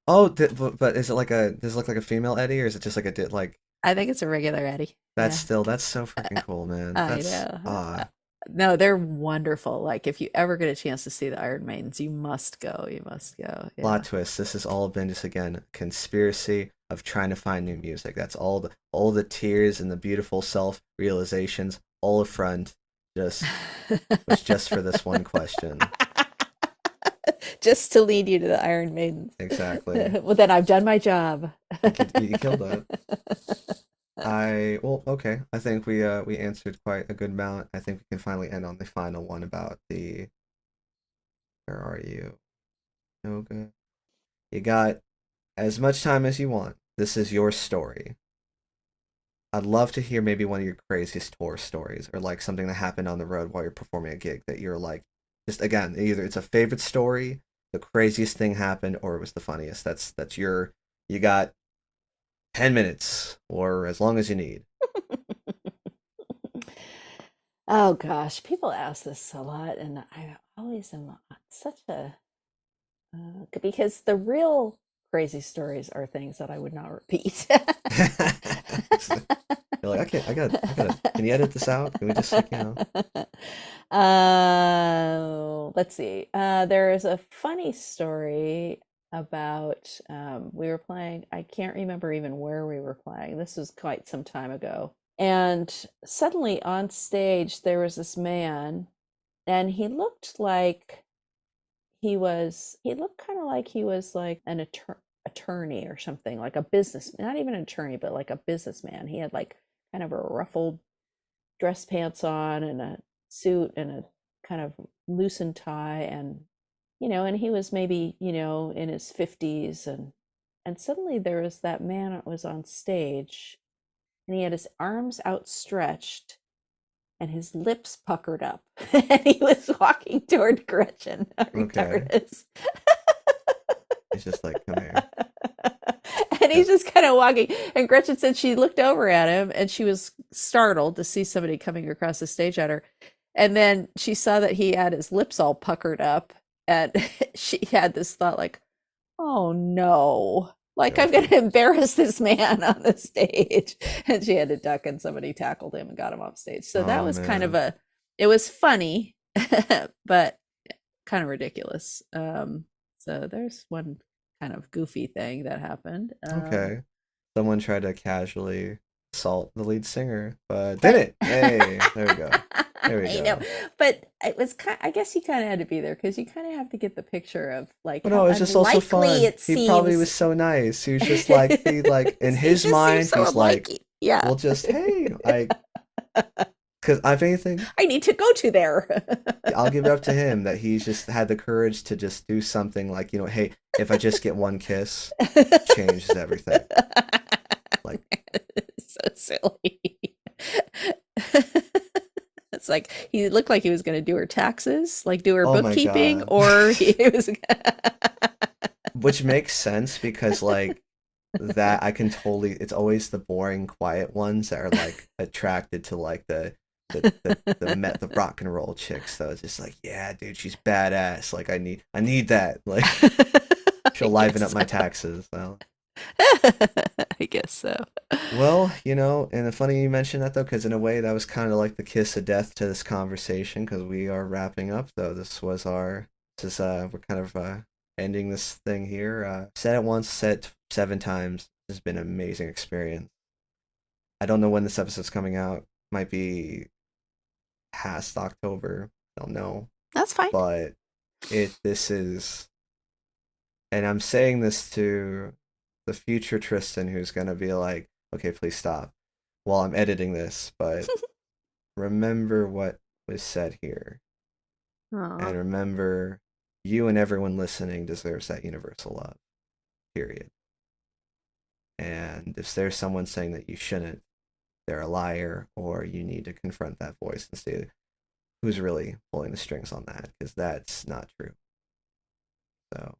oh, but is it like a does it look like a female Eddie or is it just like a like I think it's a regular Eddie. that's Yeah, still that's so freaking cool, man. I That's know. No, they're wonderful. Like if you ever get a chance to see the Iron Maidens, you must go. You must go. plot Yeah. twist. This has all been just again conspiracy of trying to find new music. That's all the tears and the beautiful self realizations all a front just was just for this one question. Just to lead you to the Iron Maidens. Exactly. Well, then I've done my job. You killed that. I well, okay. I think we answered quite a good amount. I think we can finally end on the final one about the where are you? No good. You got as much time as you want. This is your story. I'd love to hear maybe one of your craziest tour stories or like something that happened on the road while you're performing a gig that you're like just again, either it's a favorite story, the craziest thing happened, or it was the funniest. That's your you got 10 minutes or as long as you need. Oh gosh, people ask this a lot, and I always am such a because the real crazy stories are things that I would not repeat. You're like, I gotta, can you edit this out? Can we just like, Let's see. There is a funny story about we were playing. I can't remember even where we were playing. This was quite some time ago. And suddenly on stage, there was this man, and he looked like he looked kind of like he was like an attorney or something, like a business, not even an attorney, but like a businessman. He had like kind of a ruffled dress pants on and a suit and a kind of loosened tie, and and he was maybe, in his 50s, and suddenly there was that man that was on stage, and he had his arms outstretched and his lips puckered up, and he was walking toward Gretchen, our Okay. guitarist. He's just like, come here. And he's just kind of walking. And Gretchen said she looked over at him and she was startled to see somebody coming across the stage at her. And then she saw that he had his lips all puckered up. And she had this thought like, oh no, like I'm going to embarrass this man on the stage. And she had to duck, and somebody tackled him and got him off stage. So that was kind of it was funny, but kind of ridiculous. So there's one kind of goofy thing that happened. Okay. Someone tried to casually assault the lead singer, but didn't. Hey, there we go. There we go. I know, but it was I guess he kind of had to be there because you kind of have to get the picture of like. Well, no, it was just also fun. He probably was seems. so nice. He was just like, in his mind, so he's like, yeah, well, just hey, because if anything, I need to go to there. I'll give it up to him that he's just had the courage to just do something like, hey, if I just get one kiss, changes everything. Like, so silly. It's like he looked like he was going to do her taxes, like do her bookkeeping, or he was. Which makes sense because like that I can totally. It's always the boring, quiet ones that are like attracted to like the rock and roll chicks. So it's just like, yeah, dude, she's badass. Like I need that. Like she'll liven up my taxes. Well, I guess so. Well, and it's funny you mentioned that though, because in a way that was kind of like the kiss of death to this conversation, because we are wrapping up though. We're kind of ending this thing here. Said it once, said it 7 times. This has been an amazing experience. I don't know when this episode's coming out. Might be past October. I don't know. That's fine. But this is, and I'm saying this to the future Tristan, who's gonna be like, okay, please stop while I'm editing this, but remember what was said here. Aww. And remember, you and everyone listening deserves that universal love. Period. And if there's someone saying that you shouldn't, they're a liar, or you need to confront that voice and see who's really pulling the strings on that, because that's not true. So,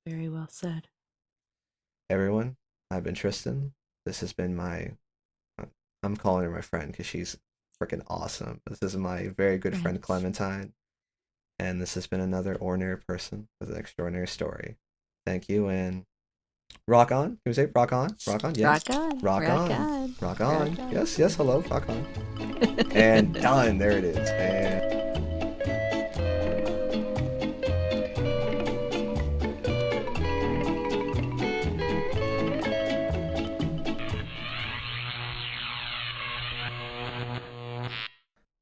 very well said. Everyone, I've been Tristan. This has been I'm calling her my friend because she's freaking awesome. This is my very good friend Clementine. And this has been another ordinary person with an extraordinary story. Thank you, and rock on. Can we say rock on? Rock on, yes. Rock on. Rock rock on. on. Rock on. Rock on. Yes, hello, rock on. And done. There it is. And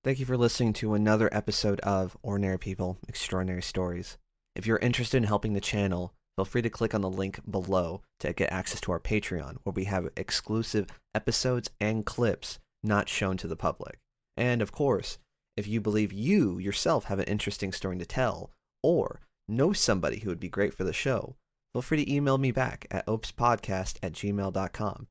thank you for listening to another episode of Ordinary People, Extraordinary Stories. If you're interested in helping the channel, feel free to click on the link below to get access to our Patreon, where we have exclusive episodes and clips not shown to the public. And of course, if you believe you yourself have an interesting story to tell, or know somebody who would be great for the show, feel free to email me back at OPESpodcast@gmail.com.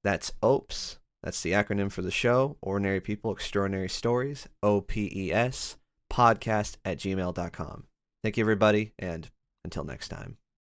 That's OPES. That's the acronym for the show, Ordinary People, Extraordinary Stories, OPES, podcast@gmail.com. Thank you, everybody, and until next time.